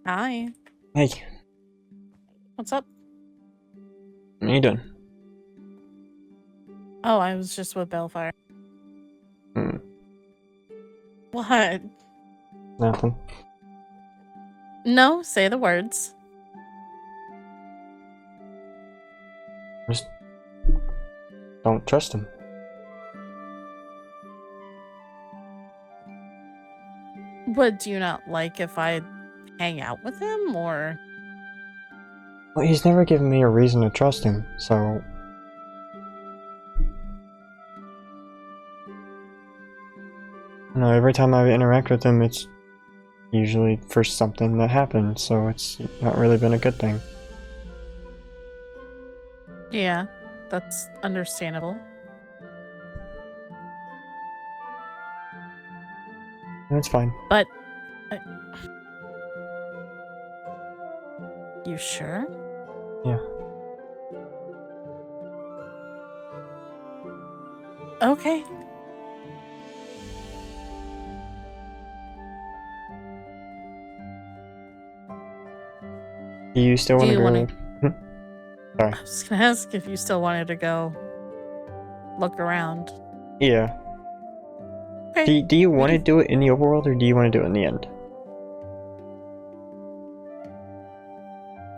Hi. Hey, What's up? what are you doing? Oh, I was just with Baelfire. Hmm, What? nothing. No, say the words. Just don't trust him. What, do you not like if I hang out with him, or? Well, he's never given me a reason to trust him, so... No, every time I interact with him, it's usually for something that happened, so it's not really been a good thing. Yeah, that's understandable. That's fine. But... you sure? Yeah. Okay. Do you still Do want to you go... wanna- Sorry. I was gonna ask if you still wanted to go look around. Yeah. Okay. Do you want to do it in the overworld, or do you want to do it in the end?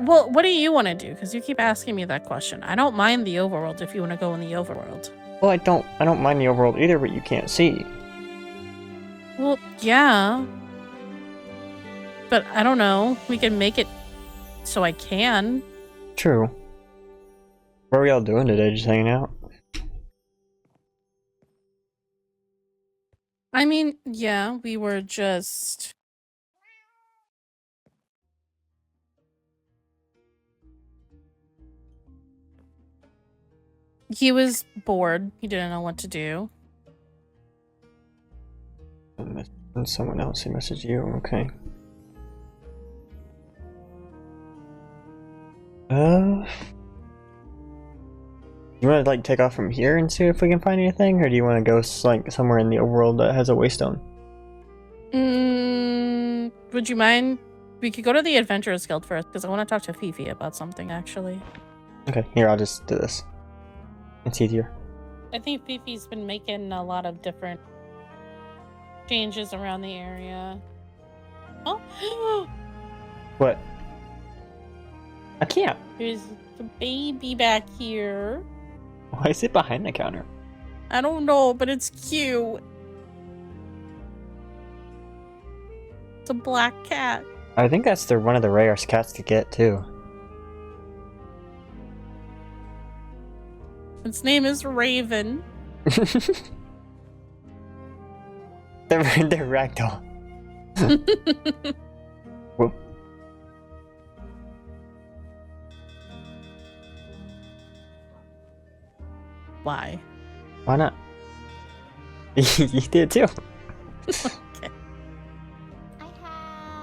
Well, what do you want to do? Because you keep asking me that question. I don't mind the overworld if you want to go in the overworld. Well, I don't mind the overworld either, but you can't see. Well, yeah. But I don't know. We can make it so I can. True. What are we all doing today? Just hanging out? I mean, yeah, we were just... He was bored. He didn't know what to do. And someone else who messaged you, okay. You want to like take off from here and see if we can find anything, or do you want to go like somewhere in the overworld that has a waystone? Would you mind? We could go to the Adventurers Guild first, because I want to talk to Fifi about something, actually. Okay, here, I'll just do this. It's easier. I think Fifi's been making a lot of different changes around the area. Oh! What? I can't. There's a baby back here. Why is it behind the counter? I don't know, but it's cute. It's a black cat. I think that's one of the rarest cats to get, too. Its name is Raven. They're ragdoll. Whoop. Why? Why not? You did too. Okay.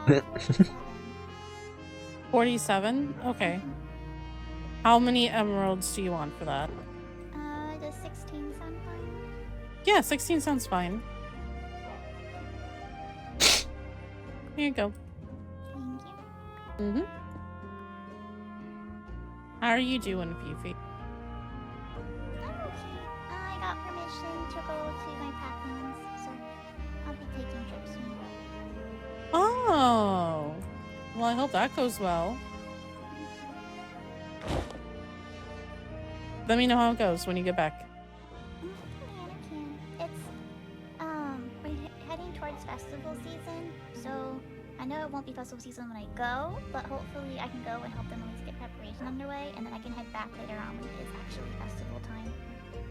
I have 47? Okay. How many emeralds do you want for that? does 16 sound fine? Yeah, 16 sounds fine. Here you go. Thank you. How are you doing, Fifi? I'm okay. I got permission to go to my packlands, so I'll be taking trips soon. Oh. Well, I hope that goes well. Let me know how it goes when you get back. It's we're heading towards festival season, so I know it won't be festival season when I go, but hopefully I can go and help them at least get preparation underway, and then I can head back later on when it is actually festival time.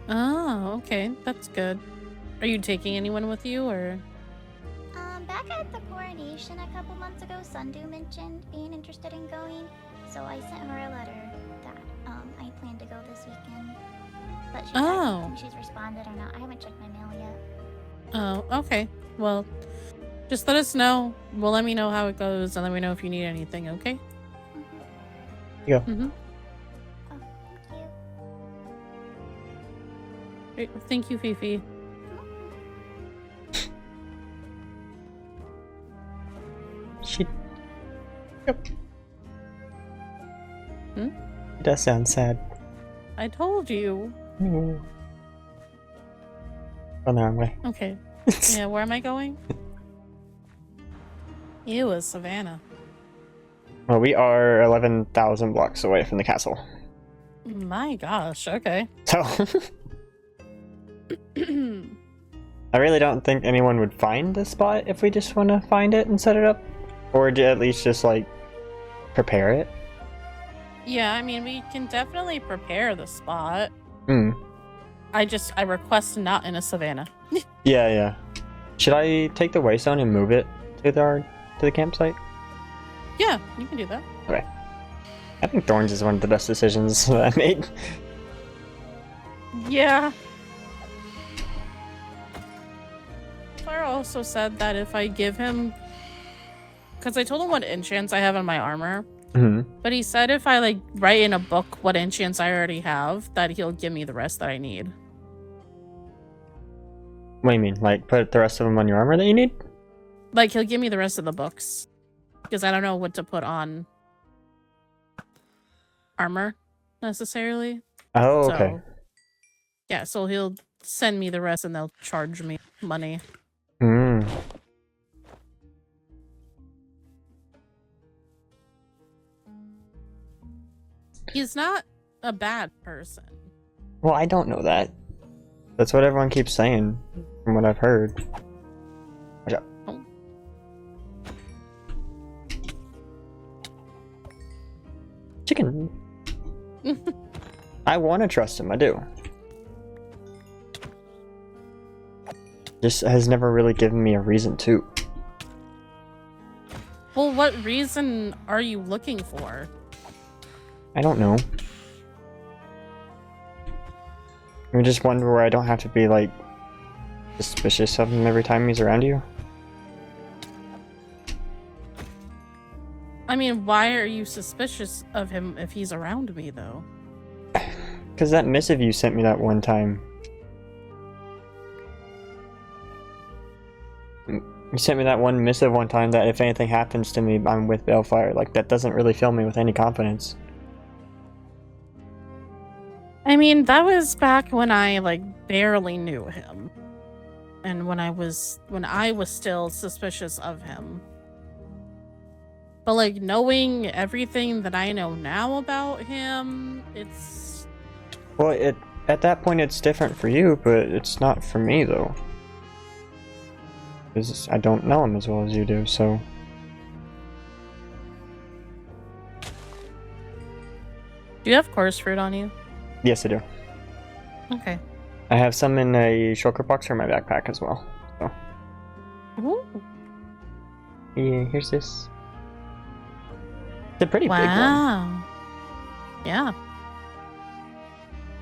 Oh, okay. That's good. Are you taking anyone with you, or? Back at the coronation a couple months ago, Sundew mentioned being interested in going, so I sent her a letter that I plan to go this weekend. But I don't think she's responded or not. I haven't checked my mail yet. Oh, okay. Well, just let us know. Well, let me know how it goes, and let me know if you need anything, okay? Yeah. Oh, thank you. Great. Thank you, Fifi. Yep. Hmm? It does sound sad. I told you. Mm. Going the wrong way. Okay. Yeah, where am I going? Ew, a savannah. Well, we are 11,000 blocks away from the castle. My gosh, okay. So, I really don't think anyone would find the spot if we just want to find it and set it up. Or at least just, like, prepare it. Yeah, I mean, we can definitely prepare the spot. Hmm. I request not in a savannah. Yeah, yeah. Should I take the waystone and move it to the campsite? Yeah, you can do that. Okay. I think Thorns is one of the best decisions that I made. Yeah. Fire also said that if I give him... Because I told him what enchants I have in my armor. Mm-hmm. But he said if I, like, write in a book what enchants I already have, that he'll give me the rest that I need. What do you mean? Like, put the rest of them on your armor that you need? Like, he'll give me the rest of the books. Because I don't know what to put on armor, necessarily. Oh, okay. So, yeah, so he'll send me the rest and they'll charge me money. Hmm. He's not a bad person. Well, I don't know that. That's what everyone keeps saying, from what I've heard. Watch out. Oh. Chicken. I want to trust him, I do. Just has never really given me a reason to. Well, what reason are you looking for? I don't know. I just wonder where I don't have to be, like, suspicious of him every time he's around you. I mean, why are you suspicious of him if he's around me, though? Because that missive you sent me that one time. You sent me that one missive one time that if anything happens to me, I'm with Baelfire. Like, that doesn't really fill me with any confidence. I mean, that was back when I, like, barely knew him. And when I was still suspicious of him. But, like, knowing everything that I know now about him, it's... Well, at that point it's different for you, but it's not for me, though. Because I don't know him as well as you do, so... Do you have course fruit on you? Yes, I do. Okay. I have some in a shulker box or my backpack as well. So. Ooh. Yeah, here's this. It's a pretty big one. Wow. Yeah.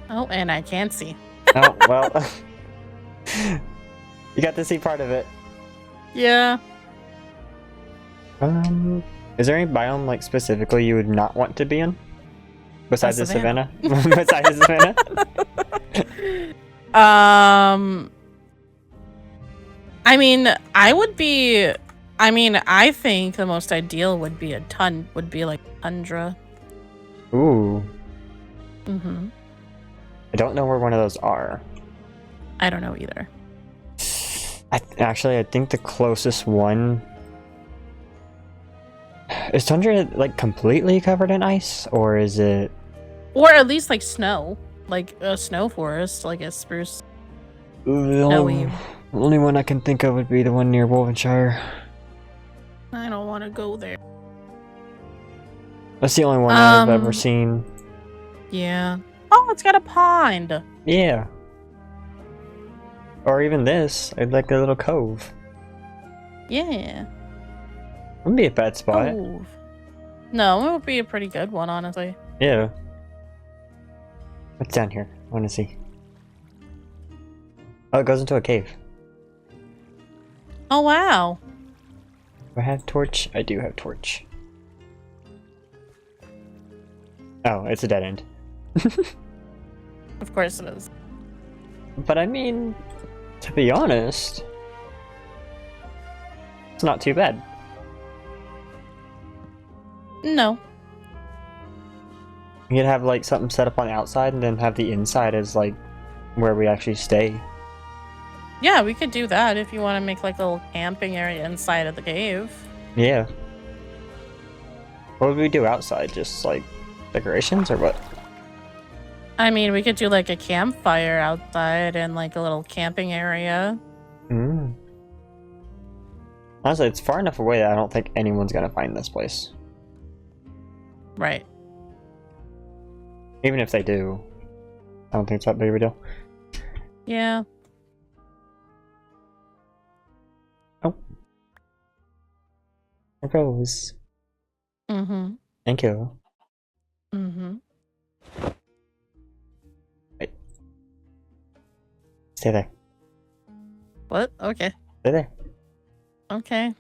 Oh, and I can't see. Oh, well. You got to see part of it. Yeah. Is there any biome, like, specifically you would not want to be in? Besides the savannah? savannah. Besides the savannah? I mean, I think the most ideal would be like tundra. Ooh. Mm-hmm. I don't know where one of those are. I don't know either. Actually, I think the closest one... Is tundra, like, completely covered in ice? Or is it... Or at least, like, snow. Like, a snow forest, like a spruce. The only one I can think of would be the one near Wolvenshire. I don't want to go there. That's the only one I've ever seen. Yeah. Oh, it's got a pond! Yeah. Or even this. I'd like a little cove. Yeah. Wouldn't be a bad spot. Cove. No, it would be a pretty good one, honestly. Yeah. What's down here? I want to see. Oh, it goes into a cave. Oh, wow. Do I have torch? I do have torch. Oh, it's a dead end. Of course it is. But I mean, to be honest, it's not too bad. No. You could have like something set up on the outside and then have the inside as like where we actually stay. Yeah, we could do that if you want to make like a little camping area inside of the cave. Yeah. What would we do outside? Just like decorations or what? I mean, we could do like a campfire outside and like a little camping area. Honestly, it's far enough away that I don't think anyone's gonna find this place. Right. Even if they do, I don't think it's that big of a deal. Yeah. Oh. Rose. Mm-hmm. Thank you. Mm-hmm. Wait. Stay there. What? Okay. Stay there. Okay.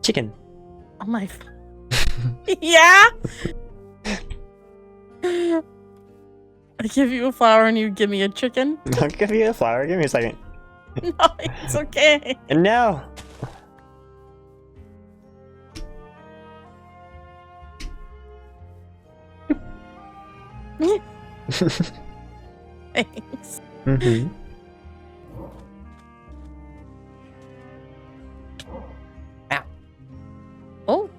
Chicken. Oh my. Yeah. I give you a flower and you give me a chicken. I'll give you a flower. Give me a second. No, it's okay. No. Thanks. Mm-hmm. Oh.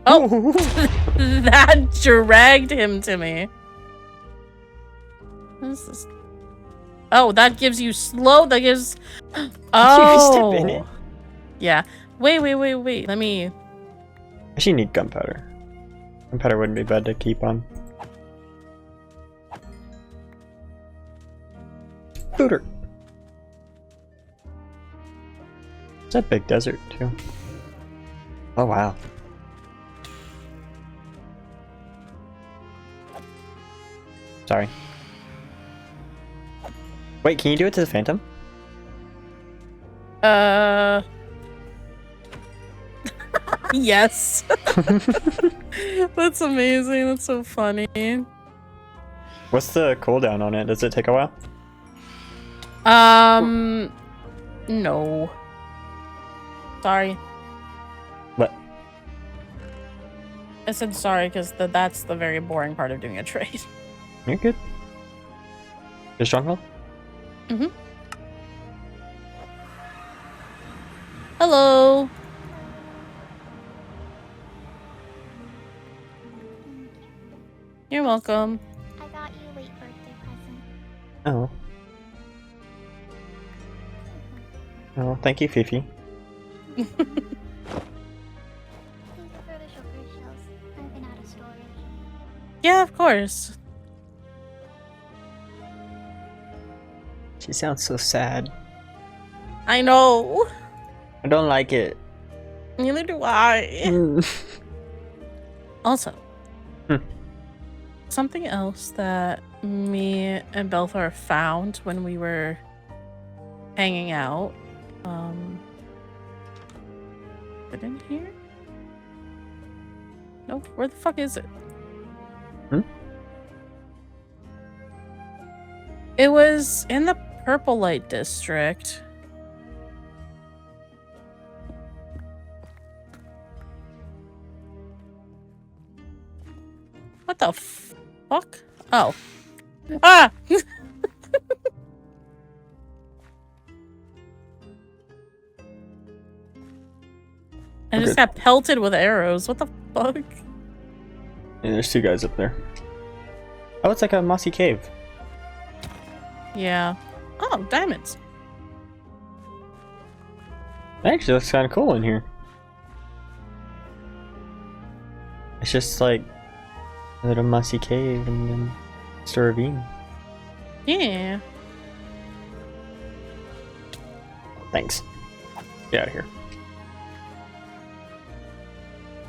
Oh. That dragged him to me. What is this? Oh, that gives you slow. That gives. Oh. Step in it. Yeah. Wait. Let me. Actually, need gunpowder. Gunpowder wouldn't be bad to keep on. Booter. It's a big desert too. Oh wow. Sorry. Wait, can you do it to the Phantom? Yes. That's amazing. That's so funny. What's the cooldown on it? Does it take a while? No. Sorry. What? I said sorry because that's the very boring part of doing a trade. You're good. Your stronghold? Mm-hmm. Hello. You're welcome. I got you a late birthday present. Oh. Oh, thank you, Fifi. These are for the sugar shells. I've been out of storage. Yeah, of course. She sounds so sad. I know. I don't like it. Neither do I. Also, something else that me and Baelfire found when we were hanging out. Is it in here? No, where the fuck is it? It was in the Purple Light District. What the fuck? Oh. Ah! I just got pelted with arrows. What the fuck? Yeah, there's two guys up there. Oh, it's like a mossy cave. Yeah. Oh, diamonds. It actually looks kind of cool in here. It's just like a little mossy cave and then it's a ravine. Yeah. Thanks. Get out of here.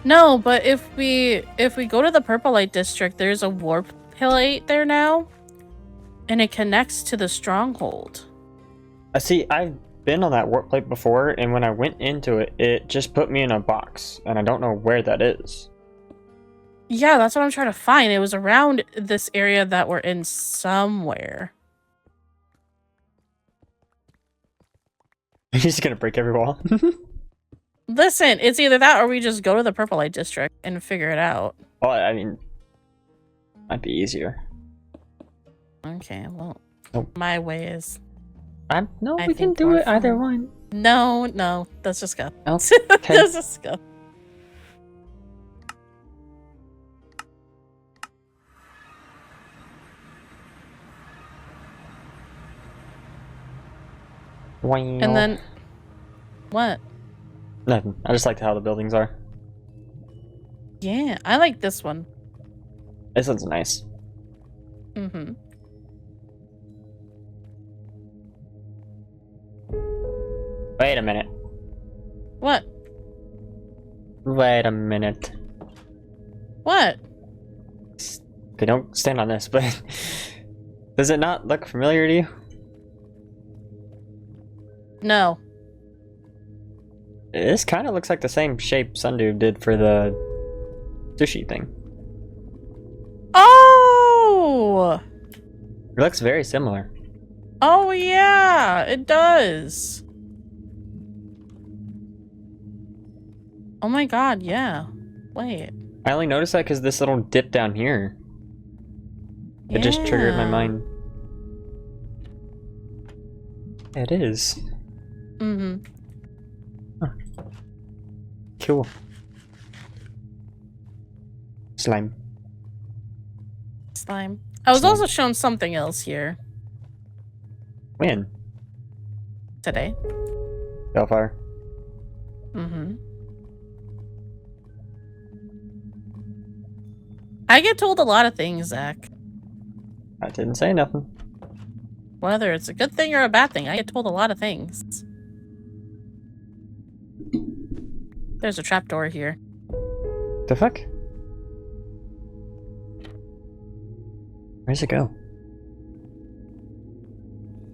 No, but if we go to the Purple Light District, there's a warp plate there now, and it connects to the stronghold. I see. I've been on that warp plate before, and when I went into it, it just put me in a box, and I don't know where that is. Yeah, that's what I'm trying to find. It was around this area that we're in somewhere. He's just gonna break every wall. Listen, it's either that or we just go to the Purple Light District and figure it out. Oh, I mean, might be easier. Okay, well, Nope. my way is... No, I we can think do we're it either fine. one. No, let's just go. Okay. Let's just go. And then... What? Nothing. I just liked how the buildings are. Yeah, I like this one. This one's nice. Mm-hmm. Wait a minute. What? Wait a minute. What? Okay, don't stand on this, but does it not look familiar to you? No. This kind of looks like the same shape Sundew did for the sushi thing. Oh! It looks very similar. Oh, yeah, it does. Oh my god, yeah. Wait. I only noticed that because this little dip down here. It just triggered my Yeah. mind. It is. Mm-hmm. Cool. Slime. Slime. I was Slime. also shown something else here When? today. Baelfire. Mm-hmm. I get told a lot of things, Zach. I didn't say nothing. Whether it's a good thing or a bad thing, I get told a lot of things. There's a trapdoor here. The fuck? Where's it go?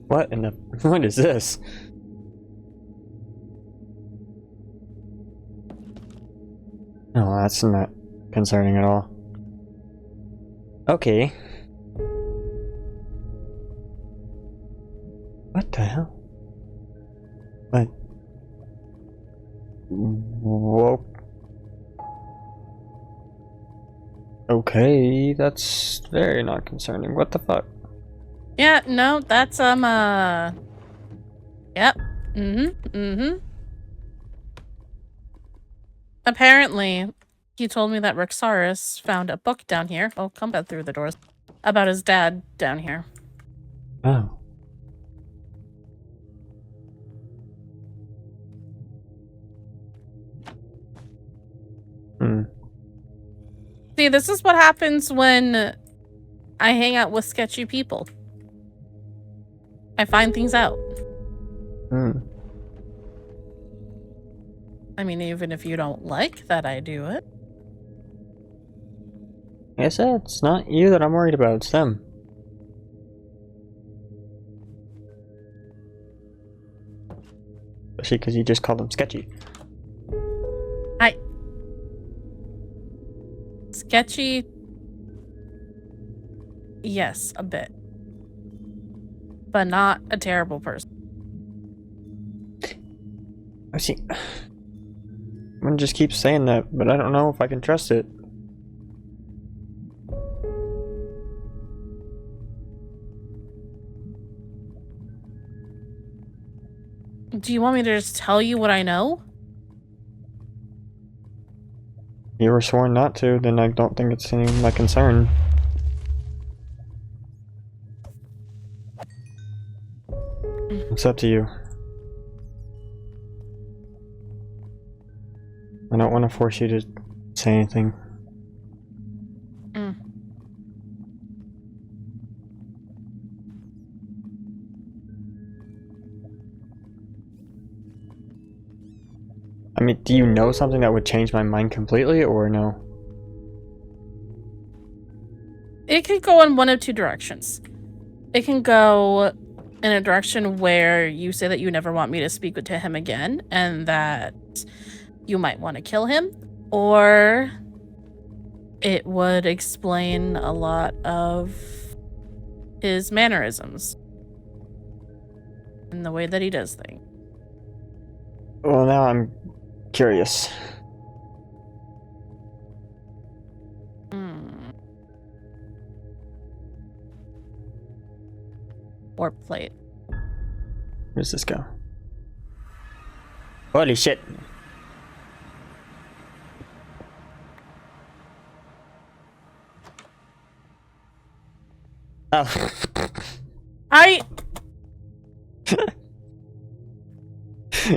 What in the... What is this? No, that's not concerning at all. Okay. What the hell? What? Whoa. Okay, that's very not concerning. What the fuck? Yeah, no, that's, Yep. Mm-hmm. Apparently, he told me that Rexaris found a book down here. Oh, come back through the doors. About his dad down here. Oh. Hmm. See, this is what happens when I hang out with sketchy people. I find things out. Hmm. I mean, even if you don't like that I do it. Like I said, it's not you that I'm worried about, it's them. Especially because you just called them sketchy. Sketchy. Yes, a bit. But not a terrible person. I see. I'm gonna just keep saying that, but I don't know if I can trust it. Do you want me to just tell you what I know? You were sworn not to, then I don't think it's any of my concern. It's up to you. I don't want to force you to say anything. Mm. I mean, do you know something that would change my mind completely, or no? It could go in one of two directions. It can go in a direction where you say that you never want me to speak to him again, and that you might want to kill him, or it would explain a lot of his mannerisms and the way that he does things. Well, now I'm curious. Warp plate. Where does this go? Holy shit. Oh.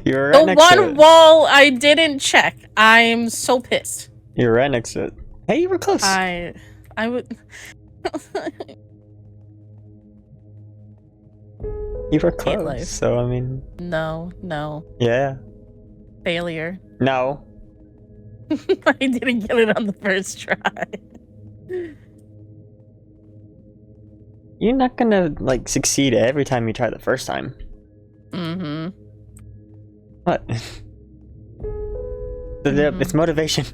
You're right The next to one it. wall I didn't check. I'm so pissed. You're right next to it. Hey, you were close. I would. You were Hate close, life. so I mean... No. Yeah. Failure. No. I didn't get it on the first try. You're not gonna, like, succeed every time you try the first time. Mm-hmm. What? It's motivation.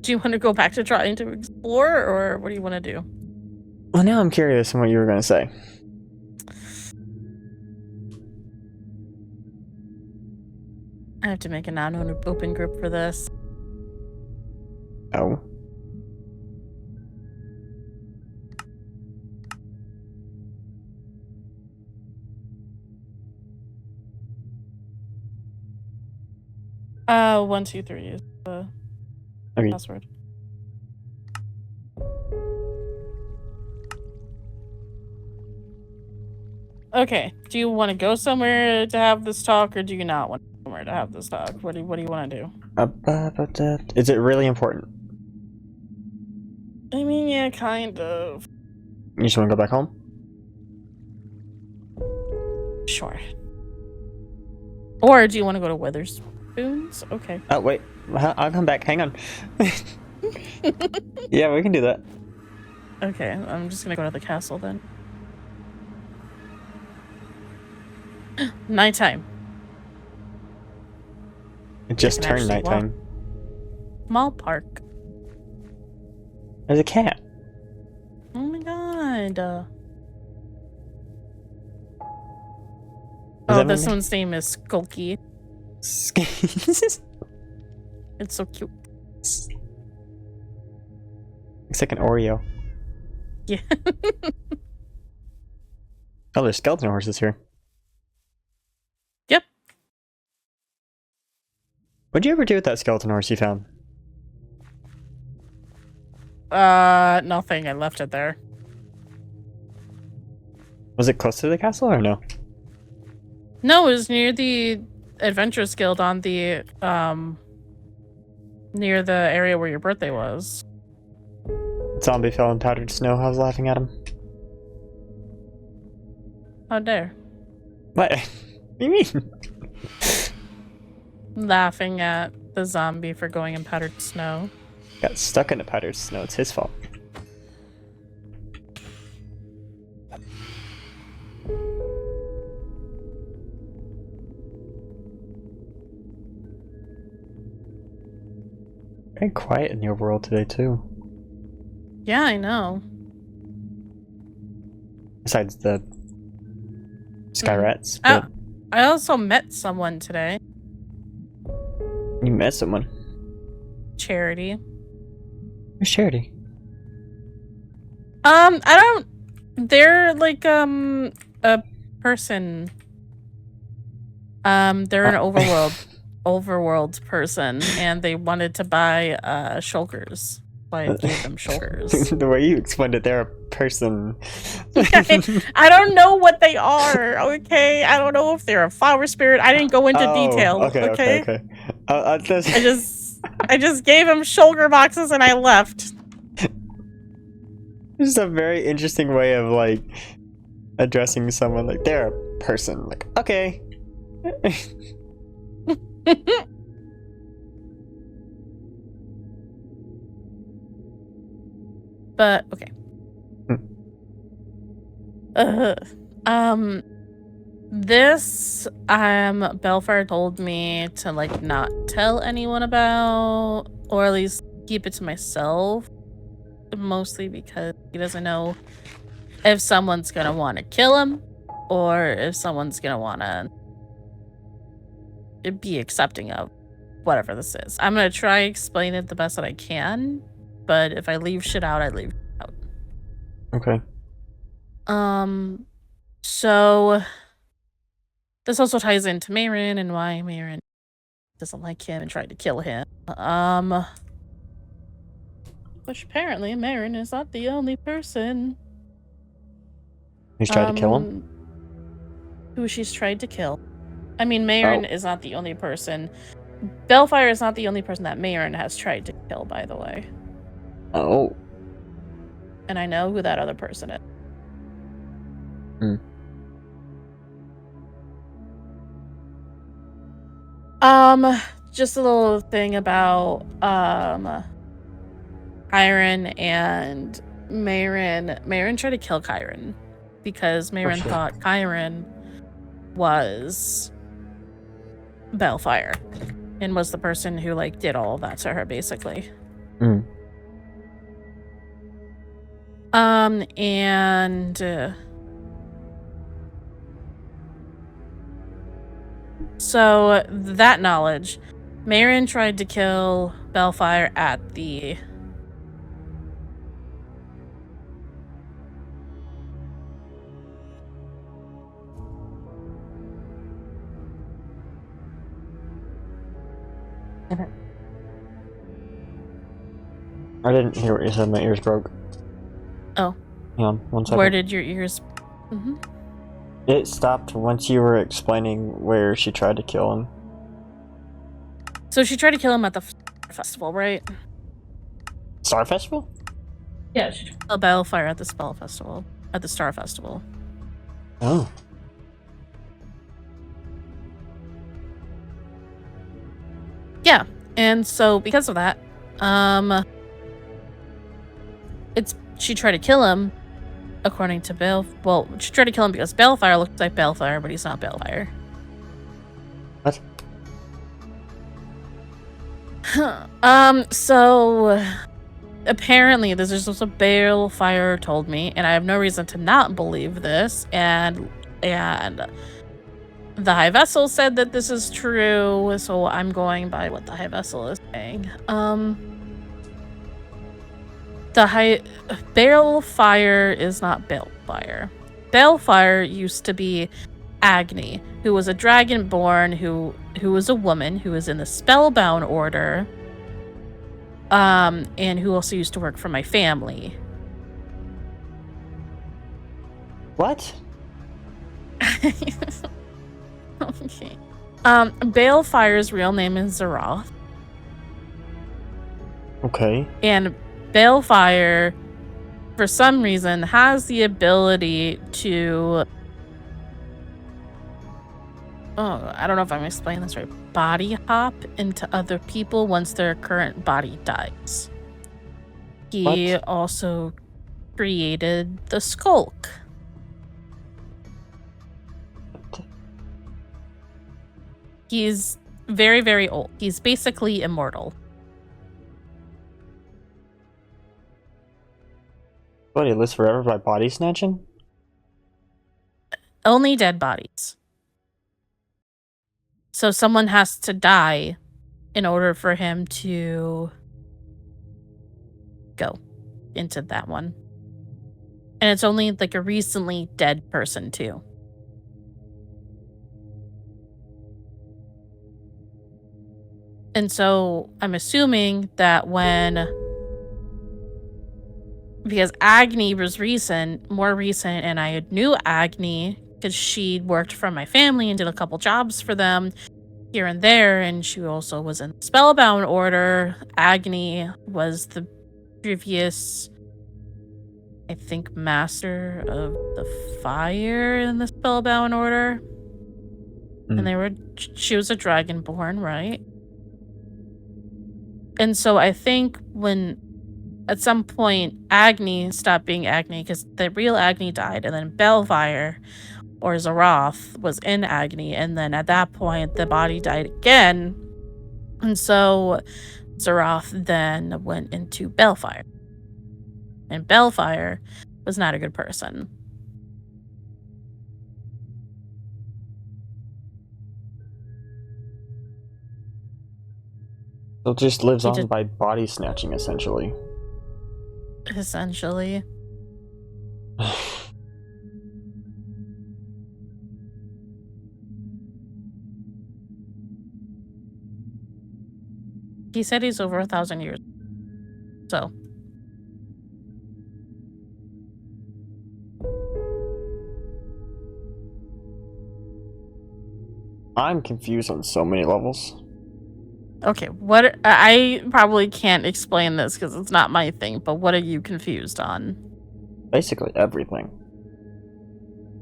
Do you want to go back to trying to explore, or what do you want to do? Well, now I'm curious on what you were gonna say. I have to make a non-open group for this. Oh. One, two, three is the Okay. password. Okay. Do you want to go somewhere to have this talk, or do you not want to go somewhere to have this talk? What do you want to do? Is it really important? I mean, yeah, kind of. You just want to go back home? Sure. Or do you want to go to Witherspoon's? Okay. Oh, wait. I'll come back. Hang on. Yeah, we can do that. Okay, I'm just gonna go to the castle then. Nighttime. It just can turned actually walk. nighttime. Small park. There's a cat. Oh my god. Oh, that this what one's name is Skulky. It's It's so cute. like an Oreo. Yeah. Oh, there's skeleton horses here. Yep. What'd you ever do with that skeleton horse you found? Nothing. I left it there. Was it close to the castle or no? No, it was near the Adventurers Guild on the, near the area where your birthday was. Zombie fell in powdered snow. I was laughing at him. How dare. What? What do you mean? Laughing at the zombie for going in powdered snow. Got stuck in the powdered snow. It's his fault. Very quiet in your world today, too. Yeah, I know. Besides the sky rats. Oh, But I also met someone today. you met someone. Charity. Where's Charity? I don't... They're like, a person. They're an overworld person, and they wanted to buy, shulkers. So I gave them shulkers. The way you explained it, they're a person. I don't know what they are, okay? I don't know if they're a flower spirit. I didn't go into detail, okay? I just gave them shoulder boxes and I left. This is a very interesting way of, like, addressing someone. Like, they're a person. Like, okay. But, okay. This, Baelfire told me to, like, not tell anyone about, or at least keep it to myself, mostly because he doesn't know if someone's gonna want to kill him, or if someone's gonna want to be accepting of whatever this is. I'm gonna try explain it the best that I can, but if I leave shit out, I leave shit out. Okay. So this also ties into Maeryn and why Maeryn doesn't like him and tried to kill him. Which apparently Maeryn is not the only person He's tried to kill him? who she's tried to kill. I mean, Maeryn is not the only person. Baelfire is not the only person that Maeryn has tried to kill, by the way. Oh. And I know who that other person is. Just a little thing about Chiron and Maeryn. Maeryn tried to kill Chiron because Maeryn thought Chiron was Baelfire and was the person who, like, did all of that to her, basically. So that knowledge, Maeryn tried to kill Baelfire at the I didn't hear what you said. My ears broke. Oh. Hang on, 1 second. Where did your ears... It stopped once you were explaining where she tried to kill him. So she tried to kill him at the festival, right? Star Festival? Yeah, she tried to kill Baelfire at the Spell Festival. At the Star Festival. Oh. Yeah, and so because of that, she tried to kill him, according to well, she tried to kill him because Baelfire looks like Baelfire, but he's not Baelfire. What? So apparently this is just what Baelfire told me, and I have no reason to not believe this, and the High Vessel said that this is true, so I'm going by what the High Vessel is saying. Baelfire is not Baelfire. Baelfire used to be Agneil, who was a dragonborn who was a woman who was in the Spellbound Order, and who also used to work for my family. What? Okay. Baelfire's real name is Zaroth. Okay. And Baelfire, for some reason, has the ability to... I don't know if I'm explaining this right. Body hop into other people once their current body dies. He also created the Skulk. He's very, very old. He's basically immortal. What, he lives forever by body snatching? Only dead bodies. So someone has to die in order for him to go into that one. And it's only like a recently dead person too. And so I'm assuming that because Agneil was more recent, and I knew Agneil because she worked for my family and did a couple jobs for them here and there, and she also was in the Spellbound Order. Agneil was the previous, I think, Master of the Fire in the Spellbound Order. And she was a Dragonborn, right? And so I think when at some point Agneil stopped being Agneil because the real Agneil died, and then Baelfire or Zaroth was in Agneil, and then at that point the body died again, and so Zaroth then went into Baelfire, and Baelfire was not a good person. So it just lives He on did- by body snatching, essentially. Essentially. He said he's over 1,000 years. So. I'm confused on so many levels. Okay, what I probably can't explain this because it's not my thing, but what are you confused on? Basically everything.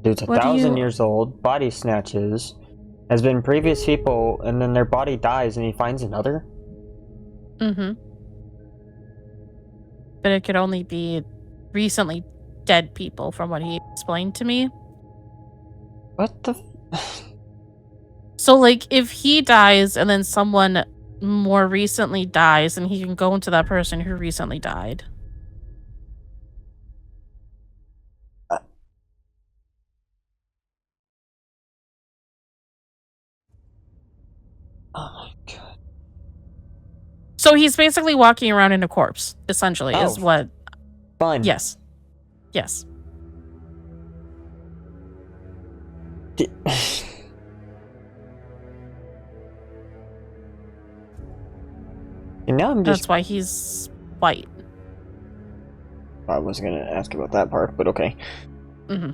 Dude's What do 1,000 you- years old, body snatches, has been previous people, and then their body dies and he finds another? Mm-hmm. But it could only be recently dead people from what he explained to me. What the So, like, if he dies and then someone more recently dies, and he can go into that person who recently died. Oh my god. So he's basically walking around in a corpse, essentially, is Oh. what... Fun. Yes. Yes. And now I'm just... That's why he's white. I wasn't gonna ask about that part, but okay. Mm-hmm.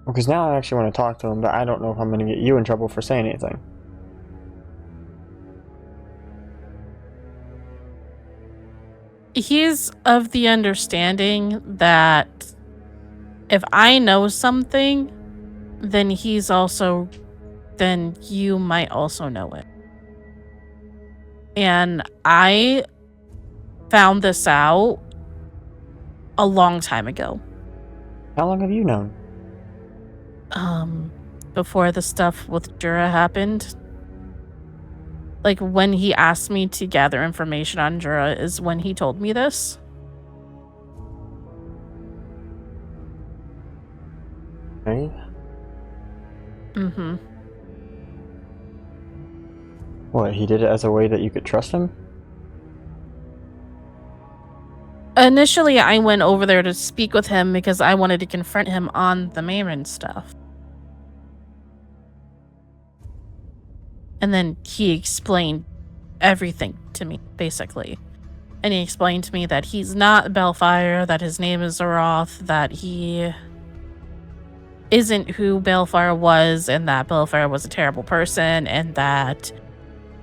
Because now I actually want to talk to him, but I don't know if I'm gonna get you in trouble for saying anything. He's of the understanding that if I know something, then then you might also know it. And I found this out a long time ago. How long have you known? Before the stuff with Jura happened. Like, when he asked me to gather information on Jura is when he told me this. Right? Mm-hmm. What, he did it as a way that you could trust him? Initially, I went over there to speak with him because I wanted to confront him on the Maeryn stuff. And then he explained everything to me, basically. And he explained to me that he's not Baelfire, that his name is Zaroth, that he isn't who Baelfire was, and that Baelfire was a terrible person, and that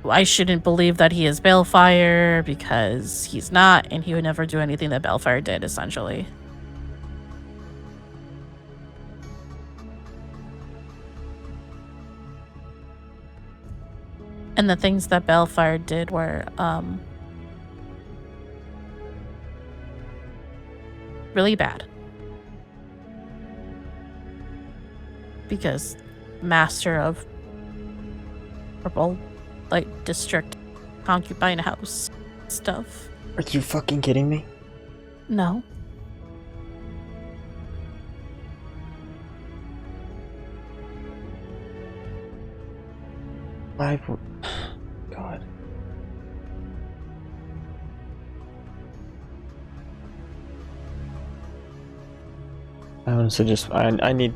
I shouldn't believe that he is Baelfire because he's not, and he would never do anything that Baelfire did, essentially. And the things that Baelfire did were really bad. Because master of purple, like, district, concubine house stuff. Are you fucking kidding me? No. God. I honestly just... I need...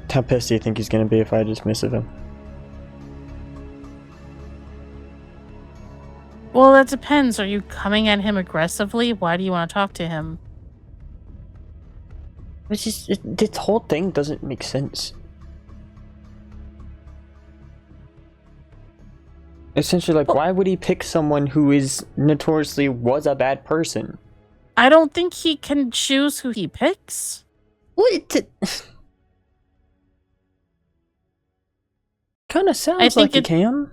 How pissed do you think he's gonna be if I just miss him? Well, that depends. Are you coming at him aggressively? Why do you want to talk to him? It's just... this whole thing doesn't make sense. Essentially, like, why would he pick someone who is notoriously was a bad person? I don't think he can choose who he picks. What? Kind of sounds think like he can.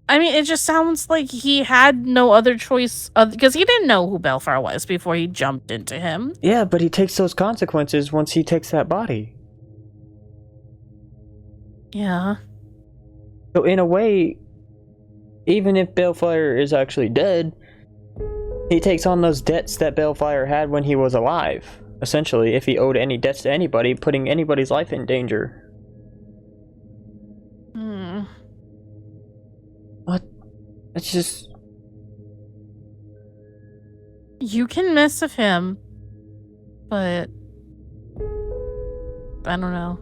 I mean, it just sounds like he had no other choice because he didn't know who Baelfire was before he jumped into him. Yeah, but he takes those consequences once he takes that body. Yeah. So in a way, even if Baelfire is actually dead, he takes on those debts that Baelfire had when he was alive. Essentially, if he owed any debts to anybody, putting anybody's life in danger. What? It's just... You can mess with him, but I don't know.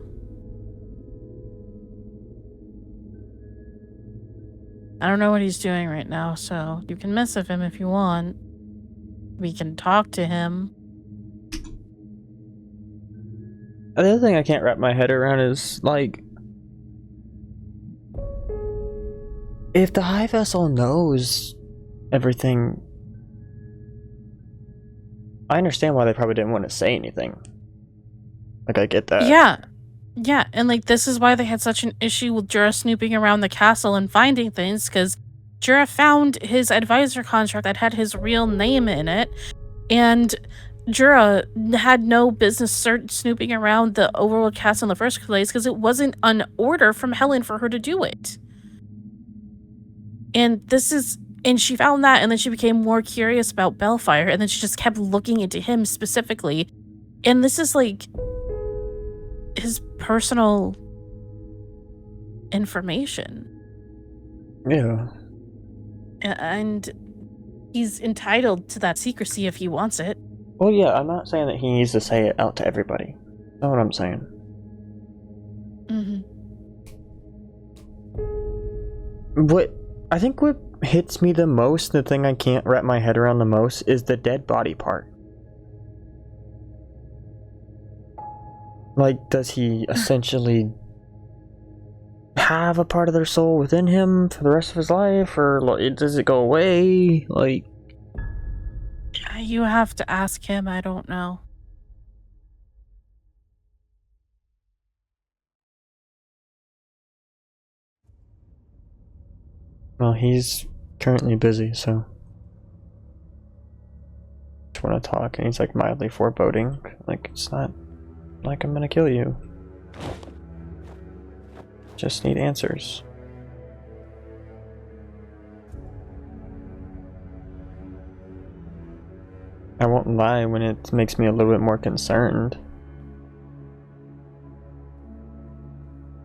I don't know what he's doing right now, so you can mess with him if you want. We can talk to him. The other thing I can't wrap my head around is, like... If the High Vessel knows everything... I understand why they probably didn't want to say anything. Like, I get that. Yeah, and like this is why they had such an issue with Jura snooping around the castle and finding things, because Jura found his advisor contract that had his real name in it, and Jura had no business snooping around the Overworld Castle in the first place because it wasn't an order from Helene for her to do it. And she found that, and then she became more curious about Baelfire, and then she just kept looking into him specifically. And this is like his personal information. Yeah. And he's entitled to that secrecy if he wants it. Well, yeah, I'm not saying that he needs to say it out to everybody. That's what I'm saying. I think what hits me the most, the thing I can't wrap my head around the most, is the dead body part. Like, does he essentially have a part of their soul within him for the rest of his life, or does it go away? Like, you have to ask him. I don't know. well, he's currently busy, so just want to talk, and he's like mildly foreboding. Like, it's not like I'm gonna kill you. Just need answers. I won't lie when it makes me a little bit more concerned.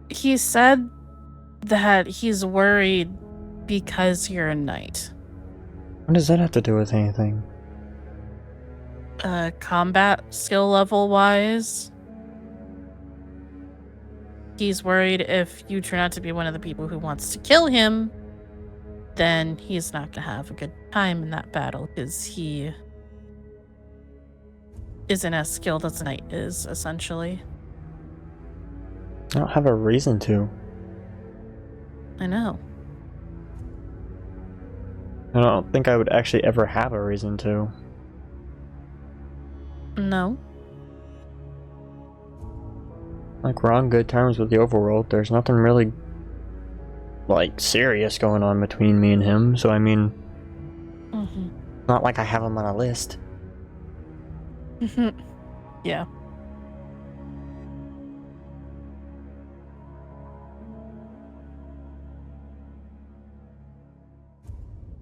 He said that he's worried because you're a knight. What does that have to do with anything? Combat skill level wise. He's worried if you turn out to be one of the people who wants to kill him, then he's not gonna have a good time in that battle because he isn't as skilled as a knight is, essentially. I don't have a reason to. I know. I don't think I would actually ever have a reason to. No. Like, we're on good terms with the overworld. There's nothing really, like, serious going on between me and him, so I mean... Not like I have him on a list. Yeah.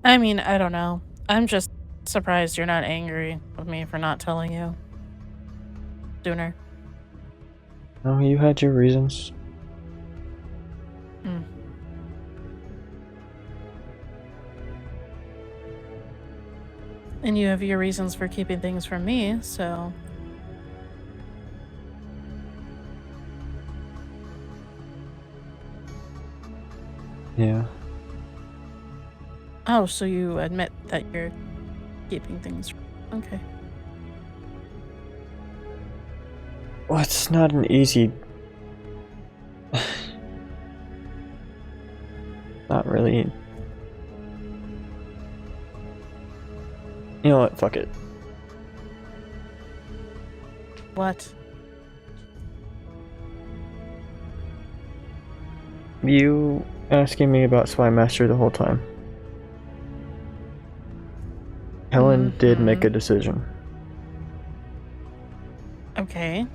I mean, I don't know. I'm just surprised you're not angry with me for not telling you sooner. No, you had your reasons. And you have your reasons for keeping things from me, so... Yeah. Oh, so you admit that you're keeping things... Okay. Well, it's not an easy... Not really... You know what? Fuck it. What? you asking me about Spymaster the whole time. Helen did make a decision. Okay.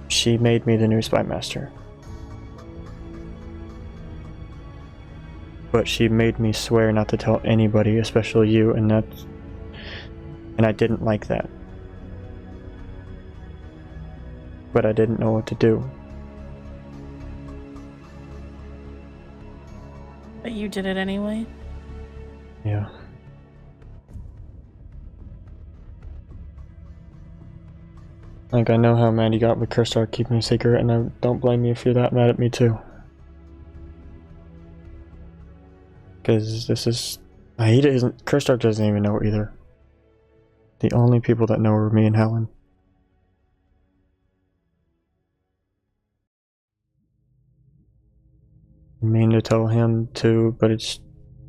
She made me the new Spymaster. But she made me swear not to tell anybody, especially you, and I didn't like that. But I didn't know what to do. But you did it anyway? Yeah. Like, I know how mad you got with Christark keeping a secret, and I don't blame you if you're that mad at me too. Because this is... Christark doesn't even know either. The only people that know are me and Helen. I mean to tell him too, but it's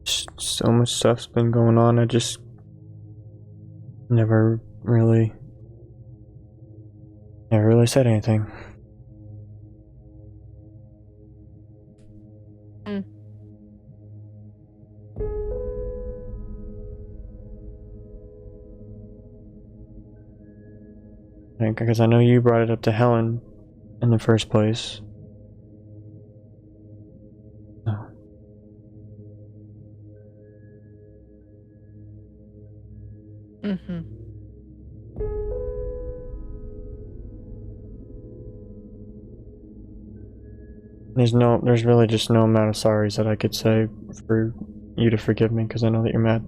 just so much stuff's been going on, I just never really said anything. Because I know you brought it up to Helen in the first place. No. There's really just no amount of sorries that I could say for you to forgive me, because I know that you're mad.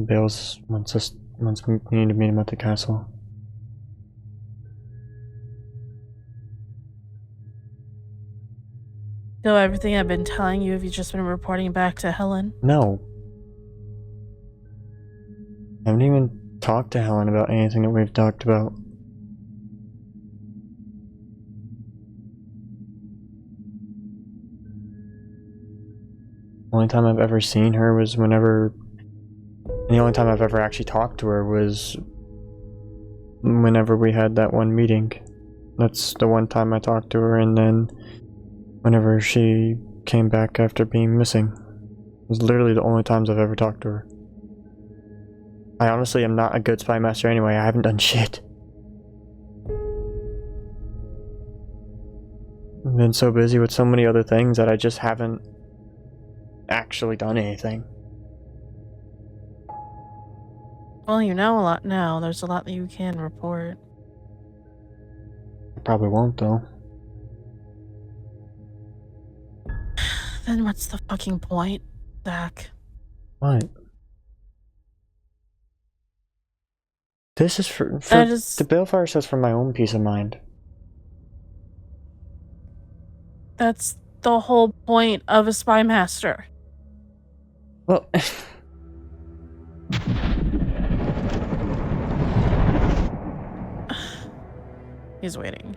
Bales wants me to meet him at the castle. So everything I've been telling you, have you just been reporting back to Helen? No. I haven't even talked to Helen about anything that we've talked about. The only time I've ever seen her was whenever... And the only time I've ever actually talked to her was whenever we had that one meeting. That's the one time I talked to her, and then whenever she came back after being missing. It was literally the only times I've ever talked to her. I honestly am not a good Spymaster anyway, I haven't done shit. I've been so busy with so many other things that I just haven't actually done anything. Well, you know a lot now. There's a lot that you can report. I probably won't, though. Then what's the fucking point, Zach? What? This is for the Baelfire says for my own peace of mind. That's the whole point of a Spymaster. Well... He's waiting.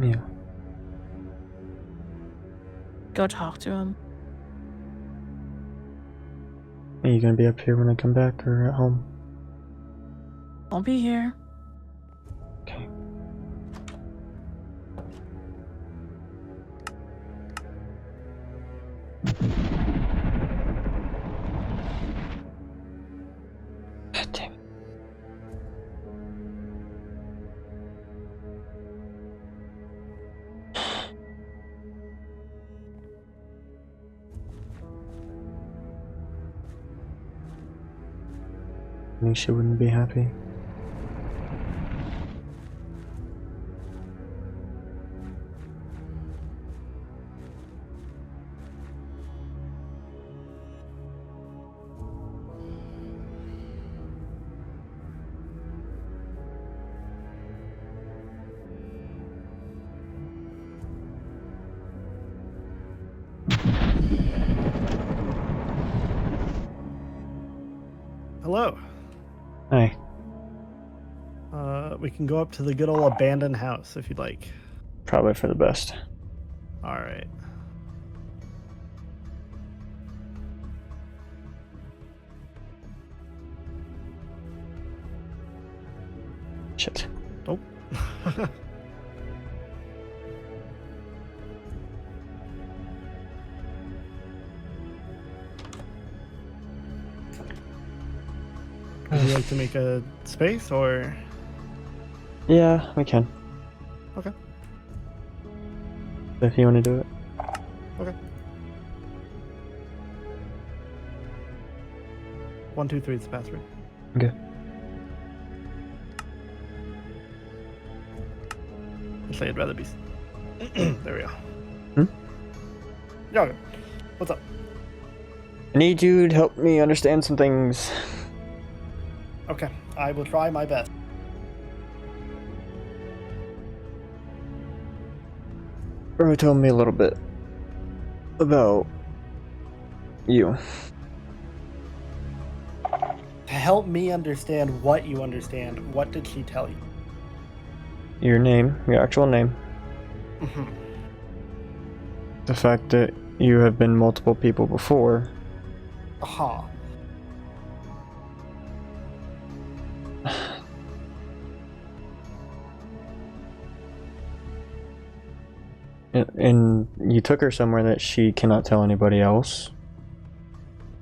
Yeah. Go talk to him. Are you gonna be up here when I come back, or at home? I'll be here. Okay. God damn it. Nisha wouldn't be happy. Hello. Hey. We can go up to the good old abandoned house if you'd like. Probably for the best. All right. Shit. Oh. Would you like to make a space or? Yeah, we can. Okay. If you want to do it. Okay. 1, 2, 3 is the password. Okay. Actually, I'd rather be. There we go. Hmm? Yeah. Okay. What's up? I need you to help me understand some things. Okay, I will try my best. Or tell me a little bit about you. To help me understand what you understand, what did she tell you? Your name, your actual name. Mhm. The fact that you have been multiple people before. Aha. And you took her somewhere that she cannot tell anybody else.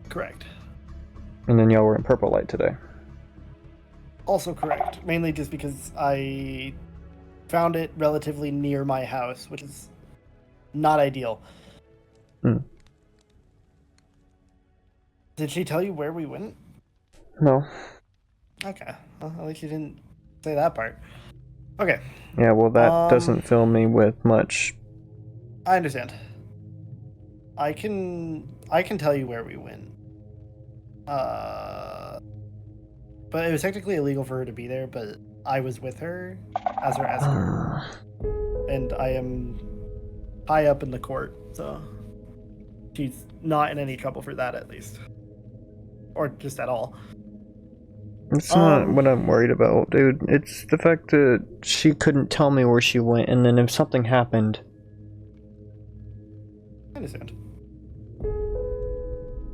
Correct. And then y'all were in Purple Light today. Also correct. Mainly just because I found it relatively near my house, which is not ideal. Hmm. Did she tell you where we went? No. Okay. Well, at least you didn't say that part. Okay. Yeah, well that doesn't fill me with much. I understand. I can tell you where we went. But it was technically illegal for her to be there, but I was with her as her escort. And I am high up in the court, so she's not in any trouble for that, at least. Or just at all. It's not what I'm worried about, dude. It's the fact that she couldn't tell me where she went, and then if something happened... I understand.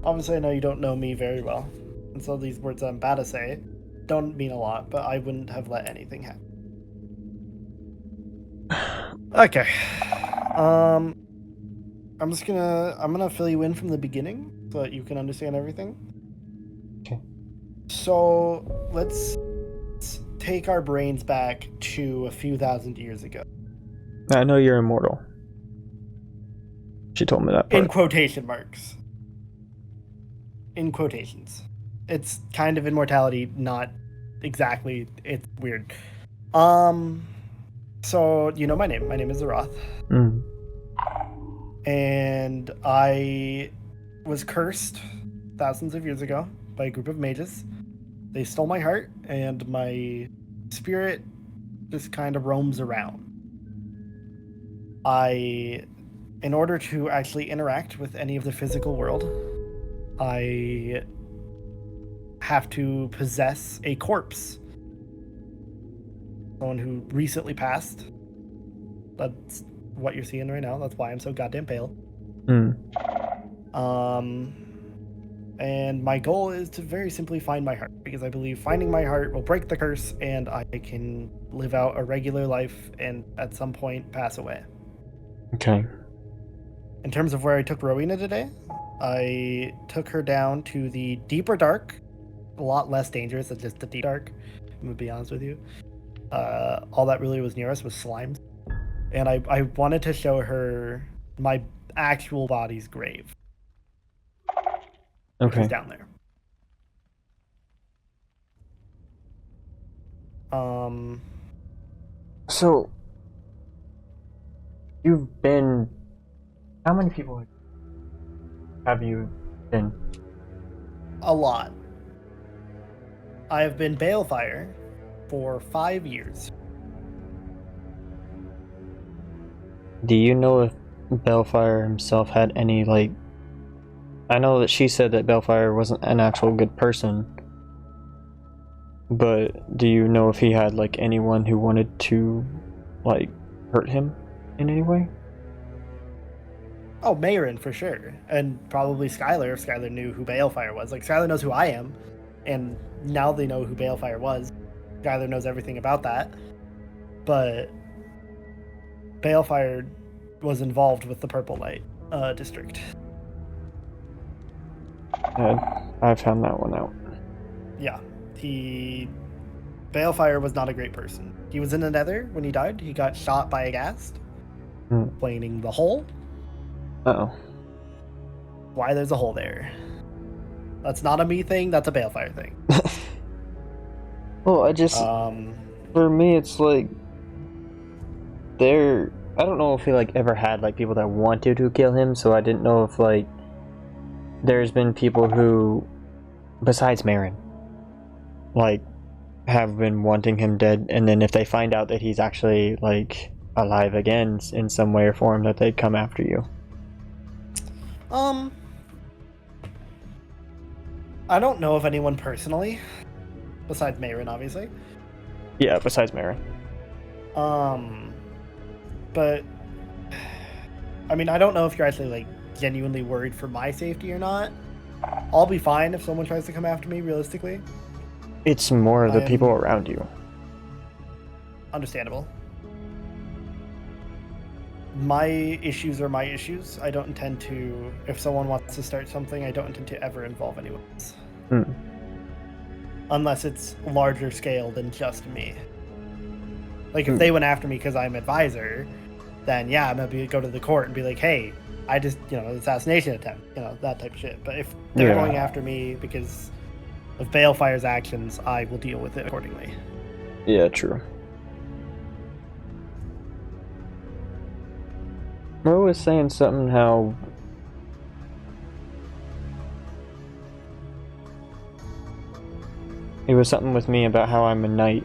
Obviously, I know you don't know me very well, and so these words I'm about to say don't mean a lot, but I wouldn't have let anything happen. Okay. I'm gonna fill you in from the beginning so that you can understand everything. Okay. So let's take our brains back to a few thousand years ago. I know you're immortal. She told me that part. In quotation marks. In quotations. It's kind of immortality, not exactly. It's weird. So you know my name. My name is Zaroth. Mm. And I was cursed thousands of years ago by a group of mages. They stole my heart, and my spirit just kind of roams around. In order to actually interact with any of the physical world, I have to possess a corpse. Someone who recently passed. That's what you're seeing right now. That's why I'm so goddamn pale. Mm. And my goal is to very simply find my heart, because I believe finding my heart will break the curse and I can live out a regular life and at some point pass away. Okay. In terms of where I took Rowena today, I took her down to the deeper dark, a lot less dangerous than just the deep dark, I'm gonna be honest with you. All that really was near us was slimes. And I wanted to show her my actual body's grave. Which Okay. is down there. So, you've been... How many people have you been? A lot. I have been Baelfire for 5 years. Do you know if Baelfire himself had any, like... I know that she said that Baelfire wasn't an actual good person. But do you know if he had like anyone who wanted to like hurt him in any way? Oh, Maeryn for sure, and probably Skylar if Skylar knew who Baelfire was. Like Skylar knows who I am, and now they know who Baelfire was. Skylar knows everything about that, but Baelfire was involved with the Purple Light district. I found that one out. Yeah, Baelfire was not a great person. He was in the Nether when he died. He got shot by a ghast, explaining the hole. Uh-oh. Why there's a hole there. That's not a me thing, that's a Baelfire thing. Well, I just... for me, it's like... I don't know if he, like, ever had, like, people that wanted to kill him, so I didn't know if, like... There's been people who, besides Maeryn, like, have been wanting him dead, and then if they find out that he's actually, like, alive again in some way or form, that they'd come after you. I don't know of anyone personally, besides Maeryn, obviously. Yeah, besides Maeryn. But I mean, I don't know if you're actually like genuinely worried for my safety or not. I'll be fine if someone tries to come after me, realistically. It's more the people around you. Understandable. My issues are my issues. I don't intend to, if someone wants to start something, I don't intend to ever involve anyone else. Unless it's larger scale than just me. Like, if they went after me because I'm advisor, then yeah, I'm gonna go to the court and be like, hey, I just, assassination attempt, that type of shit. But if they're going after me because of Baelfire's actions, I will deal with it accordingly. Yeah, true. Mo was saying something how... It was something with me about how I'm a knight.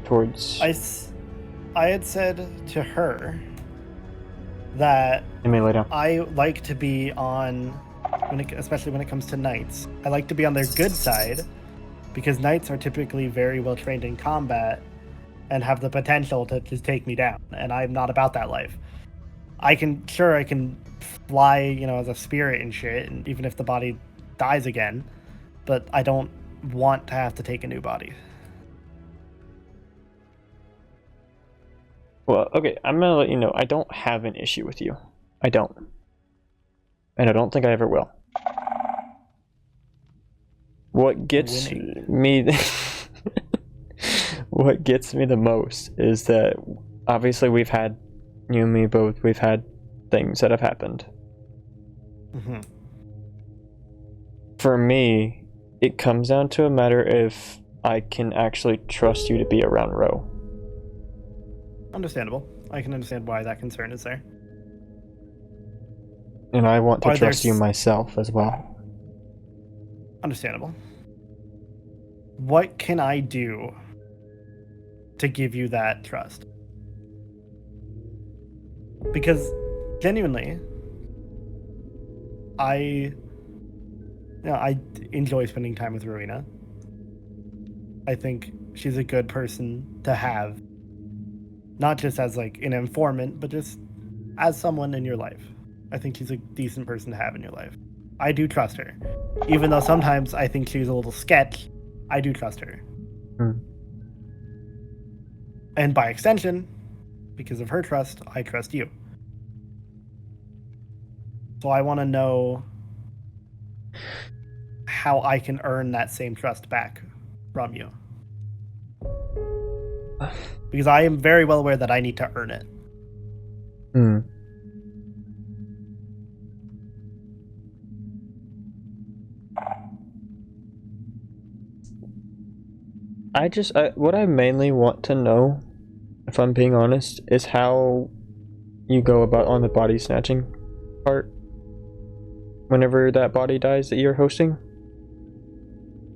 Towards... I had said to her that I like to be on, especially when it comes to knights, I like to be on their good side, because knights are typically very well trained in combat and have the potential to just take me down, and I'm not about that life. I can fly, as a spirit and shit, and even if the body dies again, but I don't want to have to take a new body. Well, okay, I'm gonna let you know, I don't have an issue with you. I don't. And I don't think I ever will. What gets me... What gets me the most is that, obviously we've had, you and me both, we've had things that have happened. Mm-hmm. For me, it comes down to a matter if I can actually trust you to be around Ro. Understandable. I can understand why that concern is there. And I want to trust you myself as well. Understandable. What can I do to give you that trust? Because genuinely, I enjoy spending time with Rowena. I think she's a good person to have, not just as like an informant, but just as someone in your life. I think she's a decent person to have in your life. I do trust her. Even though sometimes I think she's a little sketch, I do trust her. And by extension, because of her trust, I trust you. So I want to know how I can earn that same trust back from you. Because I am very well aware that I need to earn it. What I mainly want to know, if I'm being honest, is how you go about on the body snatching part. Whenever that body dies that you're hosting.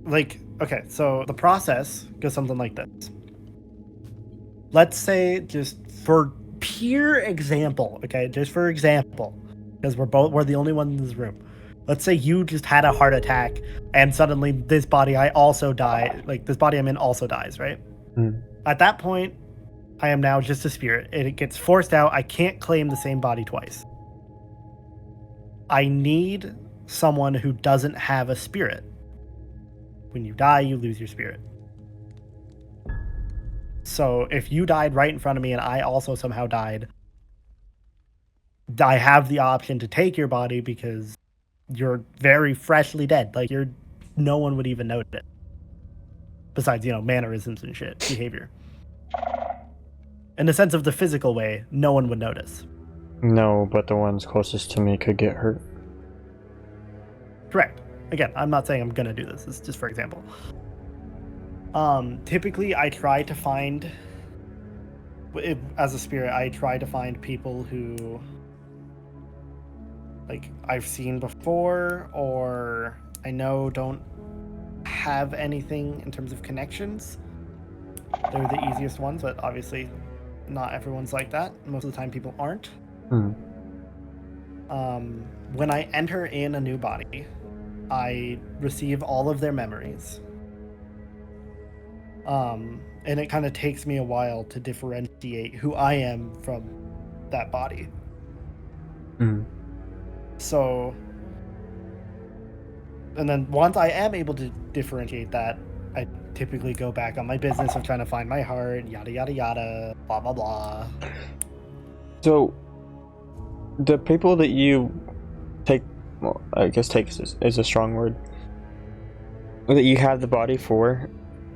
Like, okay, so the process goes something like this. Let's say, just for pure example, okay, just for example, because we're the only ones in this room. Let's say you just had a heart attack and suddenly this body I also die, like this body I'm in also dies, right? At that point, I am now just a spirit. It gets forced out. I can't claim the same body twice. I need someone who doesn't have a spirit. When you die, you lose your spirit. So if you died right in front of me and I also somehow died, I have the option to take your body because you're very freshly dead. Like no one would even notice it. Besides, mannerisms and shit, behavior. In the sense of the physical way, no one would notice. No, but the ones closest to me could get hurt. Correct. Again, I'm not saying I'm gonna do this. It's just for example. Typically, I try to find, as a spirit, I try to find people who, like, I've seen before or I know don't have anything in terms of connections. They're the easiest ones, but obviously not everyone's like that. Most of the time people aren't. When I enter in a new body, I receive all of their memories. And it kind of takes me a while to differentiate who I am from that body. So, and then once I am able to differentiate that, I typically go back on my business of trying to find my heart, yada yada yada, blah blah blah. So, the people that you take, well, I guess take is a strong word, that you have the body for,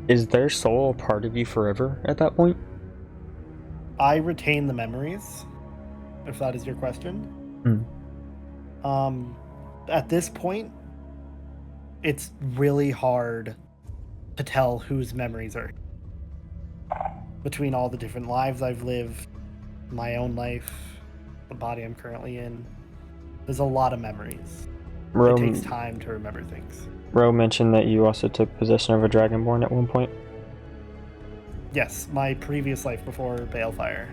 is their soul a part of you forever at that point? I retain the memories, if that is your question. At this point, it's really hard to tell whose memories are. Between all the different lives I've lived, my own life, the body I'm currently in, there's a lot of memories. It takes time to remember things. Ro mentioned that you also took possession of a Dragonborn at one point. Yes, my previous life before Baelfire.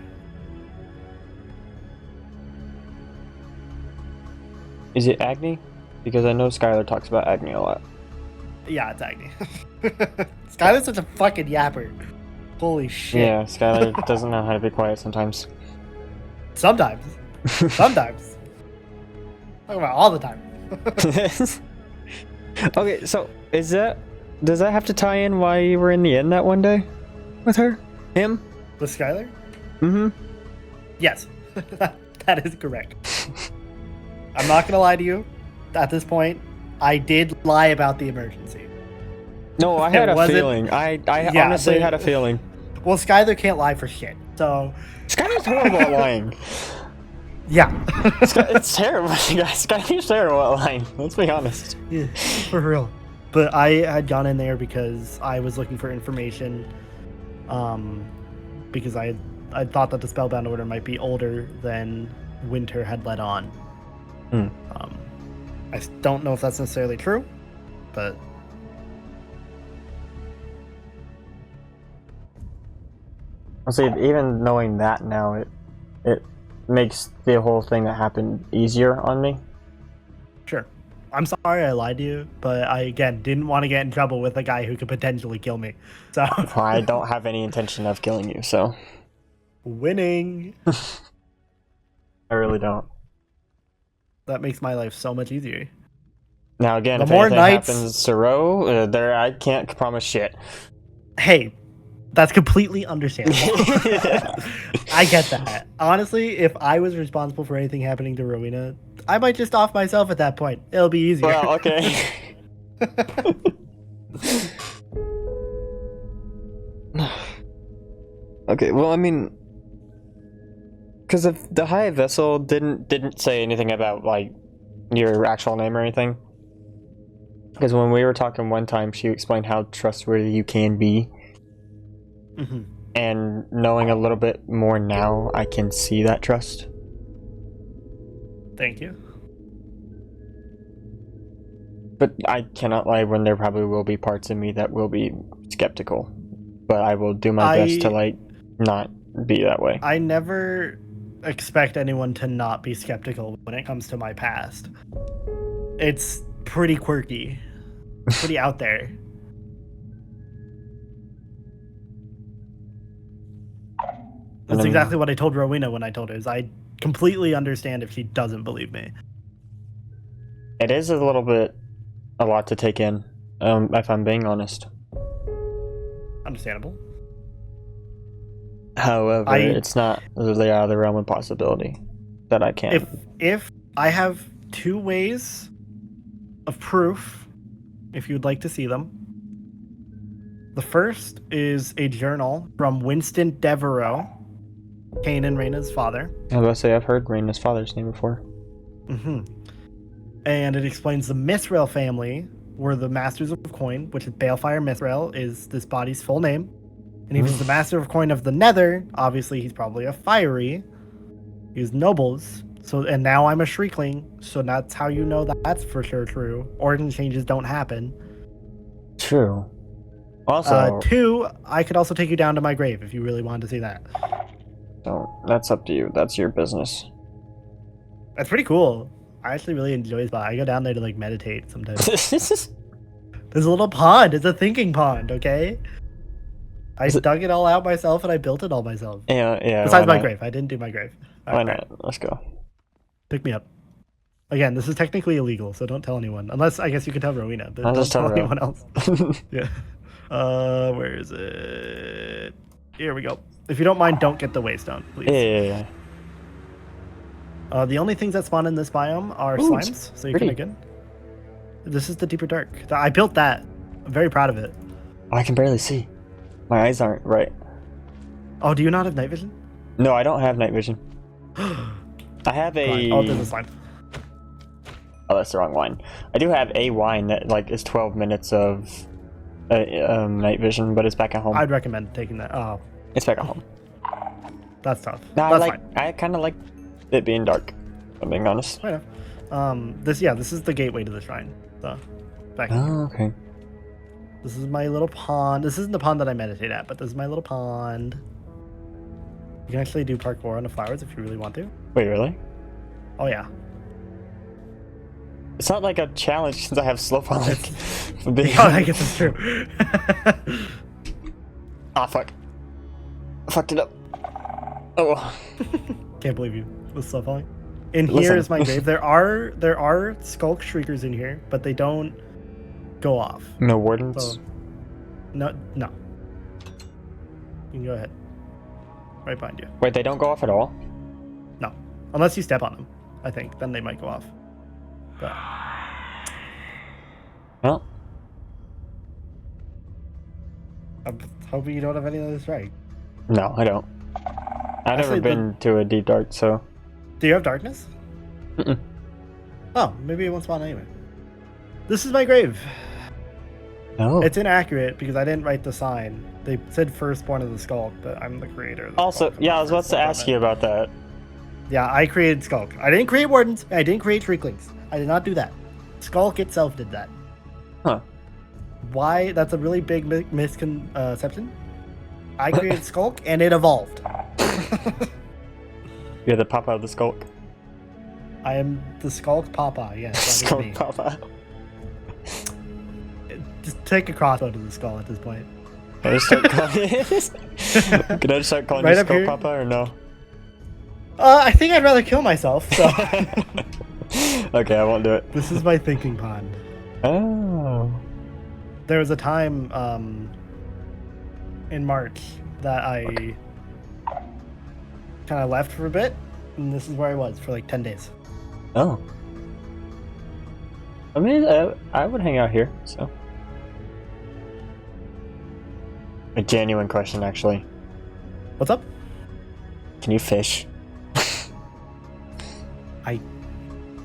Is it Agneil? Because I know Skylar talks about Agneil a lot. Yeah, it's Agneil. Skylar's such a fucking yapper. Holy shit. Yeah, Skylar doesn't know how to be quiet sometimes. Sometimes. Sometimes. Talk about all the time. Okay, so does that have to tie in why you were in the inn that one day? With her? Him? With Skylar? Mm-hmm. Yes. That is correct. I'm not gonna lie to you. At this point, I did lie about the emergency. No, I had a feeling. I honestly had a feeling. Well, Skylar can't lie for shit, so... Skylar's horrible at lying. Yeah. It's terrible, guys. Skylar's terrible at lying. Let's be honest. Yeah, for real. But I had gone in there because I was looking for information. Because I thought that the Spellbound Order might be older than Winter had let on. I don't know if that's necessarily true, but... I'll say, even knowing that now, it makes the whole thing that happened easier on me. Sure. I'm sorry I lied to you, but I, again, didn't want to get in trouble with a guy who could potentially kill me. So I don't have any intention of killing you, so... Winning! I really don't. That makes my life so much easier. Now again, The if more anything nights- happens to Ro, I can't promise shit. Hey, that's completely understandable. I get that. Honestly, if I was responsible for anything happening to Rowena, I might just off myself at that point. It'll be easier. Well, okay. Okay, well, I mean... Because if the High Vessel didn't say anything about, like, your actual name or anything. Because when we were talking one time, she explained how trustworthy you can be. Mm-hmm. And knowing a little bit more now, I can see that trust. Thank you. But I cannot lie when there probably will be parts of me that will be skeptical. But I will do my best to, like, not be that way. I never expect anyone to not be skeptical when it comes to my past. It's pretty quirky. Pretty out there. That's exactly what I told Rowena when I told her. Is I completely understand if she doesn't believe me. It is a lot to take in, if I'm being honest. Understandable. However, it's not really out of the realm of possibility that I can. If I have 2 ways of proof, if you'd like to see them. The first is a journal from Winston Devereaux, Cain and Reyna's father. I was about to say, I've heard Reyna's father's name before. And it explains the Mithril family were the masters of coin, which is Baelfire Mithril is this body's full name. And he was the master of coin of the Nether. Obviously, he's probably a fiery. He was nobles. So, and now I'm a Shriekling. So that's how you know that that's for sure true. Origin changes don't happen. True. Also, 2, I could also take you down to my grave if you really wanted to see that. So that's up to you. That's your business. That's pretty cool. I actually really enjoy this spot. I go down there to like meditate sometimes. There's a little pond. It's a thinking pond, okay? I dug it all out myself and I built it all myself. Yeah. Besides my grave. I didn't do my grave. Why not? Let's go. Pick me up. Again, this is technically illegal, so don't tell anyone. Unless, I guess you can tell Rowena, but I'll don't just tell tell anyone else. Yeah. Where is it? Here we go. If you don't mind, don't get the waystone, please. Yeah. The only things that spawn in this biome are slimes, so you can again. This is the deeper dark. I built that. I'm very proud of it. Oh, I can barely see. My eyes aren't right. Oh, do you not have night vision? No, I don't have night vision. I have a... Oh, there's a slime. Oh, that's the wrong wine. I do have a wine that like is 12 minutes of night vision, but it's back at home. I'd recommend taking that. Oh, it's back at home. That's tough. No, That's fine. I kind of like it being dark. If I'm being honest. Fair enough. This is the gateway to the shrine. So, back here. Oh, okay. This is my little pond. This isn't the pond that I meditate at, but this is my little pond. You can actually do parkour on the flowers if you really want to. Wait, really? Oh yeah. It's not like a challenge since I have slow falling. Oh, I guess it's true. Ah, fuck. I fucked it up. Oh. Can't believe you with slow falling. In here is my grave. There are skulk shriekers in here, but they don't go off. No wardens? So, no. You can go ahead. Right behind you. Wait, they don't go off at all? No. Unless you step on them, I think. Then they might go off. But... Well. I'm hoping you don't have any of this right. No, I don't. I've never been to a deep dark, so... Do you have darkness? Mm-mm. Oh, maybe it won't spawn anyway. This is my grave. Oh. It's inaccurate because I didn't write the sign. They said firstborn of the Skulk, but I'm the creator of the Also, Skulk. yeah, I was about to ask you about that. Yeah, I created Skulk. I didn't create Wardens. I didn't create Shrieklings. I did not do that. Skulk itself did that. Huh. Why? That's a really big misconception. I created Skulk and it evolved. You're the papa of the skulk. I am the Skulk Papa, yes. That Skulk is me. papa. Just take a crossbow to the skull at this point. Can I just start calling Can I just start calling Right you up Skull here? Papa or no? I think I'd rather kill myself, so... Okay, I won't do it. This is my thinking pond. Oh. There was a time in March that I kind of left for a bit, and this is where I was for like 10 days. Oh. I mean, I would hang out here, so. A genuine question, actually. What's up? Can you fish?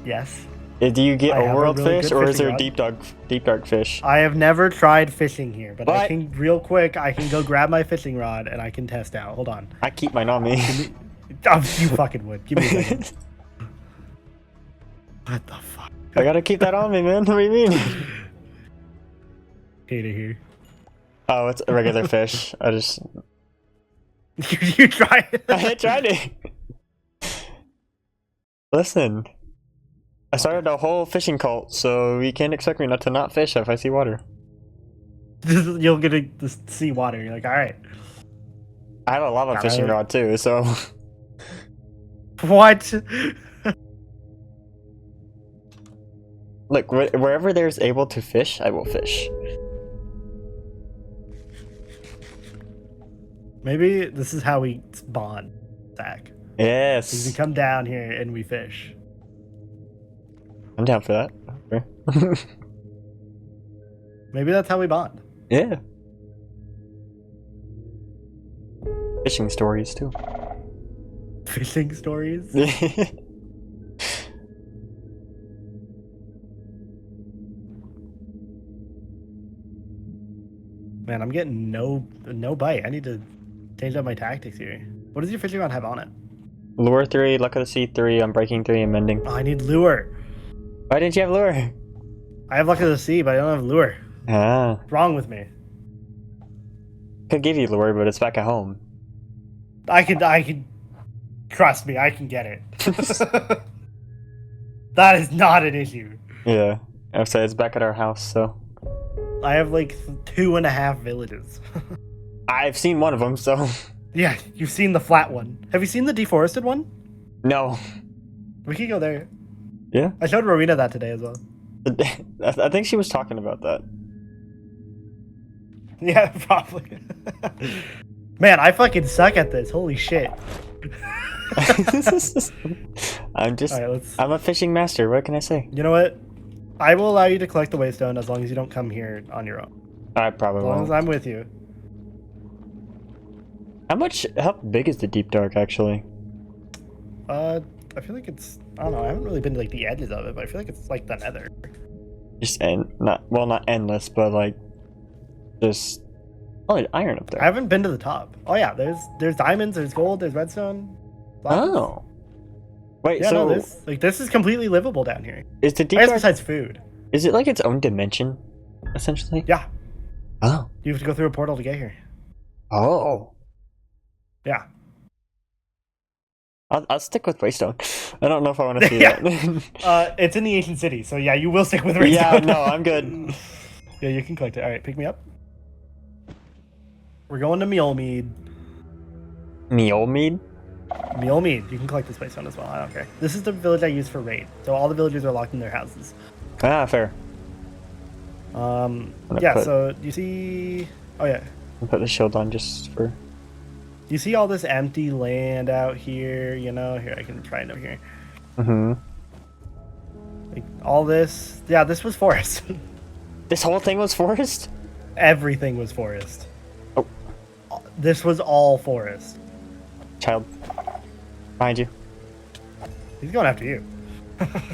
Yes. Do you get I have a overworld really fish, good or is fishing there rod. deep dark fish? I have never tried fishing here, but I What? can real quick. I can go grab my fishing rod and I can test out. Hold on. I keep mine on me. Oh, you fucking would. Give me a second. What the fuck? I gotta keep that on me, man. What do you mean? Hater here. Oh, it's a regular fish. I just... You try it. I tried it. Listen. I started a whole fishing cult, so you can't expect me not to not fish if I see water. You'll get to see water. You're like, all right. I have a lava fishing rod too, so. What? Look, wherever there's able to fish, I will fish. Maybe this is how we bond, Zach. Yes. We come down here and we fish. I'm down for that. Okay. Maybe that's how we bond. Yeah. Fishing stories too. Fishing stories? Man, I'm getting no bite. I need to change up my tactics here. What does your fishing rod have on it? Lure 3, Luck of the Sea 3, I'm breaking 3 and mending. Oh, I need lure. Why didn't you have lure? I have Luck of the Sea, but I don't have lure. Ah. What's wrong with me? Could give you lure, but it's back at home. I can trust me, I can get it. That is not an issue. Yeah. I'd say it's back at our house, so. I have like 2.5 villages. I've seen one of them, so. Yeah, you've seen the flat one. Have you seen the deforested one? No. We could go there. Yeah? I showed Rowena that today as well. I think she was talking about that. Yeah, probably. Man, I fucking suck at this. Holy shit. I'm a fishing master. What can I say? You know what? I will allow you to collect the waystone as long as you don't come here on your own. I probably As long won't. as I'm with you. How big is the deep dark actually? I feel like it's, I don't know, I haven't really been to like the edges of it, but I feel like it's like the nether. Just not endless, but like just there's iron up there. I haven't been to the top. Oh yeah, there's diamonds, there's gold, there's redstone. Lots. Oh. Wait, Yeah, so no, this is completely livable down here. is the deep I guess dark, besides food. is it like its own dimension, essentially? Yeah, Oh. you have to go through a portal to get here. Oh. Yeah. I'll stick with Waystone. I don't know if I want to see Yeah. that. It's in the ancient city, so yeah, you will stick with redstone. Yeah, no, I'm good. Yeah, you can collect it. All right, pick me up. We're going to Mealmead. Mealmead? Mealmead. You can collect this waystone as well. I don't care. This is the village I use for raid. So all the villagers are locked in their houses. Ah, fair. Yeah. So you see. Oh yeah. I'll put the shield on just for. You see all this empty land out here. You know. Here, I can try it over here. Mm-hmm. Like all this. Yeah, this was forest. This whole thing was forest? Everything was forest. Oh. This was all forest. Child. Behind you. He's going after you.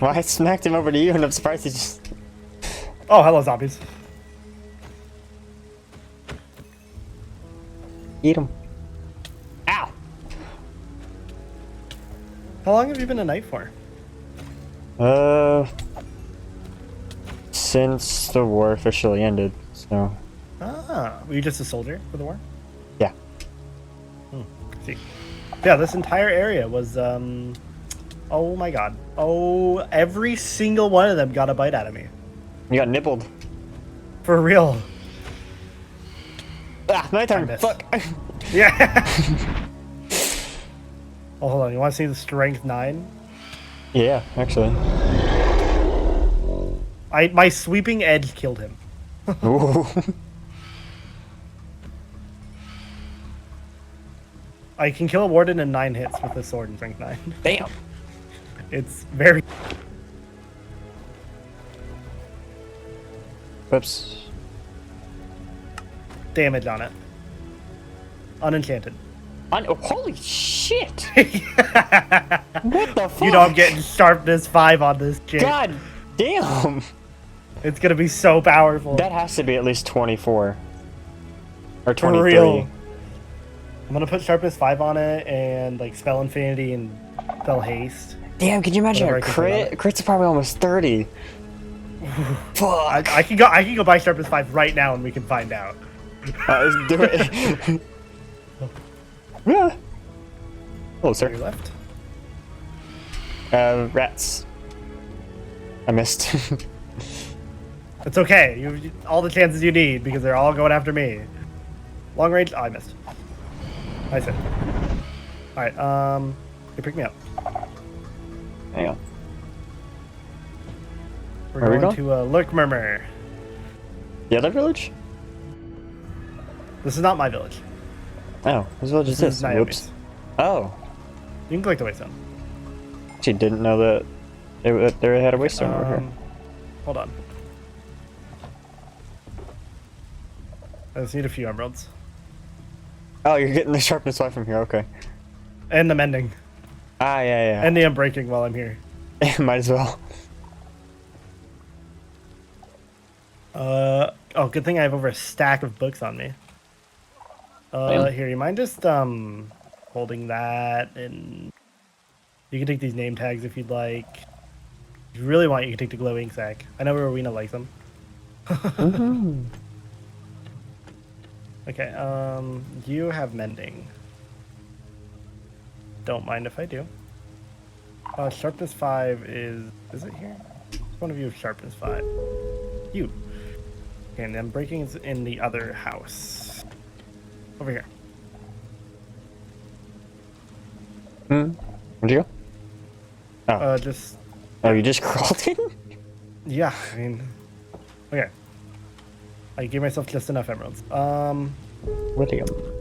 Well, I smacked him over to you and I'm surprised he just... Oh, hello, zombies. Eat him. Ow! How long have you been a knight for? Since the war officially ended, so... Ah, were you just a soldier for the war? Yeah. See. Yeah, this entire area was, oh my god. Oh, every single one of them got a bite out of me. You got nibbled. For real. Ah, my turn. missed. Fuck. Yeah. Oh, hold on. You want to see the strength 9? Yeah, actually. My sweeping edge killed him. Ooh. I can kill a warden in 9 hits with a sword in strength 9. Damn. It's very... Whoops. damage on it. Unenchanted. Oh, holy shit! What the fuck? You know I'm getting sharpness 5 on this shit. God damn! It's gonna be so powerful. That has to be at least 24. Or For 23. real. I'm gonna put sharpness 5 on it and like spell infinity and spell haste. Damn, can you imagine Whatever a I can put on crit? Crit's probably almost 30. Fuck. I can go buy sharpness 5 right now and we can find out. Let's do it. Oh, To sir. your left. Rats. I missed. It's okay. You all the chances you need because they're all going after me. Long range. Oh, I missed. I said. All right. You pick me up. Hang on. We're Where are we going going? to Lurk Murmur. The other village? This is not my village. Oh, whose village is This this? is Naomi's. Whoops. Oh, You can collect the waystone. actually didn't know that they had a waystone over here. Hold on. I just need a few emeralds. Oh, you're getting the sharpness 5 from here. Okay. And the mending. Ah, yeah. And the unbreaking while I'm here. Might as well. Oh, good thing I have over a stack of books on me. Damn. Here, you mind just holding that, and you can take these name tags if you'd like. If you really want, you can take the glow ink sack. I know Rowena likes them. Mm-hmm. Okay, you have mending. Don't mind if I do. Sharpness 5 is it here? Which one of you have sharpness 5? You. Okay, and then breaking is in the other house. Over here. Where'd you go? Oh. Just, Oh, you just crawled in? yeah, I mean, okay. I gave myself just enough emeralds. Where'd you go?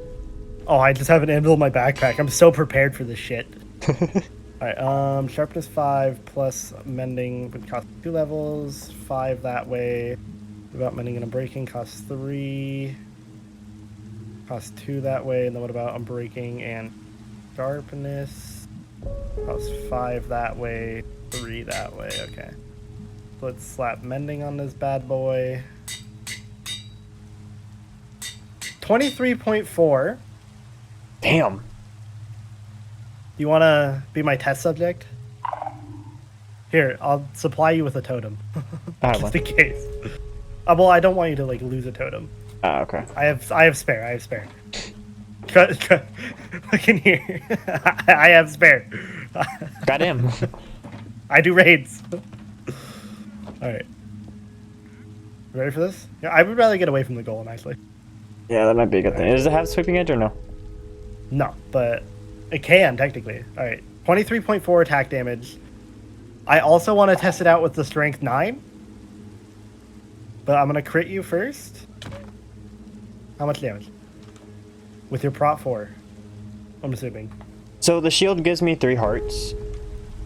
Oh, I just have an anvil in my backpack. I'm so prepared for this shit. Alright, sharpness 5 plus mending would cost 2 levels, 5 that way. What about mending and unbreaking costs 3. Costs 2 that way, and then what about unbreaking and sharpness? Costs 5 that way, 3 that way, okay. Let's slap mending on this bad boy. 23.4. Damn. You want to be my test subject? Here, I'll supply you with a totem. I have Just one. in case. Well, I don't want you to, like, lose a totem. Ah, okay. I have spare. Look in here. I have spare. Goddamn. I do raids. Alright. Ready for this? Yeah, I would rather get away from the golem, actually. Yeah, that might be a good thing. Does it have sweeping edge or no? No, but it can, technically. Alright. 23.4 attack damage. I also want to test it out with the strength 9. But I'm going to crit you first. How much damage? With your prot 4. I'm assuming. So the shield gives me 3 hearts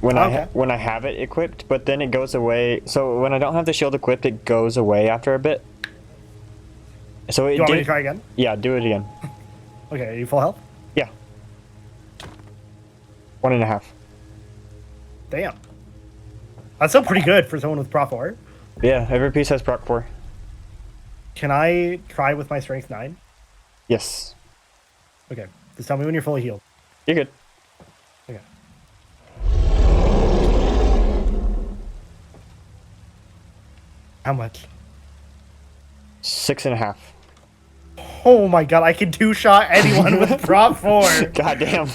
when Okay. when I have it equipped, but then it goes away. So when I don't have the shield equipped, it goes away after a bit. So it You want me did- to try again? Yeah, do it again. Okay, are you full health? Yeah. 1.5. Damn. That's still pretty good for someone with prot 4. Yeah, every piece has proc 4. Can I try with my strength 9? Yes. Okay. Just tell me when you're fully healed. You're good. Okay. How much? 6.5. Oh my god, I can two-shot anyone with prot 4. Goddamn.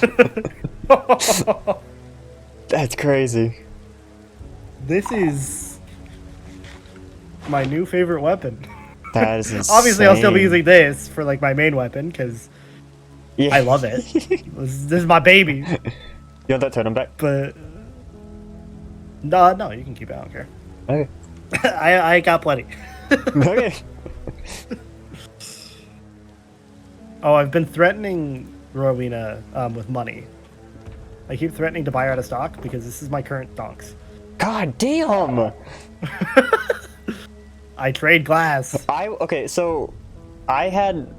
That's crazy. This is my new favorite weapon. That is insane. Obviously, I'll still be using this for like my main weapon because Yeah. I love it. This is my baby. You want that totem back? But no, you can keep it. I don't care. Okay. I got plenty. Okay. Oh, I've been threatening Rowena with money. I keep threatening to buy her out of stock because this is my current donks. God damn. I trade glass. Okay, so I had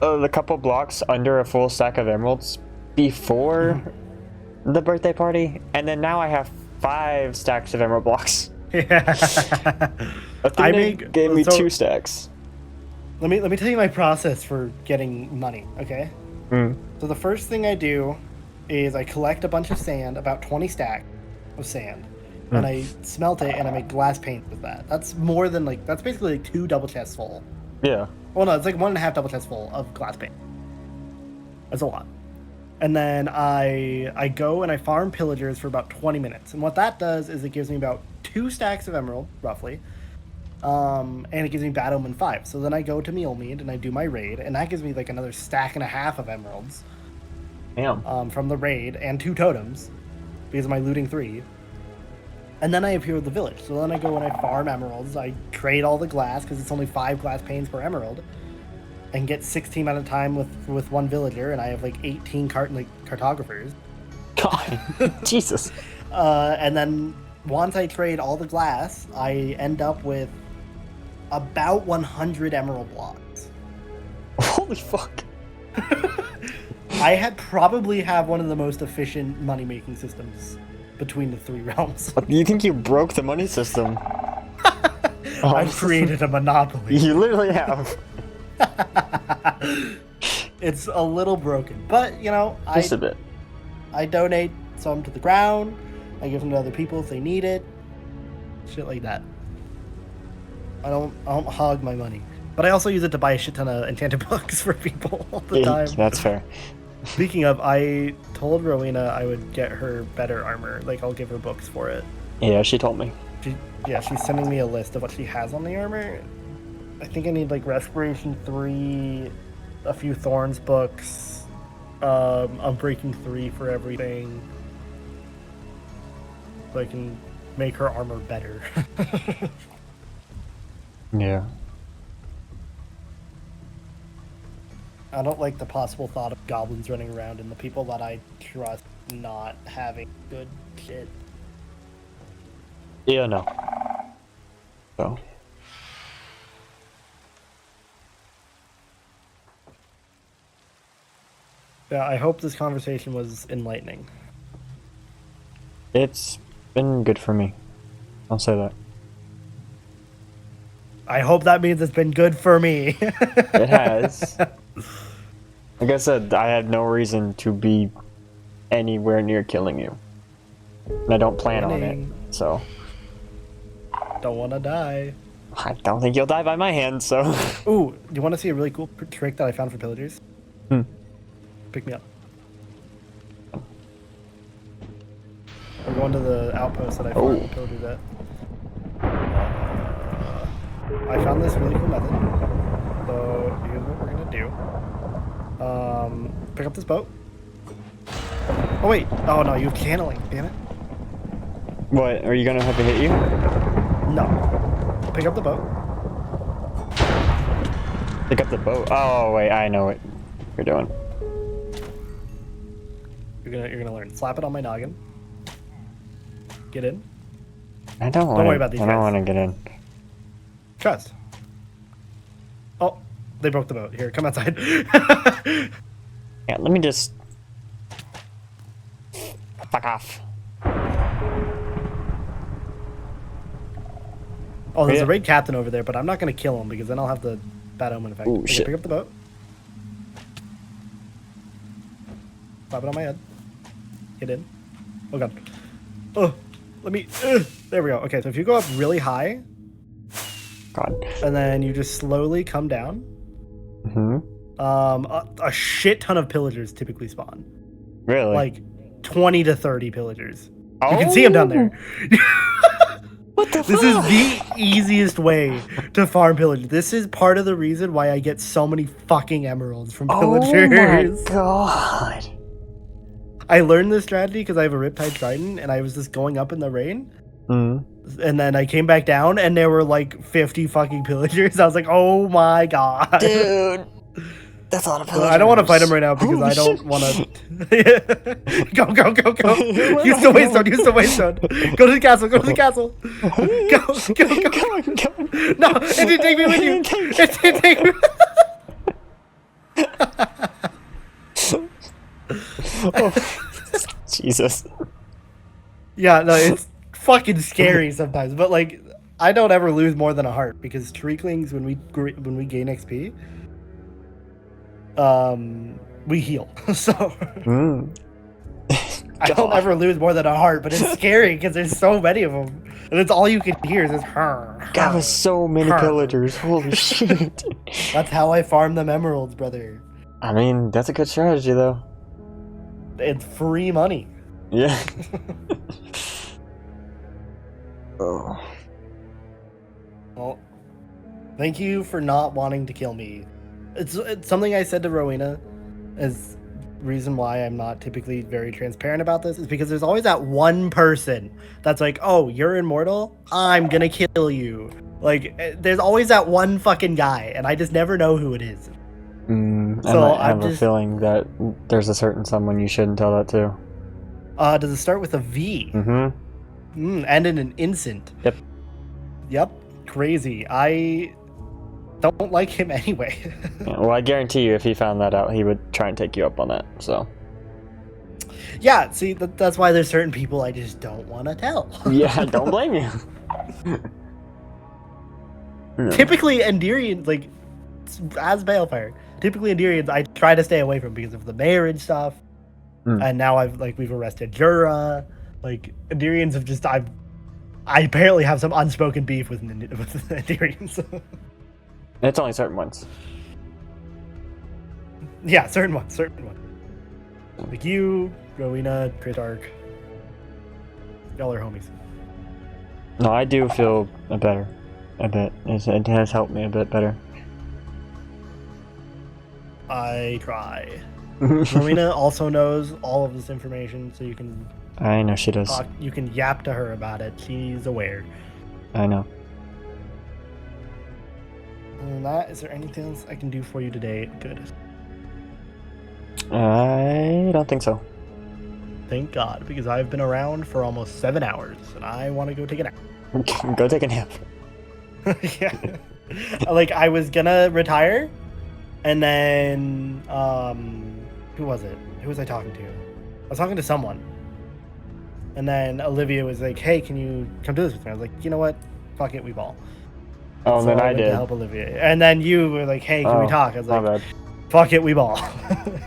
a couple blocks under a full stack of emeralds before the birthday party, and then now I have 5 stacks of emerald blocks. Yeah. Athena gave me 2 stacks. Let me tell you my process for getting money, okay? So the first thing I do is I collect a bunch of sand, about 20 stacks of sand, and I smelt it and I make glass paint with that. That's more than that's basically like 2 double chests full. Yeah. Well, no, it's like 1.5 double chests full of glass paint. That's a lot. And then I go and I farm pillagers for about 20 minutes. And what that does is it gives me about 2 stacks of emerald, roughly. And it gives me Bad Omen 5. So then I go to Mealmead and I do my raid, and that gives me like another stack and a half of emeralds. Damn. From the raid, and 2 totems, because of my looting 3. And then I appear with the village. So then I go and I farm emeralds. I trade all the glass, because it's only 5 glass panes per emerald. And get 16 at a time with 1 villager, and I have like 18 cartographers. God, Jesus. And then once I trade all the glass, I end up with about 100 emerald blocks. Holy fuck. I probably have one of the most efficient money-making systems between the 3 realms. You think you broke the money system? I've created a monopoly. You literally have. It's a little broken, but you know, Just a bit. I donate some to the ground. I give them to other people if they need it. Shit like that. I don't hog my money, but I also use it to buy a shit ton of enchanted books for people all the time. That's fair. Speaking of, I told Rowena I would get her better armor. Like, I'll give her books for it. Yeah, she told me. She's sending me a list of what she has on the armor. I think I need like Respiration 3, a few Thorns books, Unbreaking 3 for everything, so I can make her armor better. Yeah. I don't like the possible thought of goblins running around and the people that I trust not having good shit. Yeah, no. So. Yeah, I hope this conversation was enlightening. It's been good for me. I'll say that. I hope that means it's been good for me. It has. Like I said, I had no reason to be anywhere near killing you. And I don't plan on it, so. Don't want to die. I don't think you'll die by my hand, so. Ooh, do you want to see a really cool trick that I found for pillagers? Pick me up. We're going to the outpost that I found pillagers at. I found this really cool method. So here's what we're gonna do. Pick up this boat. Oh wait! Oh no, you have channeling. Damn it! What? Are you gonna have to hit you? No. Pick up the boat. Pick up the boat. Oh wait, I know what you're doing. You're gonna learn. Slap it on my noggin. Get in. I don't worry about these I don't guys. want to get in. Trust. Oh, they broke the boat. Here, come outside. Yeah, let me just. Fuck off. Oh, there's a raid captain over there, but I'm not gonna kill him because then I'll have the bad omen effect. Ooh, Okay, shit. pick up the boat. Slap it on my head. Get in. Oh god. Oh, let me. There we go. Okay, so if you go up really high, God. and then you just slowly come down, a shit ton of pillagers typically spawn. Really? Like 20 to 30 pillagers. You can see them down there. What the This is the easiest way to farm pillagers. This is part of the reason why I get so many fucking emeralds from pillagers. Oh my god. I learned this strategy because I have a Riptide Trident, and I was just going up in the rain. And then I came back down, and there were like 50 fucking pillagers. I was like, oh my god. Dude. That's a lot of pillagers. I don't want to fight him right now because I don't want to. Go. Use the waystone. Go to the castle. Go. No, it didn't take me with you. It didn't take me. Oh, Jesus. Yeah, no, it's fucking scary sometimes. But like, I don't ever lose more than a heart because Treaklings, when we gain XP, we heal. So I don't ever lose more than a heart, but it's scary because there's so many of them, and it's all you can hear is this. God, with so many pillagers. Holy shit. That's how I farm them emeralds, brother. I mean, that's a good strategy, though. it's free money. Yeah. Oh. Well, thank you for not wanting to kill me. It's something I said to Rowena is reason why I'm not typically very transparent about this is because there's always that one person that's like, oh, you're immortal? I'm gonna kill you. Like, there's always that one fucking guy, and I just never know who it is. So I have a feeling that there's a certain someone you shouldn't tell that to. Does it start with a V? Mm-hmm. And in an instant. Yep. Crazy. I don't like him anyway. Yeah, well, I guarantee you, if he found that out, he would try and take you up on that. So. Yeah. See, that's why there's certain people I just don't want to tell. Yeah, I don't blame you. Typically, Endirians, like, as Baelfire, typically Endirians I try to stay away from because of the Maeryn stuff. And now we've arrested Jura. Like, Endirians have just, I apparently have some unspoken beef with Endirians. It's only certain ones. Yeah, certain ones. Like you, Rowena, Christark. Y'all are homies. No, I do feel better. A bit. It has helped me a bit better. I try. Rowena also knows all of this information, so you can... I know she does. You can yap to her about it. She's aware. I know. And that, is there anything else I can do for you today? Good. I don't think so. Thank God, because I've been around for almost 7 hours, and I want to go take a nap. Go take a nap. Yeah. Like, I was gonna retire, and then, who was it? Who was I talking to? I was talking to someone. And then Olivia was like, hey, can you come do this with me? I was like, you know what? Fuck it, we ball. Oh, so then I went did. to help Olivia. And then you were like, hey, can we talk? I was like, bad. Fuck it, we ball.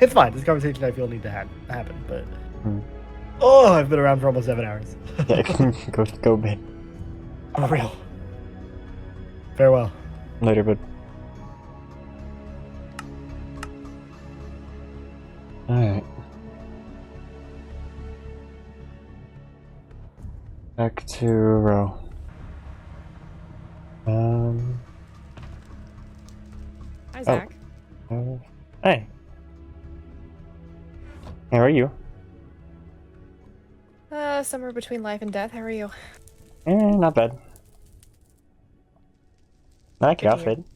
It's fine. This conversation I feel need to happen, but... Oh, I've been around for almost 7 hours. Yeah, go bed. For real. Farewell. Later, bud. Alright. Back to row. Hi, Zach. Hey. How are you? Somewhere between life and death. How are you? Not bad. I like your Good to hear. outfit.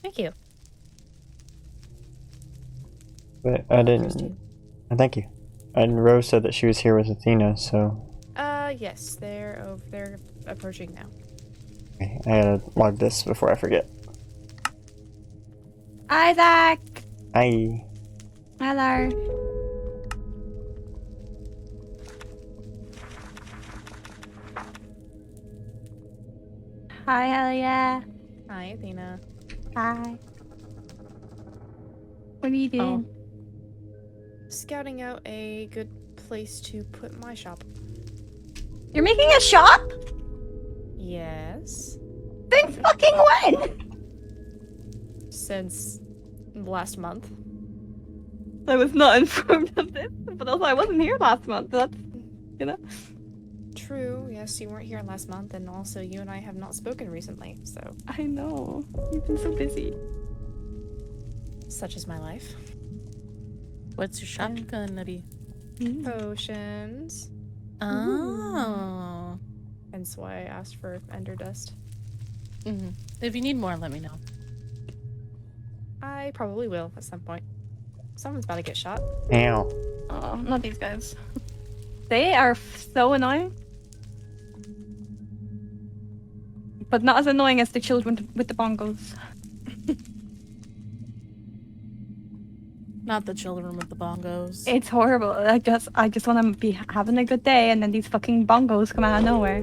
Thank you. But I didn't... Thank you. And Rose said that she was here with Athena, so... Yes, they're approaching now. Okay, I gotta log this before I forget. Hi, Zach. Hi. Hello. Hi, Elia. Hi, Athena. Hi. What are you doing? Scouting out a good place to put my shop. You're making a shop? Yes. Since fucking when? Since last month. I was not informed of this, but also I wasn't here last month. So that's, you know. True, yes, you weren't here last month, and also you and I have not spoken recently, so... I know. You've been so busy. Such is my life. What's your shop gonna be? Potions. Oh. Hence why I asked for Ender Dust. If you need more, let me know. I probably will at some point. Someone's about to get shot. Ow. Oh, not these guys. They are so annoying. But not as annoying as the children with the bongos. Not the children with the bongos. It's horrible. I just want to be having a good day, and then these fucking bongos come out of nowhere.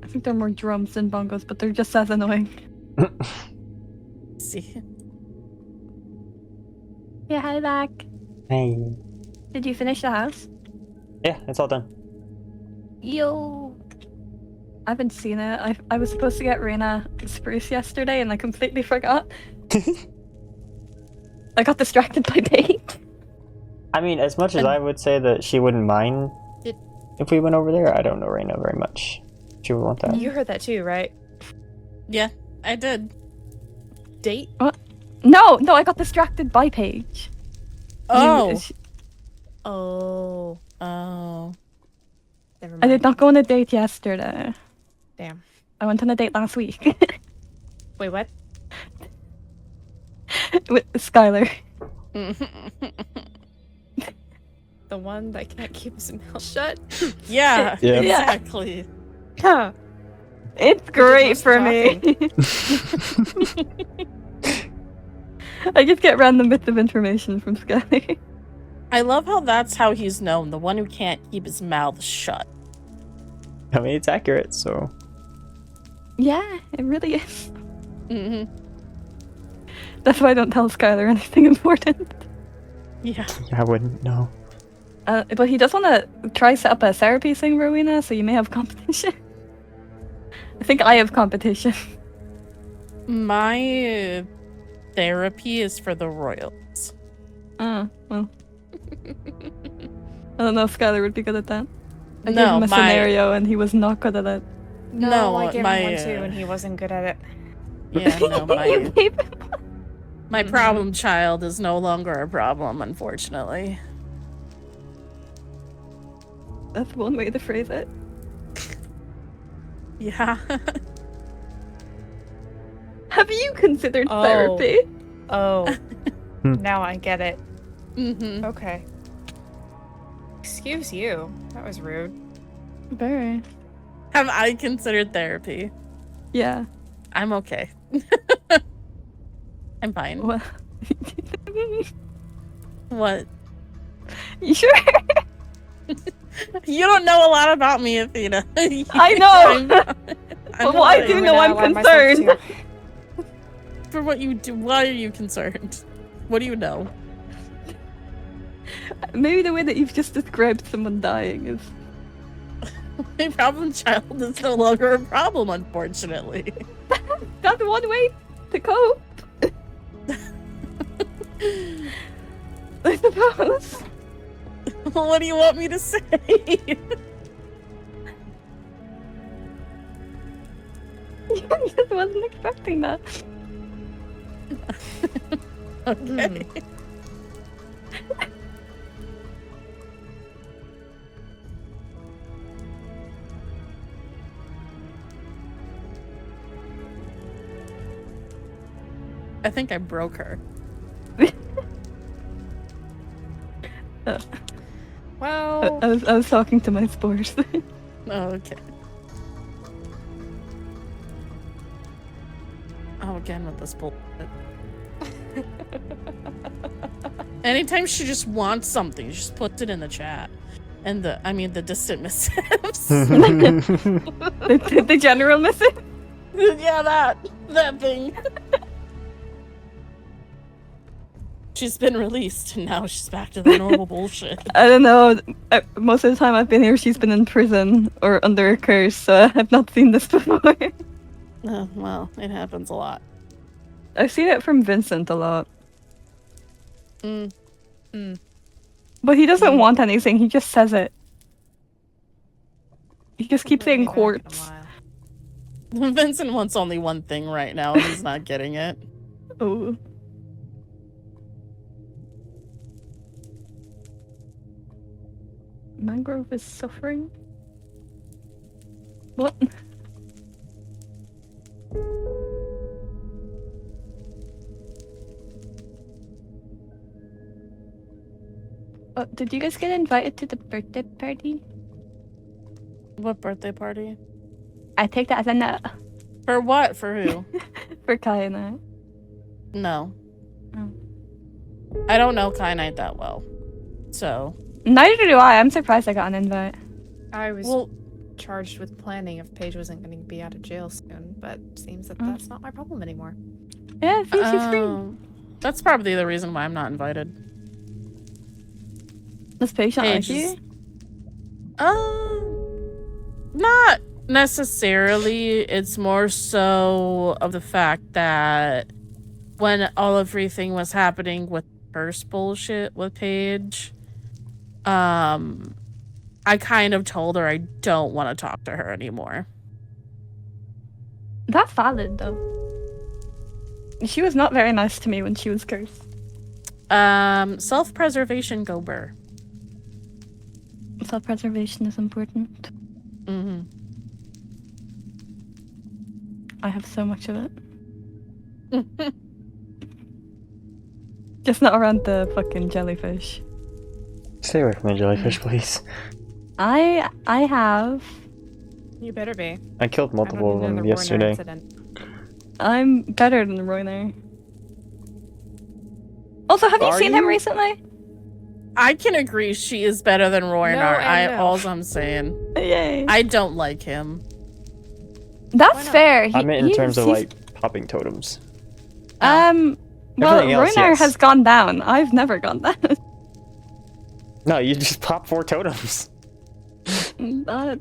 I think they're more drums than bongos, but they're just as annoying. See. Yeah, hi, Zach. Hey. Did you finish the house? Yeah, it's all done. Yo. I haven't seen it. I was supposed to get Rowena spruce yesterday, and I completely forgot. I got distracted by Bait. I mean, as much as I would say that she wouldn't mind if we went over there, I don't know Rowena very much. She would want that. You heard that too, right? Yeah, I did. Date? No, I got distracted by Paige. Oh. Oh. Oh. Never I mind. did not go on a date yesterday. Damn. I went on a date last week. Wait, what? With Skylar. The one that can't keep his mouth shut? Yeah, Yeah. exactly. Huh. It's great most for me. I just get random bits of information from Skylar. I love how that's how he's known, the one who can't keep his mouth shut. I mean, it's accurate, so. Yeah, it really is. Mm-hmm. That's why I don't tell Skylar anything important. Yeah. I wouldn't know. But he does want to try set up a therapy thing, Rowena, so you may have competition. I think I have competition. My therapy is for the royals. Oh, well. I don't know if Skylar would be good at that. I gave No, him a my scenario and he was not good at it. No, I gave my, him one too, and he wasn't good at it. yeah, no, You gave him my problem child is no longer a problem, unfortunately. That's one way to phrase it. Yeah. Have you considered Oh. therapy? Oh. Hmm. Now I get it. Mm-hmm. Okay. Excuse you. That was rude. Very. Have I considered therapy? Yeah. I'm okay. I'm fine. Well. What? You sure? You don't know a lot about me, Athena. I know. But what I fine. do know, Gonna I'm alarm myself, concerned. too. For what you do, why are you concerned? What do you know? Maybe the way that you've just described someone dying is. My problem child is no longer a problem, unfortunately. That's one way to cope. I suppose. What do you want me to say? I just wasn't expecting that. Okay. I think I broke her. Well, I was talking to my spores. Oh, okay. Oh, again with this bullshit. Anytime she just wants something, she just puts it in the chat. And the distant missives. the general missive. Yeah, that thing. She's been released, and now she's back to the normal bullshit. I don't know. Most of the time I've been here, she's been in prison or under a curse, so I've not seen this before. Well, it happens a lot. I've seen it from Vincent a lot. Mm. But he doesn't want anything, he just says it. He just keeps saying I'll be back in a quartz. while. Vincent wants only one thing right now, and he's not getting it. Oh. Mangrove is suffering? What? Oh, did you guys get invited to the birthday party? What birthday party? I take that as a no. For what? For who? For Kai and I. No. Oh. I don't know Kyanite that well. So. Neither do I. I'm surprised I got an invite. I was Well, charged with planning if Paige wasn't going to be out of jail soon, but seems that that's not my problem anymore. Yeah, see, she's free. that's probably the reason why I'm not invited. Does Paige not like Paige is- you? Not necessarily. It's more so of the fact that when everything was happening with curse bullshit with Paige, I kind of told her I don't want to talk to her anymore. That's valid, though. She was not very nice to me when she was cursed. Self-preservation, go burr. Self-preservation is important. Mm-hmm. I have so much of it. Just not around the fucking jellyfish. Stay away from the jellyfish, please. I have. You better be. I killed I multiple don't of need them another Rowena yesterday. incident. I'm better than Rowena. Also, have you Are seen him you? recently? I can agree she is better than Rowena. No and no. All I'm saying. Yay. I don't like him. That's Why not? fair. I meant in terms of he's- like popping totems. Well, Everything else, Rowena yes. has gone down. I've never gone down. No, you just pop 4 totems. No,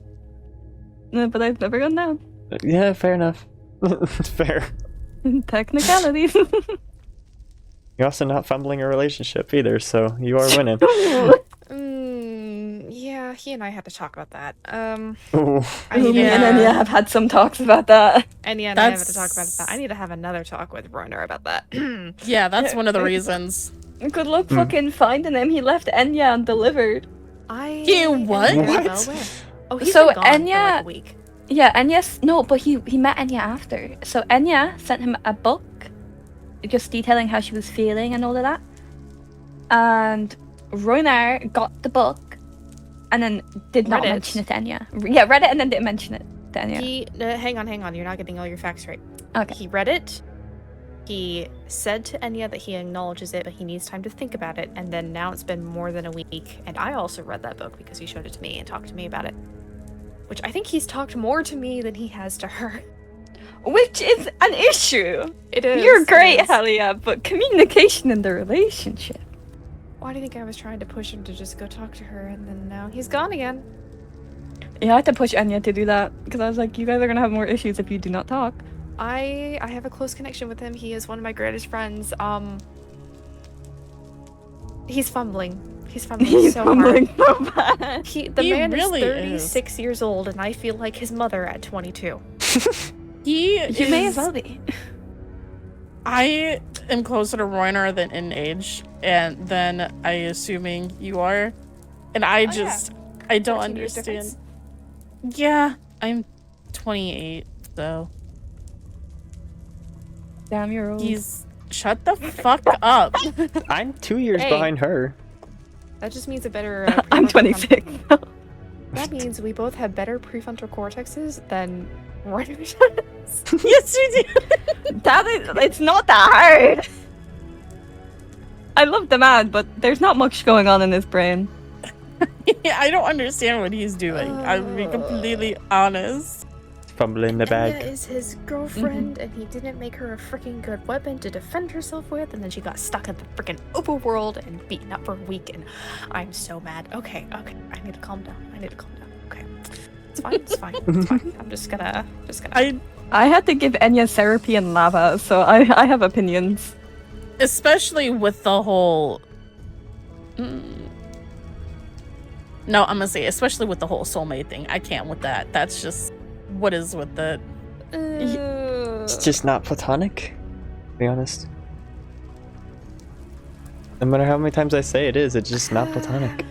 but I've never gone down. Yeah, fair enough. Fair. Technicalities. You're also not fumbling a relationship either, so you are winning. Yeah, he and I had to talk about that. Ooh. I need Me to, and Enya have had some talks about that. and yeah, and I have to That's- talk about that. I need to have another talk with Rowena about that. Yeah, that's one of the reasons. Good luck fucking finding him. He left Enya undelivered. He am what? very What? well aware. Oh, he's So been gone for Enya- like a week. Yeah, no, but he met Enya after. So Enya sent him a book, just detailing how she was feeling and all of that. And Rowena got the book, and then did not Read it. mention it to Enya. Yeah, read it and then didn't mention it to Enya. He hang on. You're not getting all your facts right. Okay. He read it. He said to Enya that he acknowledges it, but he needs time to think about it. And then now it's been more than a week, and I also read that book because he showed it to me and talked to me about it. Which I think he's talked more to me than he has to her. Which is an issue. It is. You're it great, is. Halia, but communication in the relationship. Why do you think I was trying to push him to just go talk to her, and then now he's gone again? Yeah, I had to push Enya to do that because I was like, you guys are gonna have more issues if you do not talk. I have a close connection with him. He is one of my greatest friends. He's fumbling. He's fumbling He's so fumbling hard. so bad. He He man really is is. 36 years old, and I feel like his mother at 22. He You may as well be. I am closer to Rowena than in age, and then I assuming you are, and I just I don't 14 years understand. difference. Yeah, I'm 28, so Damn, you're old. he's shut the fuck up. I'm 2 years Hey. behind her. That just means a better. I'm prefrontal 26. That means we both have better prefrontal cortexes than Rowena does. Yes, you do. It's not that hard. I love the man, but there's not much going on in his brain. Yeah, I don't understand what he's doing. I'll be completely honest. Fumbling the Enya bag. is his girlfriend, and he didn't make her a freaking good weapon to defend herself with, and then she got stuck in the freaking overworld and beaten up for a week, and I'm so mad. Okay, I need to calm down. Okay, it's fine. It's fine. I'm just gonna. I had to give Enya therapy and lava, so I have opinions. Especially with the whole. No, I'm gonna say, especially with the whole soulmate thing. I can't with that. That's just what is with it. It's just not platonic, to be honest. No matter how many times I say it is, it's just not platonic.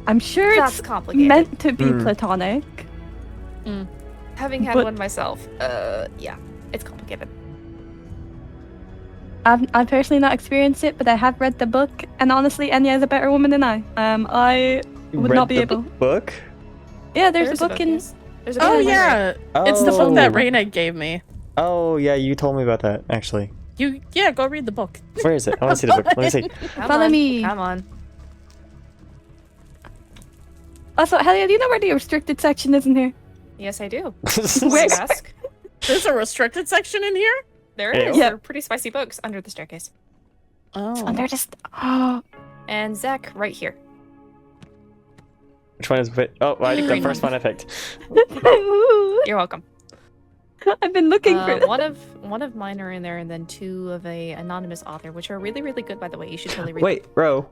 I'm sure That's it's complicated. meant to be Mm. platonic. Having had But- one myself, yeah, it's complicated. I've personally not experienced it, but I have read the book, and honestly, Enya is a better woman than I. I You would read not be the able. book? Yeah, there's a book in. yes. There's a book Oh in the library. yeah, it's the book that Oh. Reyna gave me. Oh yeah, you told me about that actually. Go read the book. Where is it? I want to see the book. Let me see. Come Follow on, me. Come on. Also, Helia, do you know where the restricted section is in here? Yes, I do. Where? Ask. There's a restricted section in here. There Yeah. is. Yeah. They're pretty spicy books under the staircase. Oh, Under just. Oh. And Zach, right here. Which one is it? Oh, the Green first one. one I picked. You're welcome. I've been looking for one of mine are in there, and then 2 of a anonymous author, which are really, really good, by the way. You should totally read Wait, Ro.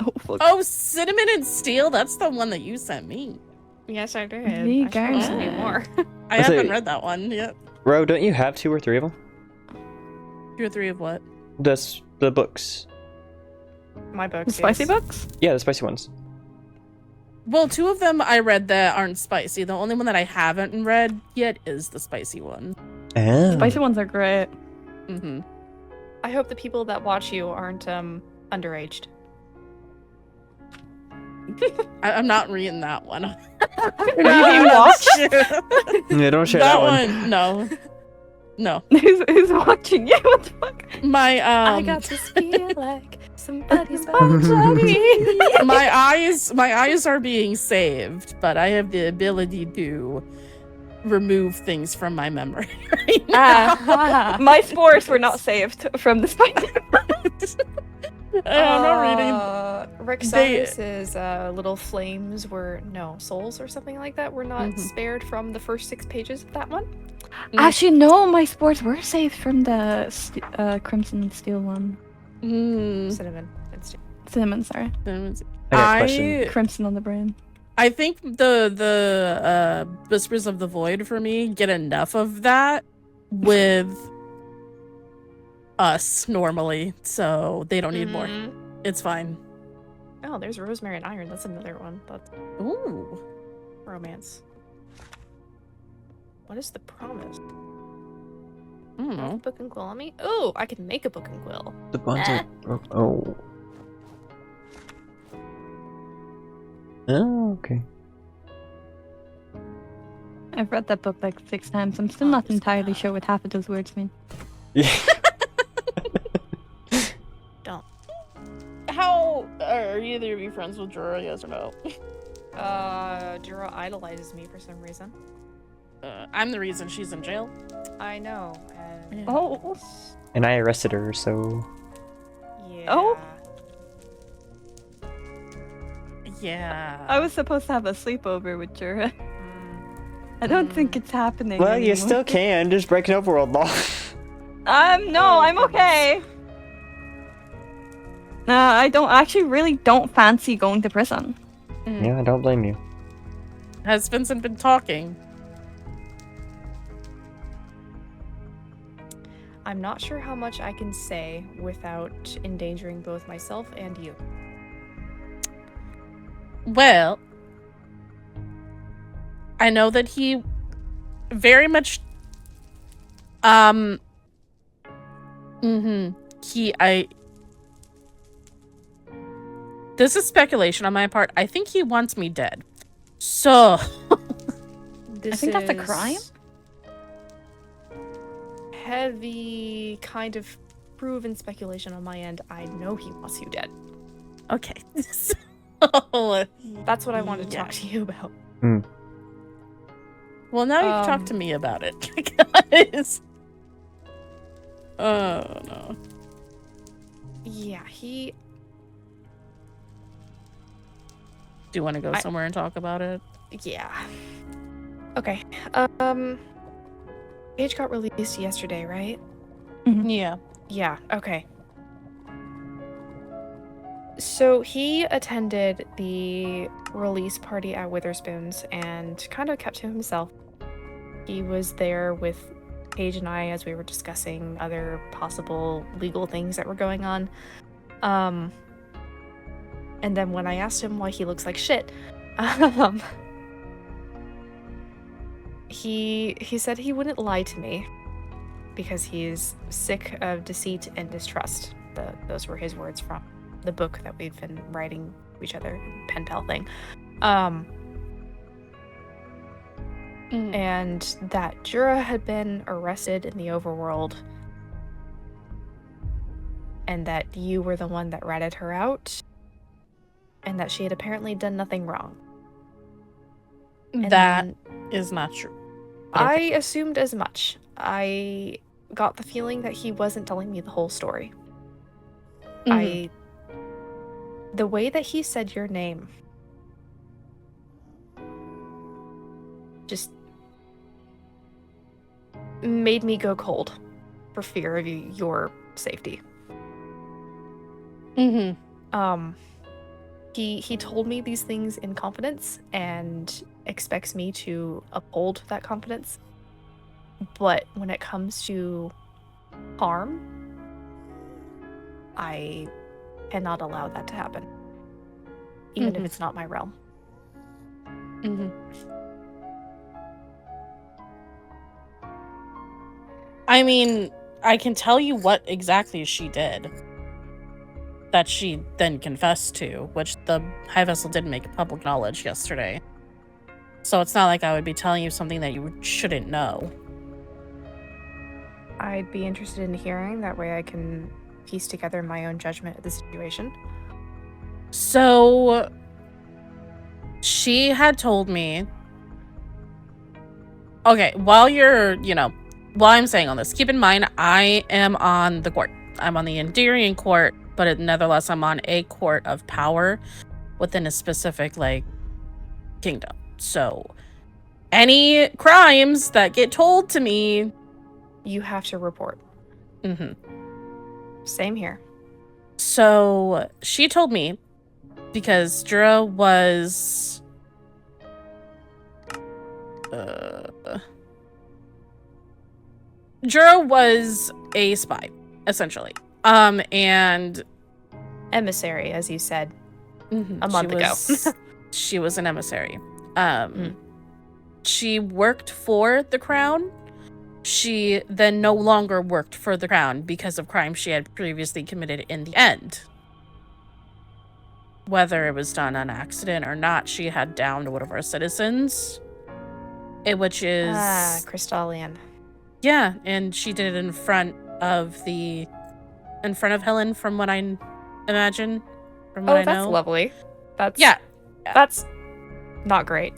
Oh, fuck. Oh, Cinnamon and Steel. That's the one that you sent me. them. Yes, I did. The I should send you garden. more. I I'll say- haven't read that one yet. Ro, don't you have 2 or 3 of them? 2 or 3 of what? The books. My books. Spicy yes. books? Yeah, the spicy ones. Well, 2 of them I read that aren't spicy. The only one that I haven't read yet is the spicy one. Oh. Spicy ones are great. Mm-hmm. I hope the people that watch you aren't underaged. I'm not reading that one. Are you being watched? Yeah, don't share that that one. one. No. No. Who's watching you? What the fuck? My I got this feel like somebody's watching me. my eyes are being saved, but I have the ability to remove things from my memory right now. My spores were not saved from the spicy. I'm not reading. Rick They- Samus's little flames were souls or something like that were not spared from the first 6 pages of that one. Actually, no, my spores were saved from the Crimson and Steel one. Cinnamon. Cinnamon, sorry. I got a question. Crimson on the brain. I think the Whispers of the Void for me get enough of that with us normally, so they don't need more. It's fine. Oh, there's Rosemary and Iron. That's another one. That's Ooh. romance. What is the promise? I don't Have a know. book and quill on me? Oh, I can make a book and quill. The ones are... Oh. Oh, okay. I've read that book like 6 times. I'm still not entirely sure what half of those words mean. Yeah. How are either of you friends with Jura? Yes or no? Jura idolizes me for some reason. I'm the reason she's in jail. I know. And Oh. And I arrested her, so... yeah. Oh. Yeah. I was supposed to have a sleepover with Jura. I don't think it's happening Well, you anymore. still can. Just break an overworld law. No, I'm okay. I really don't fancy going to prison. Yeah, I don't blame you. Has Vincent been talking? I'm not sure how much I can say without endangering both myself and you. Well, I know that he very much this is speculation on my part. I think he wants me dead. So This I think that's a is crime? Heavy kind of proven speculation on my end. I know he wants you dead. okay. So, That's what I wanted to Yeah. talk to you about. well, now you've talked to me about it, guys. Oh no. Yeah, he Do you want to go somewhere and talk about it? yeah. Okay. Age got released yesterday, right? Yeah. Yeah, okay. So he attended the release party at Witherspoon's and kind of kept to himself. He was there with Paige and I as we were discussing other possible legal things that were going on. And then when I asked him why he looks like shit, he said he wouldn't lie to me because he's sick of deceit and distrust. Those were his words from the book that we've been writing to each other, pen pal thing. And that Jura had been arrested in the overworld and that you were the one that ratted her out and that she had apparently done nothing wrong. And That then is not true. I assumed as much. I got the feeling that he wasn't telling me the whole story. The way that he said your name just made me go cold for fear of your safety. Mm-hmm. He told me these things in confidence and expects me to uphold that confidence. But when it comes to harm, I cannot allow that to happen. Even if it's not my realm. Mm-hmm. I mean, I can tell you what exactly she did. That she then confessed to, which the High Vessel did make public knowledge yesterday. So it's not like I would be telling you something that you shouldn't know. I'd be interested in hearing, that way I can piece together my own judgment of the situation. So she had told me, okay, while I'm saying all this, keep in mind I am on the court. I'm on the Endirian court, but nevertheless I'm on a court of power within a specific kingdom. So any crimes that get told to me, you have to report. Same here. So she told me, because Jura was a spy, essentially. And emissary, as you said a month ago. She was an emissary. She worked for the crown. She then no longer worked for the crown because of crimes she had previously committed in the end. Whether it was done on accident or not, she had downed one of our citizens. Which is... Crystallian. Yeah, and she did it in front of Helene, from what I imagine. From what I know. That's lovely. That's not great.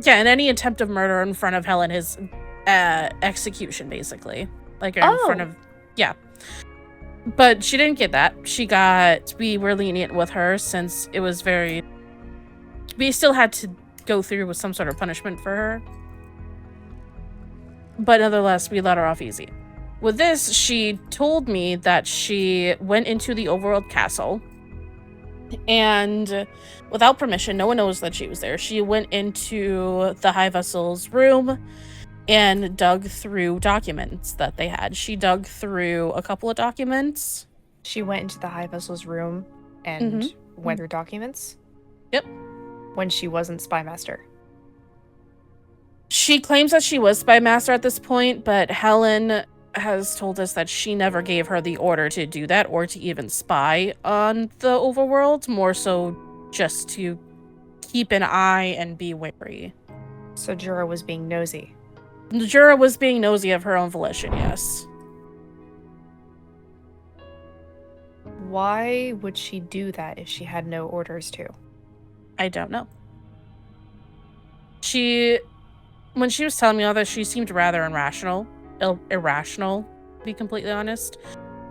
Yeah, and any attempt of murder in front of Helene is execution, basically. In front of... Yeah. But she didn't get that. We were lenient with her since it was very... We still had to go through with some sort of punishment for her. But nonetheless, we let her off easy. With this, she told me that she went into the overworld castle, and without permission, no one knows that she was there. She went into the High Vessel's room and dug through documents that they had. She dug through a couple of documents. She went into the High Vessel's room and went through documents? Yep. When she wasn't Spymaster. She claims that she was Spymaster at this point, but Helene has told us that she never gave her the order to do that or to even spy on the overworld, more so just to keep an eye and be wary. So Jura was being nosy. Jura was being nosy of her own volition, yes. Why would she do that if she had no orders to? I don't know. When she was telling me all this, she seemed rather irrational, to be completely honest.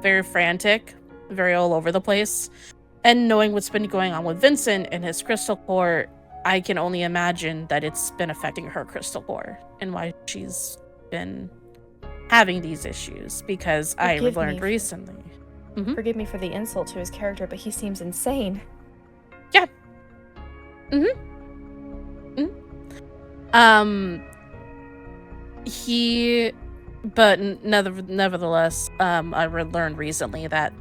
Very frantic, very all over the place. And knowing what's been going on with Vincent and his crystal core, I can only imagine that it's been affecting her crystal core and why she's been having these issues, because I learned recently. Forgive me for the insult to his character, but he seems insane. Yeah. Nevertheless, I learned recently that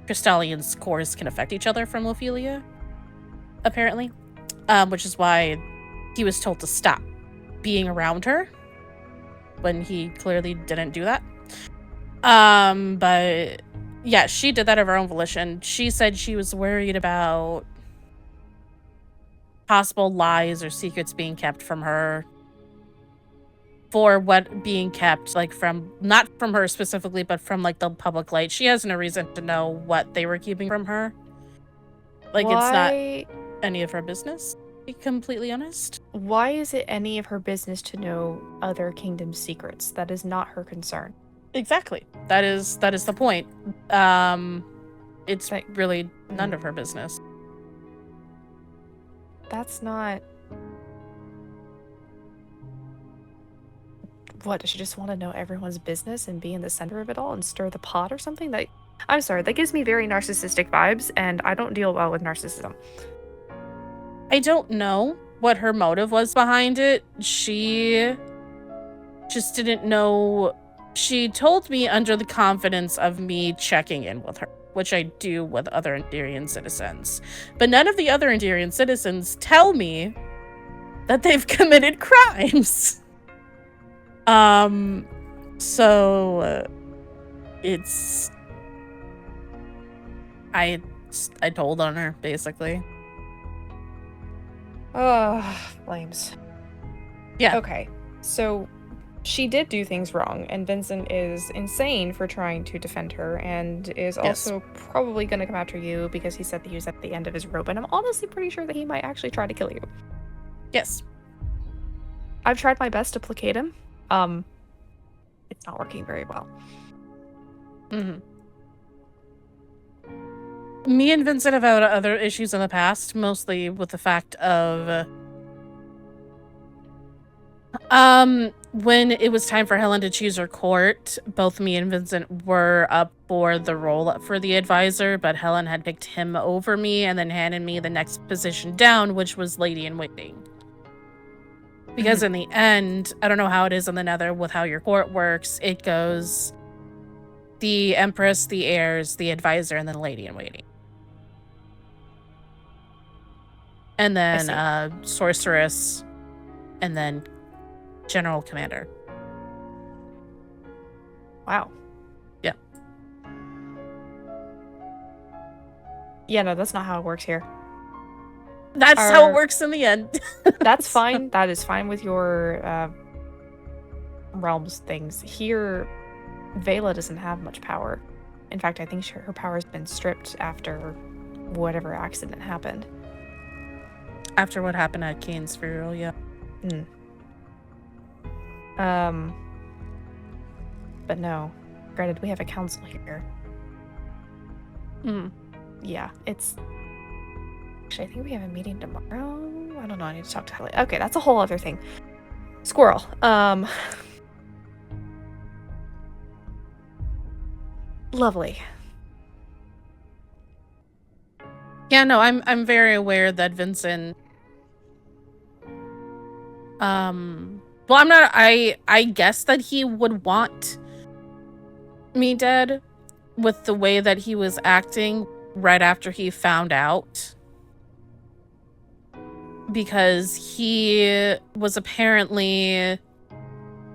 Crystallian's cores can affect each other from Ophelia, apparently. Which is why he was told to stop being around her when he clearly didn't do that. But yeah, she did that of her own volition. She said she was worried about possible lies or secrets being kept from her. For what being kept, from, not from her specifically, but from, the public light. She has no reason to know what they were keeping from her. It's not any of her business, to be completely honest. Why is it any of her business to know other kingdoms' secrets? That is not her concern. Exactly. That is the point. It's really none of her business. That's not... what, does she just want to know everyone's business and be in the center of it all and stir the pot or something? I'm sorry, that gives me very narcissistic vibes, and I don't deal well with narcissism. I don't know what her motive was behind it. She just didn't know. She told me under the confidence of me checking in with her, which I do with other Endirian citizens. But none of the other Endirian citizens tell me that they've committed crimes. So it's... I told on her, basically. Flames. Yeah. Okay, so she did do things wrong, and Vincent is insane for trying to defend her, and is also probably going to come after you because he said that he was at the end of his rope, and I'm honestly pretty sure that he might actually try to kill you. Yes. I've tried my best to placate him. It's not working very well. Mm-hmm. Me and Vincent have had other issues in the past, mostly with the fact of when it was time for Helen to choose her court, both me and Vincent were up for the role for the advisor, but Helen had picked him over me and then handed me the next position down, which was Lady in Waiting. Because in the end, I don't know how it is in the Nether with how your court works. It goes the Empress, the Heirs, the advisor, and then Lady in Waiting. And then Sorceress, and then General Commander. Wow. Yeah. Yeah, no, that's not how it works here. That's how it works in the end. That's fine. That is fine with your realms things. Here, Vela doesn't have much power. In fact, I think her power has been stripped after whatever accident happened. After what happened at Kane's funeral, yeah. But no. Granted, we have a council here. Yeah, it's... Actually, I think we have a meeting tomorrow. I don't know, I need to talk to Helene. Okay, that's a whole other thing. Squirrel. Lovely. Yeah, no, I'm very aware that Vincent... Well, I'm not... I guess that he would want me dead with the way that he was acting right after he found out. Because he was apparently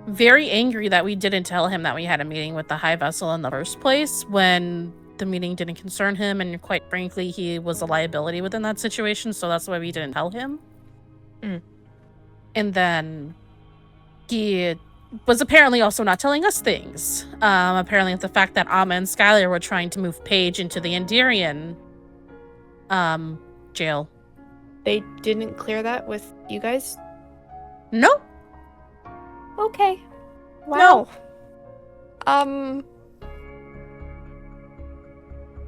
very angry that we didn't tell him that we had a meeting with the High Vessel in the first place when the meeting didn't concern him, and quite frankly, he was a liability within that situation, so that's why we didn't tell him. And then he was apparently also not telling us things. Apparently the fact that Amma and Skylar were trying to move Paige into the Endirian jail. They didn't clear that with you guys? No. Okay. Wow. No.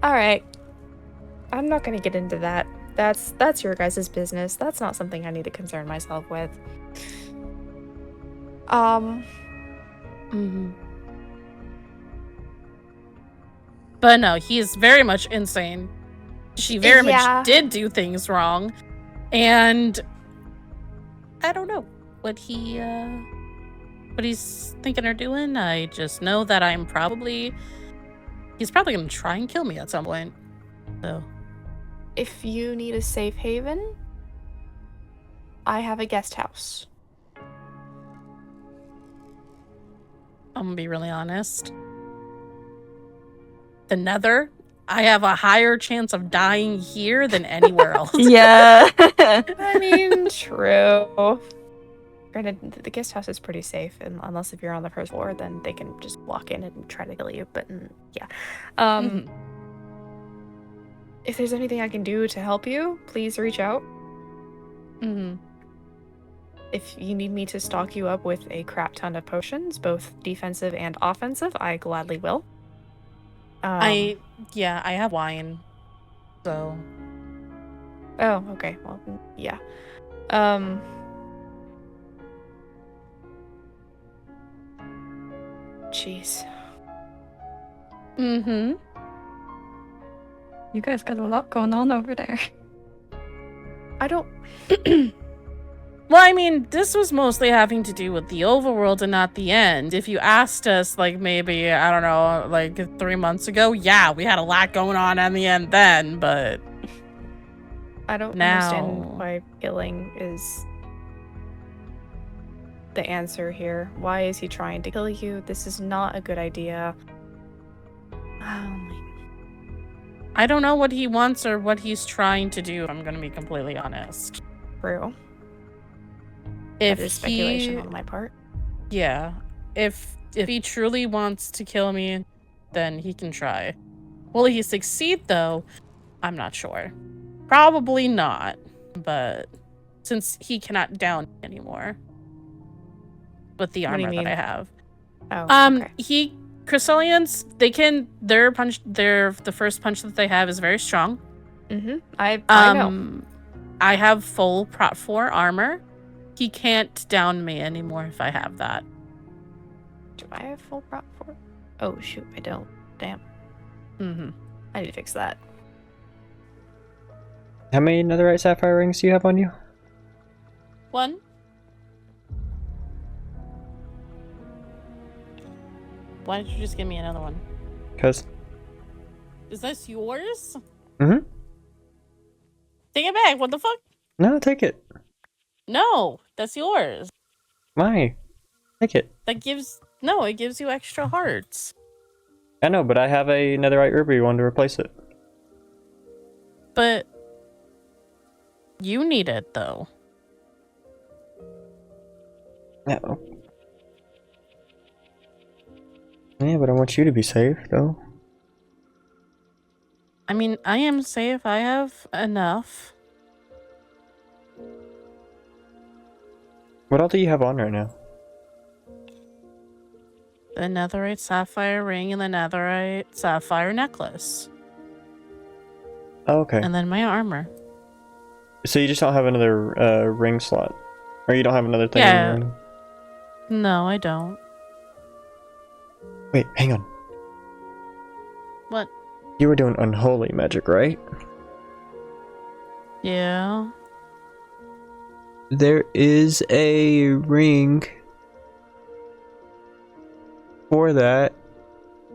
Alright. I'm not gonna get into that. That's your guys' business. That's not something I need to concern myself with. But no, he's very much insane. She very much did do things wrong. And I don't know what he's thinking or doing. I just know that he's probably gonna try and kill me at some point. So if you need a safe haven, I have a guest house. I'm gonna be really honest. The Nether, I have a higher chance of dying here than anywhere else. Yeah. I mean, true. Granted, the guest house is pretty safe, and unless if you're on the first floor, then they can just walk in and try to kill you. But yeah. If there's anything I can do to help you, please reach out. If you need me to stock you up with a crap ton of potions, both defensive and offensive, I gladly will. I have wine. So. Oh, okay. Well, yeah. jeez. Mm-hmm. You guys got a lot going on over there. I don't. Well, I mean, this was mostly having to do with the overworld and not the end. If you asked us, like, maybe, I don't know, like 3 months ago, yeah, we had a lot going on in the end then, but I don't now... understand why killing is the answer here. Why is he trying to kill you? This is not a good idea. Oh my. I don't know what he wants or what he's trying to do, if I'm gonna be completely honest. True. If That is speculation on my part. Yeah. If he truly wants to kill me, then he can try. Will he succeed, though? I'm not sure. Probably not, but since he cannot down anymore with the What do you armor that I mean? have. Oh, okay. Crystallians, they can, the first punch that they have is very strong. Mm-hmm. I know. I have full Prot 4 armor. He can't down me anymore if I have that. Do I have full prop 4? Oh shoot, I don't. Damn. Mm-hmm. I need to fix that. How many netherite sapphire rings do you have on you? 1. Why did you just give me another one? Because. Is this yours? Mm-hmm. Take it back. What the fuck? No, take it. No, that's yours. Why? Take it. It gives you extra hearts. I know, but I have a netherite ruby one to replace it. But you need it, though. No. Yeah, but I want you to be safe, though. I mean, I am safe. I have enough. What all do you have on right now? The netherite sapphire ring and the netherite sapphire necklace. Oh, okay. And then my armor. So you just don't have another ring slot? Or you don't have another thing Yeah. in your ring? No, I don't. Wait, hang on. What? You were doing unholy magic, right? Yeah. There is a ring for that.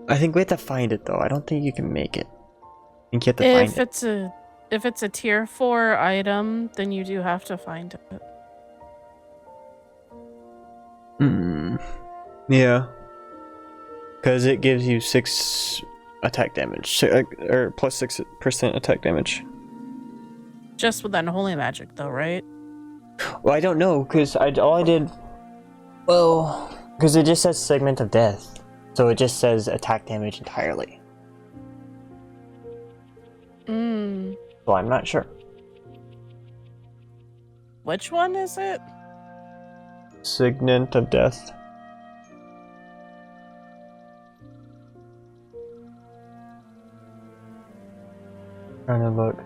I think we have to find it, though. I don't think you can make it. I think you have to find it. If it's a tier 4 item, then you do have to find it. Yeah. Because it gives you 6 attack damage. Or plus 6% attack damage. Just with unholy magic, though, right? Well, I don't know, because all I did... Well... Because it just says Segment of Death. So it just says attack damage entirely. So I'm not sure. Which one is it? Signet of Death. Trying to look.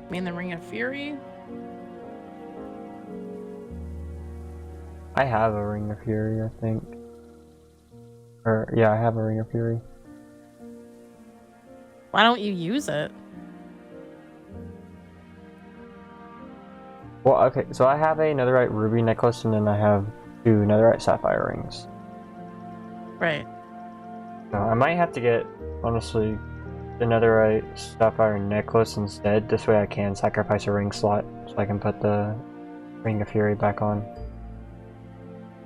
I mean, the Ring of Fury? I have a Ring of Fury, I think. Or, yeah, I have a Ring of Fury. Why don't you use it? Well, okay, so I have a netherite ruby necklace, and then I have 2 netherite sapphire rings. Right. So I might have to get, honestly, the netherite sapphire necklace instead. This way I can sacrifice a ring slot, so I can put the Ring of Fury back on.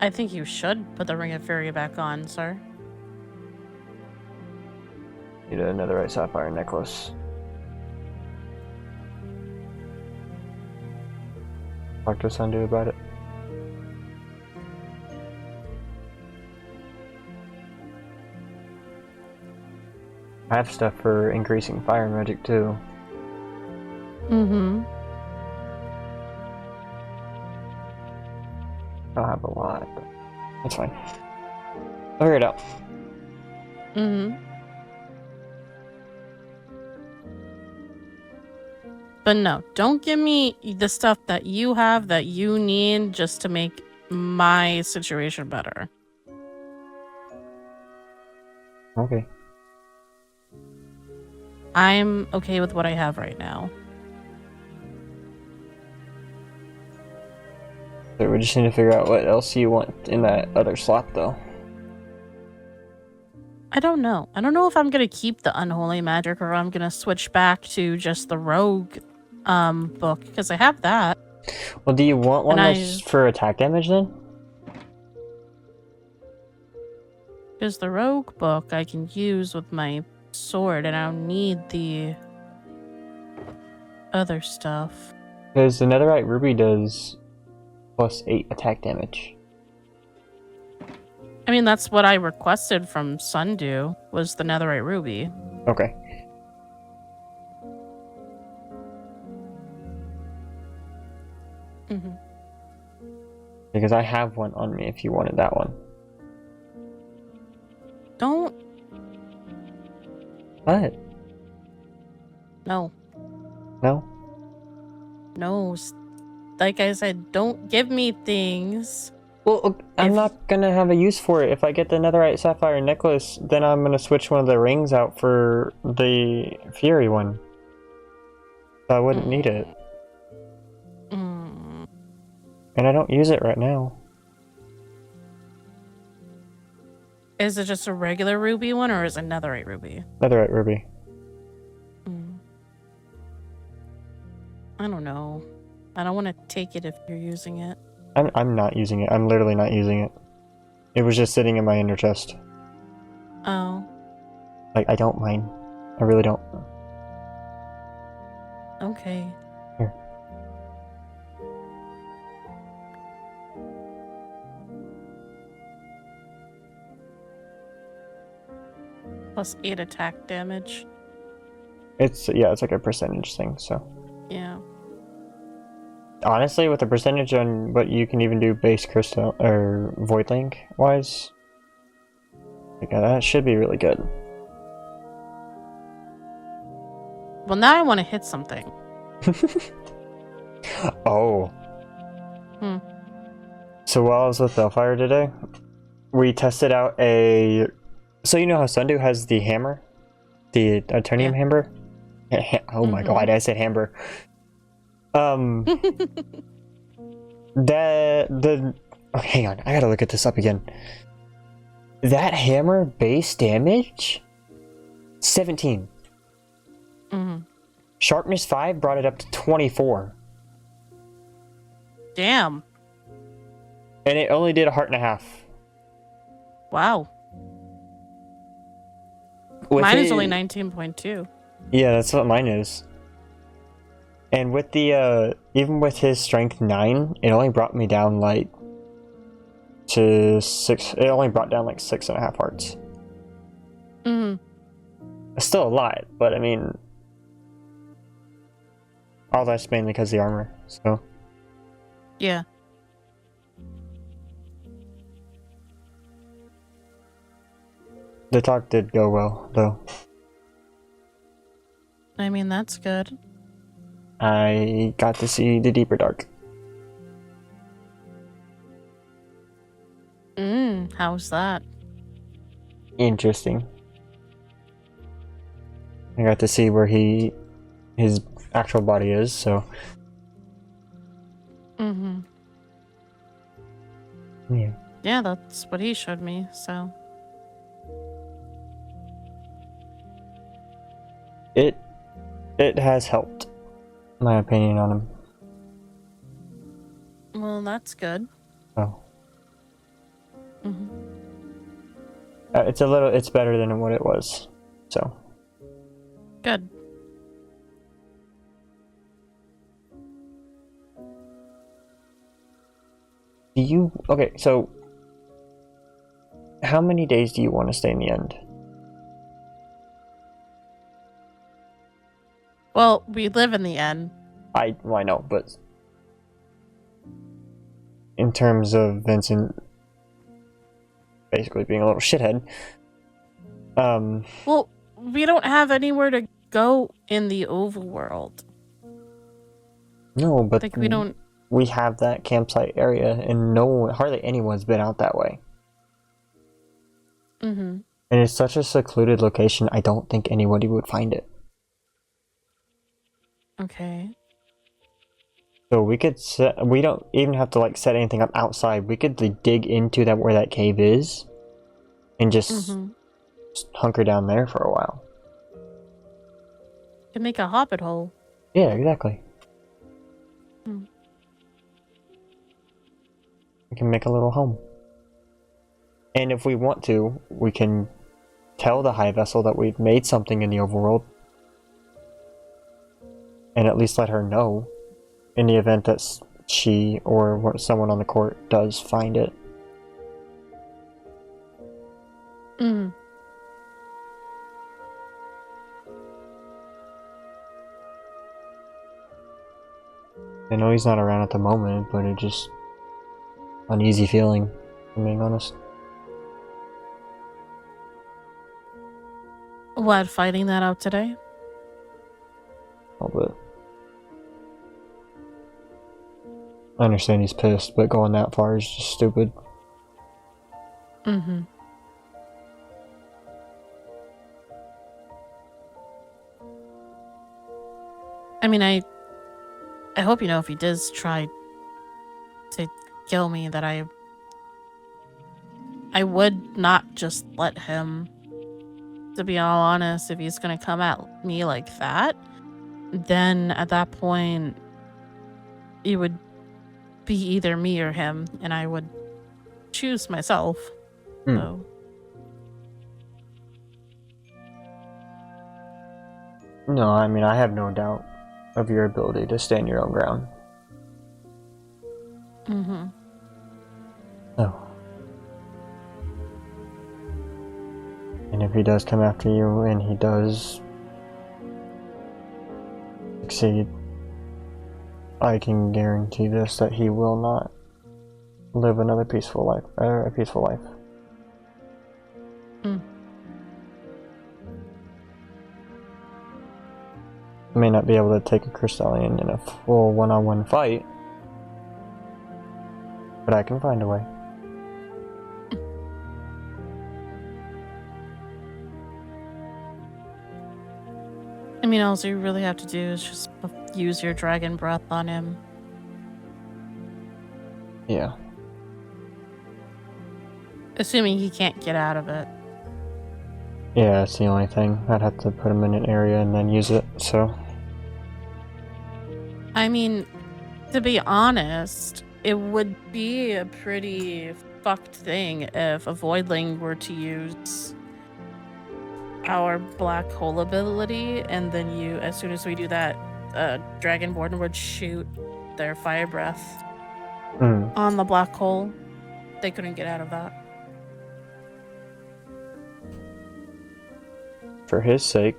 I think you should put the Ring of Fury back on, sir. Need a netherite sapphire necklace. Talk to Sundew about it. I have stuff for increasing fire magic too. Mm-hmm. I don't have a lot, but that's fine. I'll figure it out. Mm-hmm. But no, don't give me the stuff that you have that you need just to make my situation better. Okay. I'm okay with what I have right now. So we just need to figure out what else you want in that other slot, though. I don't know. I don't know if I'm gonna keep the Unholy Magic or I'm gonna switch back to just the Rogue book, because I have that. Well, do you want one And that's for attack damage then? Because the Rogue book I can use with my sword, and I don't need the other stuff. Because the Netherite Ruby does +8 attack damage. I mean, that's what I requested from Sundew, was the Netherite Ruby. Okay. Mm-hmm. Because I have one on me if you wanted that one. Don't. What? No. No? No. Like I said, don't give me things. Well, I'm not gonna have a use for it. If I get the Netherite Sapphire necklace, then I'm gonna switch one of the rings out for the Fury one. So I wouldn't need it. Mm. And I don't use it right now. Is it just a regular ruby one, or is it Netherite Ruby? Netherite Ruby. I don't know. I don't want to take it if you're using it. I'm not using it. I'm literally not using it. It was just sitting in my inner chest. Oh. Like, I don't mind. I really don't. Okay. Here. +8 attack damage. It's like a percentage thing, so. Yeah. Honestly, with the percentage on what you can even do base crystal or void link wise, like, that should be really good. Well, now I want to hit something. Oh. So while I was with Baelfire today, we tested out a. So you know how Sundew has the hammer, the Eternium hammer. Oh my god, I said hammer. Oh, hang on, I gotta look at this up again. That hammer base damage, 17. Sharpness 5 brought it up to 24. Damn. And it only did 1.5 hearts. Wow. Mine is only 19.2. Yeah, that's what mine is. And with the, even with his strength 9, it only brought me down like to 6. It only brought down like 6.5 hearts. It's still a lot, but I mean, all that's mainly because of the armor, so. Yeah. The talk did go well, though. I mean, that's good. I got to see the deeper dark. How's that? Interesting. I got to see where his actual body is, so. Yeah. Yeah, that's what he showed me, so. It has helped, my opinion on him. Well, that's good. Oh. It's better than what it was, so. Good. Okay, so how many days do you want to stay in the end? Well, we live in the end. I know, but in terms of Vincent basically being a little shithead, Well, we don't have anywhere to go in the overworld. no, but Like, we don't we have that campsite area, and hardly anyone's been out that way. Mm-hmm. And it's such a secluded location, I don't think anybody would find it. Okay. So we could we don't even have to like set anything up outside. We could like, dig into that where that cave is, and just hunker down there for a while. Could make a hobbit hole. Yeah, exactly. Hmm. We can make a little home. And if we want to, we can tell the High Vessel that we've made something in the overworld. And at least let her know in the event that she or someone on the court does find it. Mm. I know he's not around at the moment, but it just uneasy feeling, if I'm being honest. What, finding that out today? A little bit. I understand he's pissed, but going that far is just stupid. Mm-hmm. I mean, I hope you know if he does try to kill me that I would not just let him. To be all honest, if he's gonna come at me like that, then at that point it would be either me or him, and I would choose myself. So. No, I mean, I have no doubt of your ability to stand your own ground. Mm-hmm. Oh. And if he does come after you, and he does succeed, I can guarantee this, that he will not live another peaceful life, a peaceful life. I may not be able to take a Crystallian in a full one-on-one fight, but I can find a way. I mean, all you really have to do is just use your dragon breath on him. Yeah. Assuming he can't get out of it. Yeah, that's the only thing. I'd have to put him in an area and then use it, so... I mean, to be honest, it would be a pretty fucked thing if a Voidling were to use our black hole ability, and then you, as soon as we do that, Dragonborn would shoot their fire breath on the black hole. They couldn't get out of that. For his sake.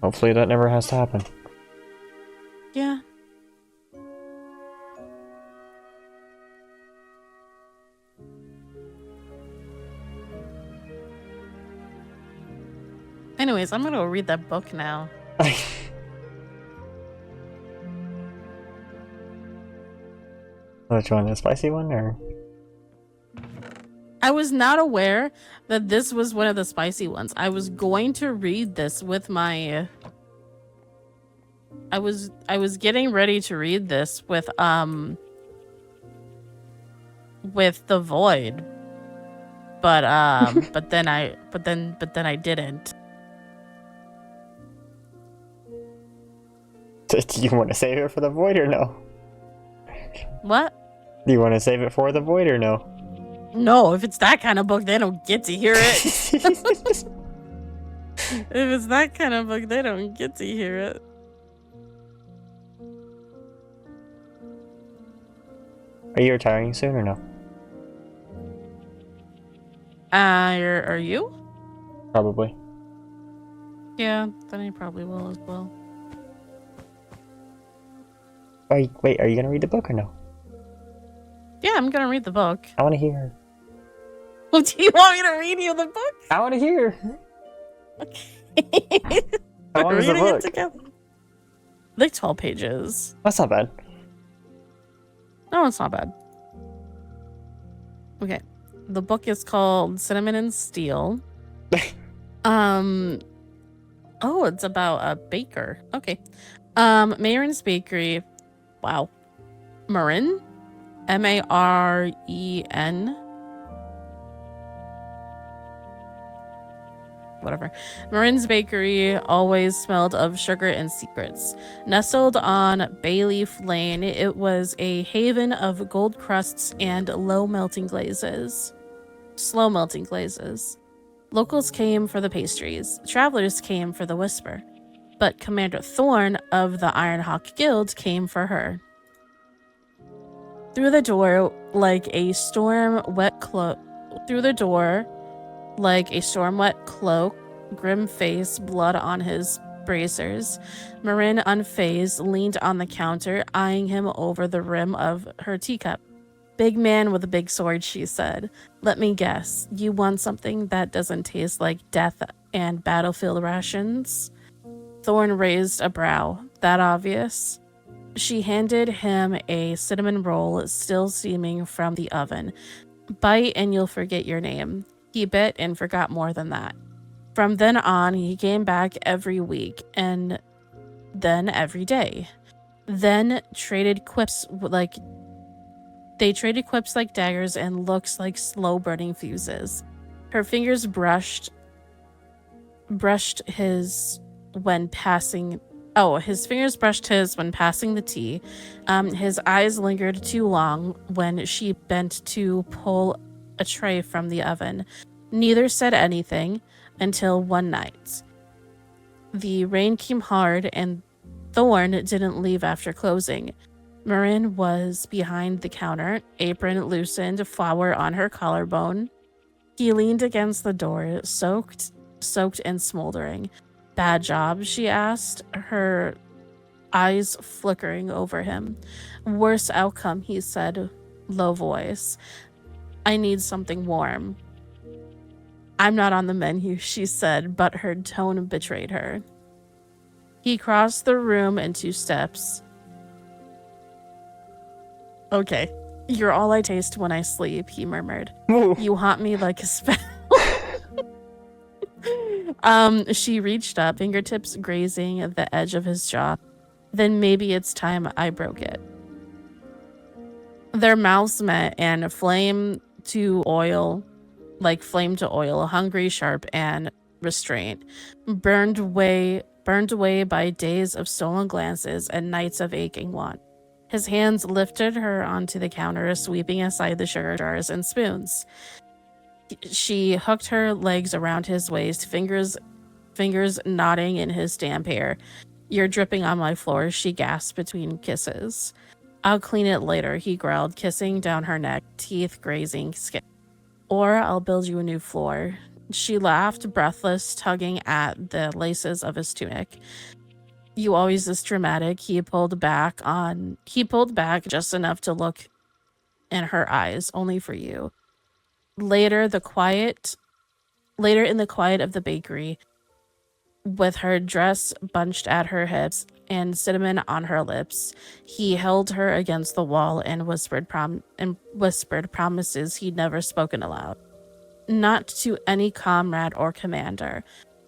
Hopefully that never has to happen. Yeah. Anyways, I'm gonna go read that book now. Which one? The spicy one, or? I was not aware that this was one of the spicy ones. I was going to read this with my... I was getting ready to read this with the Void. But but then I didn't. Do you want to save it for the Void or no? What? Do you want to save it for the Void or no? No, if it's that kind of book, they don't get to hear it. If it's that kind of book, they don't get to hear it. Are you retiring soon or no? Are you? Probably. Yeah, then I probably will as well. Wait, are you gonna read the book or no? Yeah, I'm gonna read the book. I want to hear. Well, do you want me to read you the book? I want to hear. Okay. How long is the Reading book? it together. like 12 pages. That's not bad. No, it's not bad. Okay. The book is called Cinnamon and Steel. Oh, it's about a baker. Okay. Maeryn's Bakery. Wow. Maeryn? Maren. Whatever. Maeryn's Bakery always smelled of sugar and secrets. Nestled on Bayleaf Lane, it was a haven of gold crusts and slow melting glazes. Locals came for the pastries. Travelers came for the whisper. But Commander Thorn of the Ironhawk Guild came for her. Through the door, like a storm-wet cloak, grim face, blood on his bracers. Maeryn, unfazed, leaned on the counter, eyeing him over the rim of her teacup. Big man with a big sword, she said. Let me guess, you want something that doesn't taste like death and battlefield rations? Thorn raised a brow. That obvious? She handed him a cinnamon roll, still steaming from the oven. Bite and you'll forget your name. He bit and forgot more than that. From then on, he came back every week, and then every day. Then traded quips like daggers and looks like slow-burning fuses. Her fingers brushed his when passing the tea. His eyes lingered too long when she bent to pull a tray from the oven. Neither said anything until one night. The rain came hard and Thorn didn't leave after closing. Maeryn was behind the counter, apron loosened, flour on her collarbone. He leaned against the door, soaked and smoldering. Bad job, she asked, her eyes flickering over him. Worse outcome, he said, low voice. I need something warm. I'm not on the menu, she said, but her tone betrayed her. He crossed the room in 2 steps. Okay, you're all I taste when I sleep, he murmured. Ooh. You haunt me like a spell. She reached up, fingertips grazing the edge of his jaw. Then maybe it's time I broke it. Their mouths met and flame to oil, hungry, sharp, and restraint, burned away by days of stolen glances and nights of aching want. His hands lifted her onto the counter, sweeping aside the sugar jars and spoons. She hooked her legs around his waist, fingers knotting in his damp hair. You're dripping on my floor, she gasped between kisses. I'll clean it later, he growled, kissing down her neck, teeth grazing skin. Or I'll build you a new floor. She laughed, breathless, tugging at the laces of his tunic. You always this dramatic. He pulled back just enough to look in her eyes, only for you. Later in the quiet of the bakery, with her dress bunched at her hips and cinnamon on her lips, he held her against the wall and whispered promises he'd never spoken aloud. Not to any comrade or commander.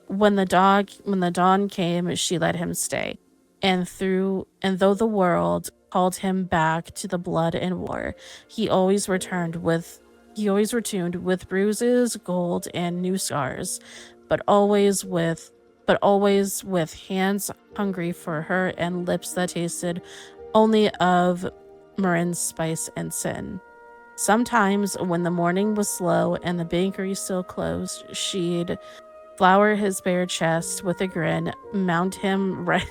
When the dawn came, she let him stay. And though the world called him back to the blood and war, he always returned with bruises, gold, and new scars, but always with hands hungry for her and lips that tasted only of Maeryn's spice and sin. Sometimes, when the morning was slow and the bakery still closed, she'd flour his bare chest with a grin, mount him right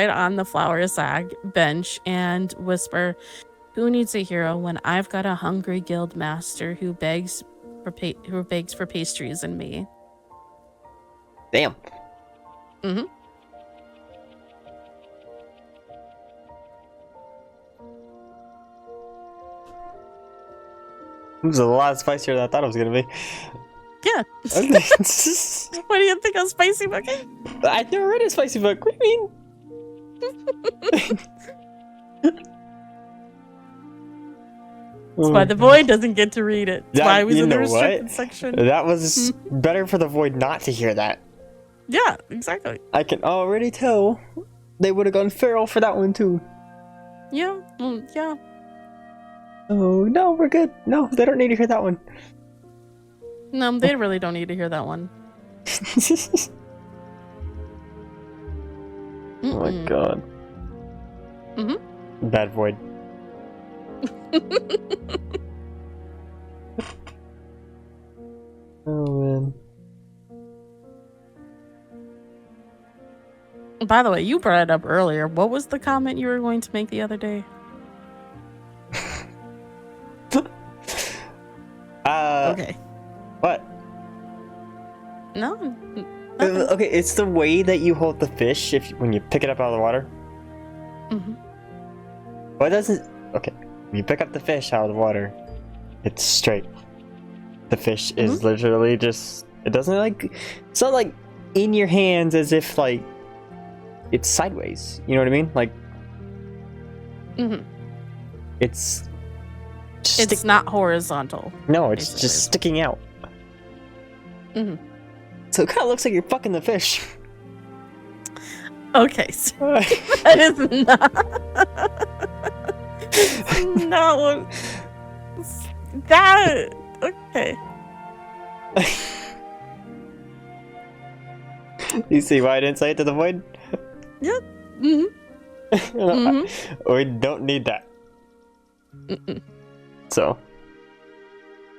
on the flour sack bench and whisper, "Who needs a hero when I've got a hungry guild master who begs for pastries and me?" Damn. Mm-hmm. It was a lot spicier than I thought it was gonna be. Yeah. What do you think of spicy booking? I've never read a spicy book. What do you mean? That's why the void doesn't get to read it. That's why I was you in the know restricted what? section. That was better for the void not to hear that. Yeah, exactly. I can already tell they would have gone feral for that one too. Yeah, well, yeah. Oh no, we're good. No, they don't need to hear that one. No, they really don't need to hear that one. Oh my god. Bad void. Oh man. By the way, you brought it up earlier. What was the comment you were going to make the other day? Okay. What? No. Okay, it's the way that you hold the fish when you pick it up out of the water. Why doesn't... Okay, when you pick up the fish out of the water, it's straight. The fish is literally just... It doesn't like... It's not like in your hands as if like... It's sideways. You know what I mean? Like... It's... It's not horizontal. No, it's basically. just sticking out. So it kind of looks like you're fucking the fish. Okay, so that is not what... That... Okay. You see why I didn't say it to the void? Yep. We don't need that. So.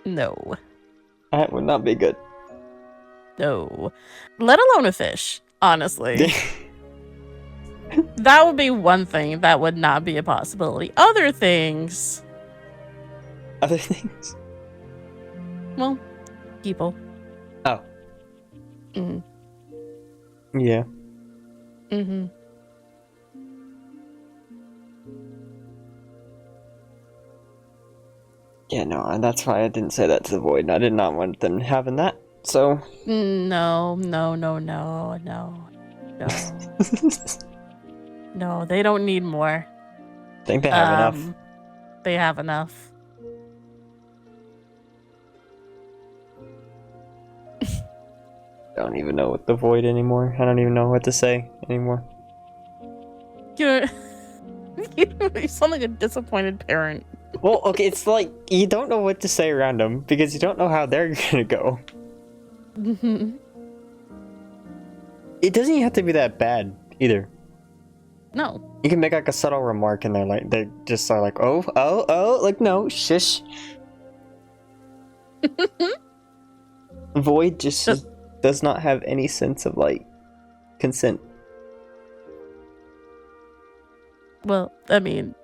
No. That would not be good. No. Let alone a fish, honestly. That would be one thing that would not be a possibility. Other things... Other things? Well, people. Oh. Yeah. Yeah, no, and that's why I didn't say that to the void. I did not want them having that, so... No. No, they don't need more. I think they have enough. They have enough. I don't even know what the void anymore. I don't even know what to say anymore. You sound like a disappointed parent. Well, okay, it's like, you don't know what to say around them, because you don't know how they're gonna go. It doesn't even have to be that bad, either. No. You can make like a subtle remark and they just are like, oh, like, no, shush. Void just does not have any sense of, like, consent. Well, I mean,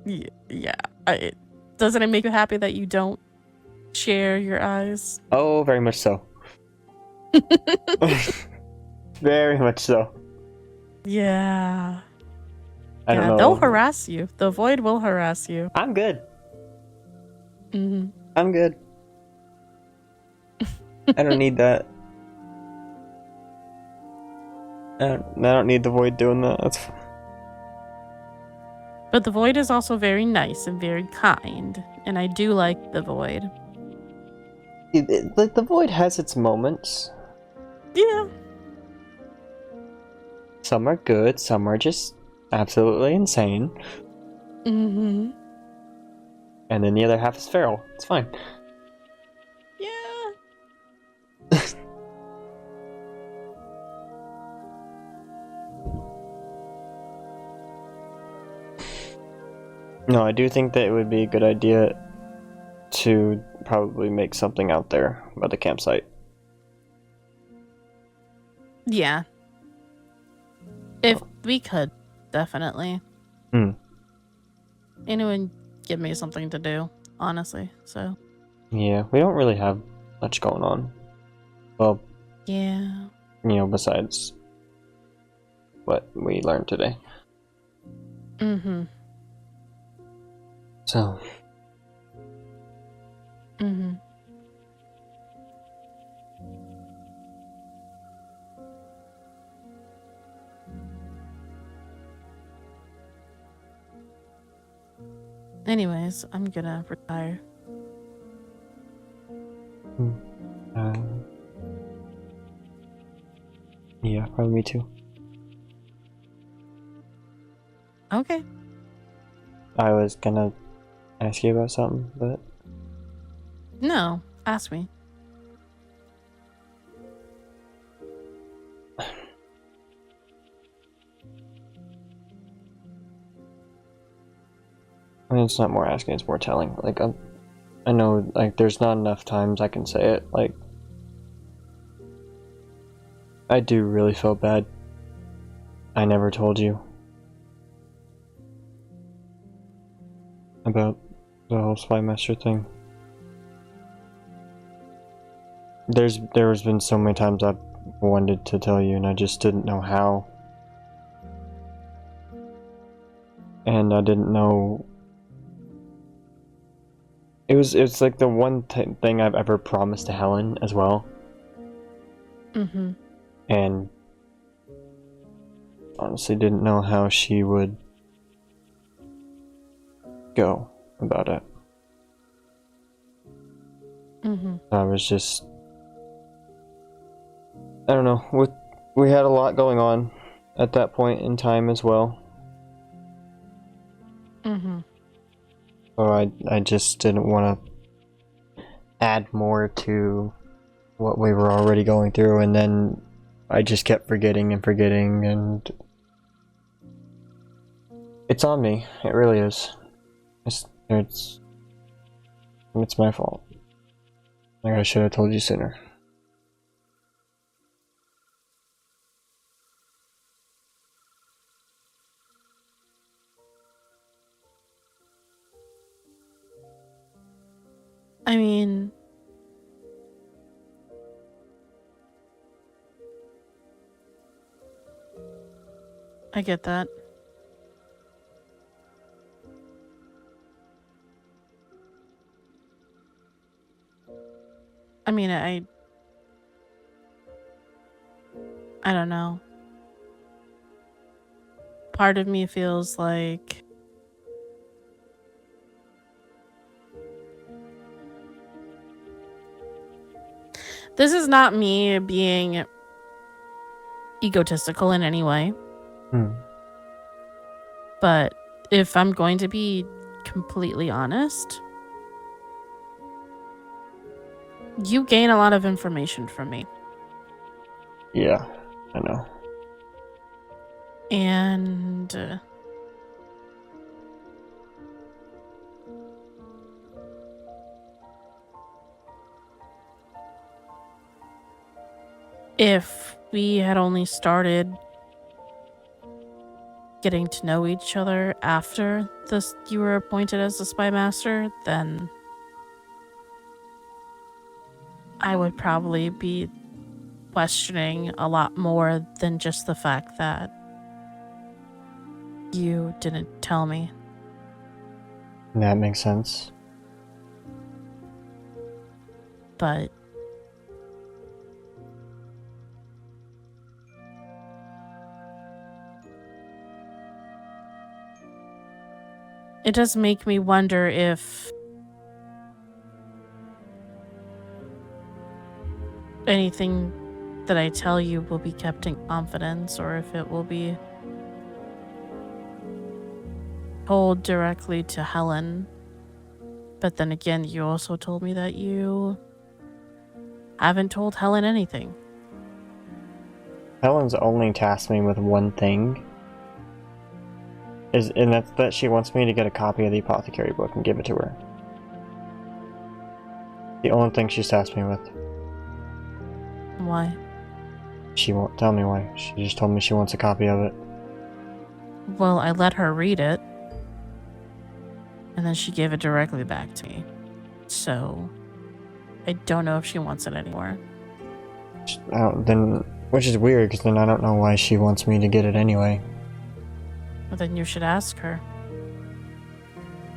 yeah. Doesn't it make you happy that you don't share your eyes? Oh, very much so. Very much so. Yeah. I don't know. They'll harass you. The void will harass you. I'm good. I'm good. I don't need that. I don't need the void doing that. That's fine. But the void is also very nice and very kind, and I do like the void. Like, the void has its moments. Yeah. Some are good, some are just absolutely insane. And then the other half is feral. It's fine. Yeah. No, I do think that it would be a good idea to probably make something out there about the campsite. Yeah. If we could, definitely. Anyone give me something to do, honestly, so. Yeah, we don't really have much going on. Well, yeah. You know, besides what we learned today. So. Anyways, I'm gonna retire. Yeah, probably me too. Okay. I was gonna ask you about something, but No, ask me. I mean, it's not more asking, it's more telling. Like, I know, like, there's not enough times I can say it. Like, I do really feel bad. I never told you about the whole Spymaster thing. There's been so many times I've wanted to tell you, and I just didn't know how. And I didn't know. It's like the one thing I've ever promised to Helen as well. Mm-hmm. And honestly didn't know how she would go about it. Mm-hmm. I was just, I don't know, we had a lot going on at that point in time as well. Mm-hmm. So I just didn't want to add more to what we were already going through, and then I just kept forgetting, and it's on me. It really is. It's my fault. Like, I should have told you sooner. I mean, I get that. I mean, I don't know. Part of me feels like this is not me being egotistical in any way. But if I'm going to be completely honest, you gain a lot of information from me. Yeah, I know. And if we had only started getting to know each other after you were appointed as the Spymaster, then I would probably be questioning a lot more than just the fact that you didn't tell me. That makes sense. But it does make me wonder if anything that I tell you will be kept in confidence, or if it will be told directly to Helen. But then again, you also told me that you haven't told Helen anything. Helen's only tasked me with one thing. And that's that she wants me to get a copy of the apothecary book and give it to her. The only thing she's tasked me with. Why? She won't tell me why. She just told me she wants a copy of it. Well, I let her read it, and then she gave it directly back to me. So, I don't know if she wants it anymore. Which is weird, because then I don't know why she wants me to get it anyway. Well, then you should ask her.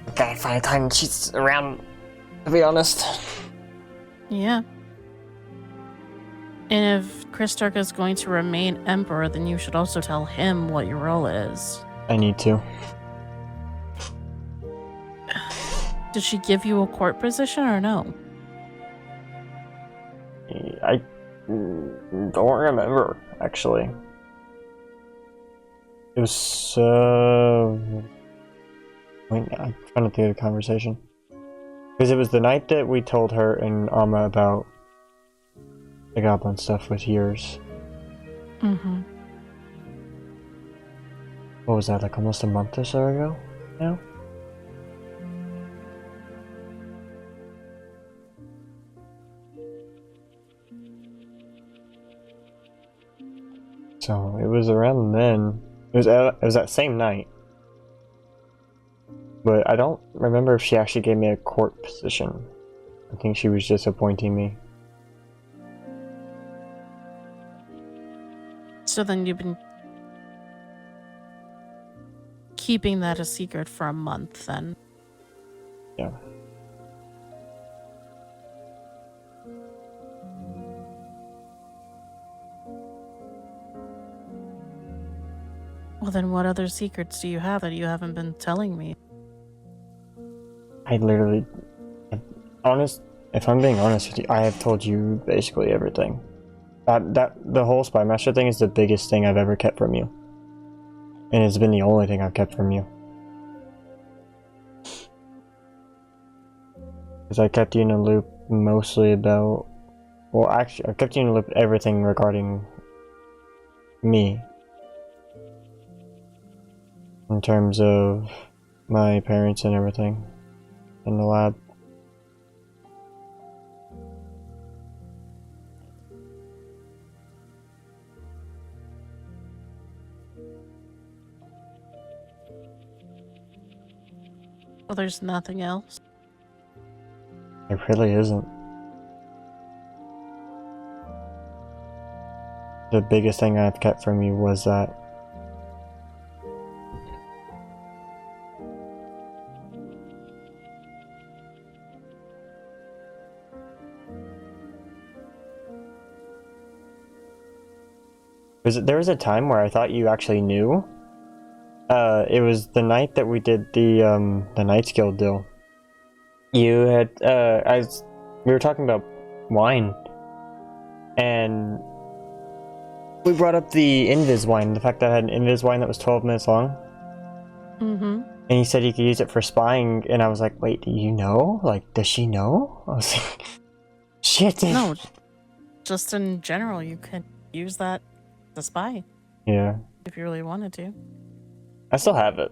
Okay, by the time she's around, to be honest. Yeah. And if Christark is going to remain Emperor, then you should also tell him what your role is. I need to. Did she give you a court position or no? I don't remember, actually. It was, wait, I'm trying to think of the conversation. Because it was the night that we told her and Amma about the goblin stuff with Heirs. Mm-hmm. What was that, like almost a month or so ago now? So it was around then. It was that same night. But I don't remember if she actually gave me a court position. I think she was just appointing me. So then you've been keeping that a secret for a month then? Yeah. Well, then what other secrets do you have that you haven't been telling me? I literally... if I'm being honest with you, I have told you basically everything. The whole Spymaster thing is the biggest thing I've ever kept from you. And it's been the only thing I've kept from you. Because I kept you in a loop mostly about... Well, actually, I kept you in a loop everything regarding me. In terms of my parents and everything in the lab. Well, there's nothing else. It really isn't. The biggest thing I've kept from you was that. There was a time where I thought you actually knew. It was the night that we did the Knights Guild deal. You had we were talking about wine, and we brought up the Invis wine, the fact that I had an Invis wine that was 12 minutes long. Mm-hmm. And he said he could use it for spying, and I was like, wait, do you know? Like, does she know? I was like, shit. No, just in general, you could use that to spy. Yeah. If you really wanted to. I still have it.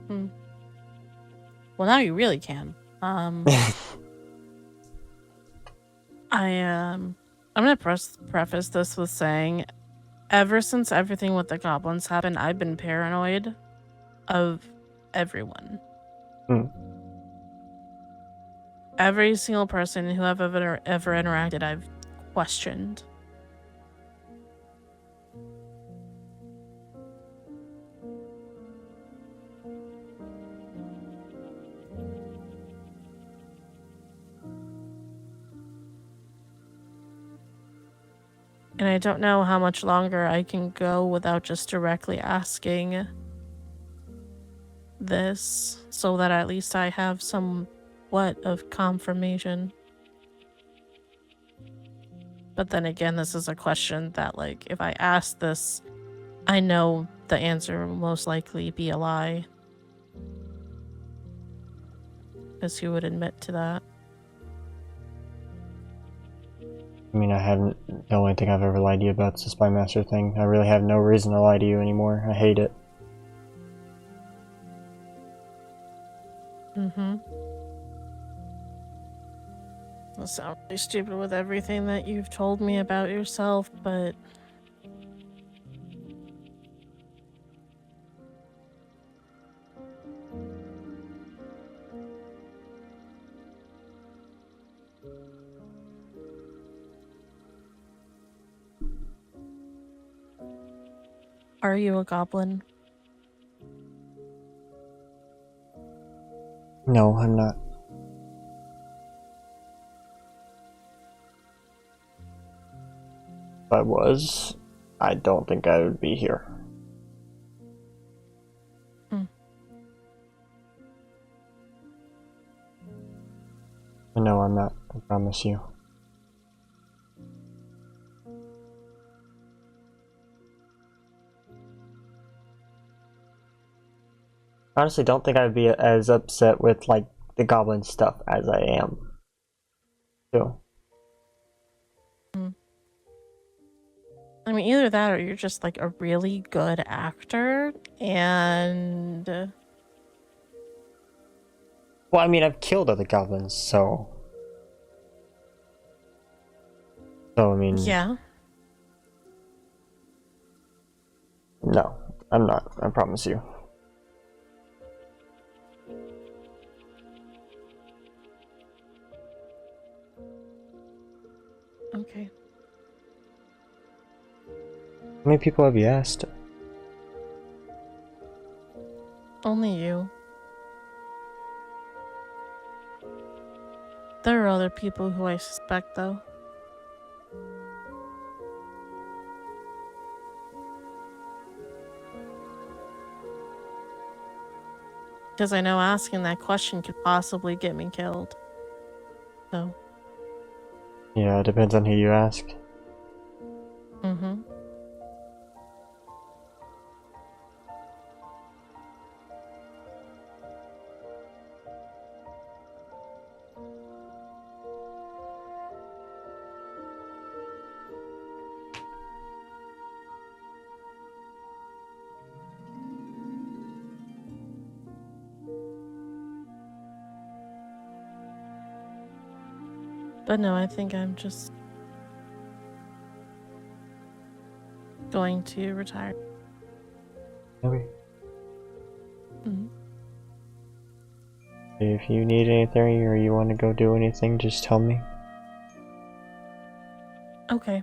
Well, now you really can. I'm gonna preface this with saying, ever since everything with the goblins happened, I've been paranoid of everyone. Every single person who I've ever interacted, I've questioned. And I don't know how much longer I can go without just directly asking this, so that at least I have somewhat of confirmation. But then again, this is a question that, like, if I ask this, I know the answer will most likely be a lie. Because who would admit to that? I mean, the only thing I've ever lied to you about is the Spymaster thing. I really have no reason to lie to you anymore. I hate it. Mm-hmm. That sounds really stupid with everything that you've told me about yourself, but... Are you a goblin? No, I'm not. If I was, I don't think I would be here. promise you. Honestly, don't think I'd be as upset with like the goblin stuff as I am. So. I mean, either that or you're just like a really good actor, and Well, I mean, I've killed other goblins, so. So I mean. yeah. No, I'm not. I promise you. Okay. How many people have you asked? Only you. There are other people who I suspect, though. Because I know asking that question could possibly get me killed. So. Yeah, it depends on who you ask. Mm-hmm. But no, I think I'm just going to retire. Okay. Mhm. If you need anything or you want to go do anything, just tell me. Okay.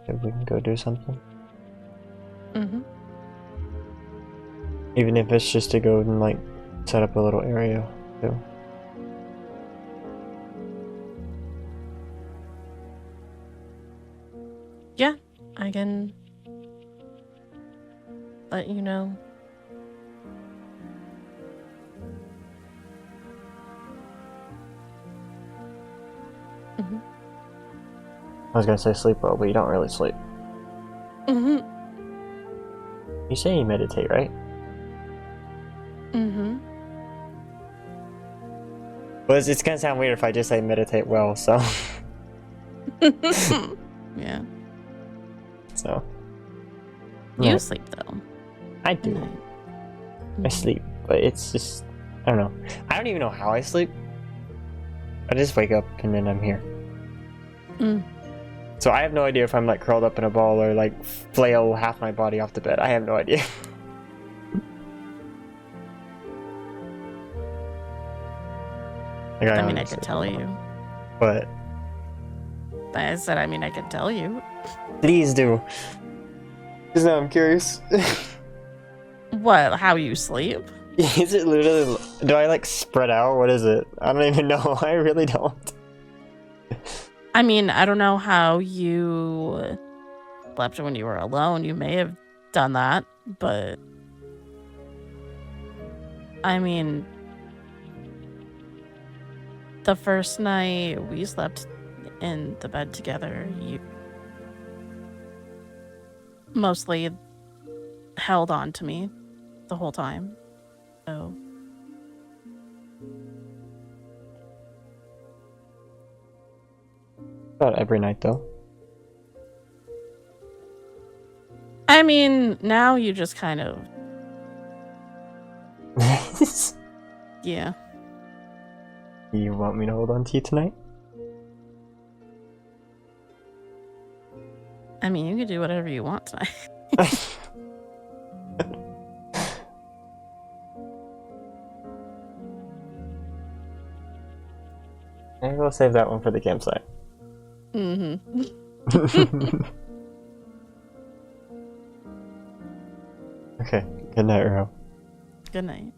If we can go do something. Mm-hmm. Even if it's just to go and like set up a little area too. Yeah, I can let you know. Mm-hmm. I was gonna say sleep well, but you don't really sleep. Mm-hmm. You say you meditate, right? Mm-hmm. Well, it's gonna sound weird if I just say meditate well, so. Yeah. So. You No, sleep, though. I do. Mm-hmm. I sleep, but it's just, I don't know. I don't even know how I sleep. I just wake up and then I'm here. Mm. So I have no idea if I'm like curled up in a ball or like flail half my body off the bed. I have no idea. Like, I mean, I honestly could tell don't know. you. But I said, I mean, I could tell you. please do. Because now I'm curious. What? How you sleep? Is it literally, do I like spread out? What is it? I don't even know. I really don't. I mean, I don't know how you slept when you were alone. You may have done that, but I mean, the first night we slept in the bed together, you mostly held on to me the whole time. So Not every night though. I mean, now you just kind of, yeah. You want me to hold on to you tonight? I mean, you can do whatever you want tonight. Maybe we'll save that one for the campsite. Mm-hmm. Okay, good night, Ro. Good night.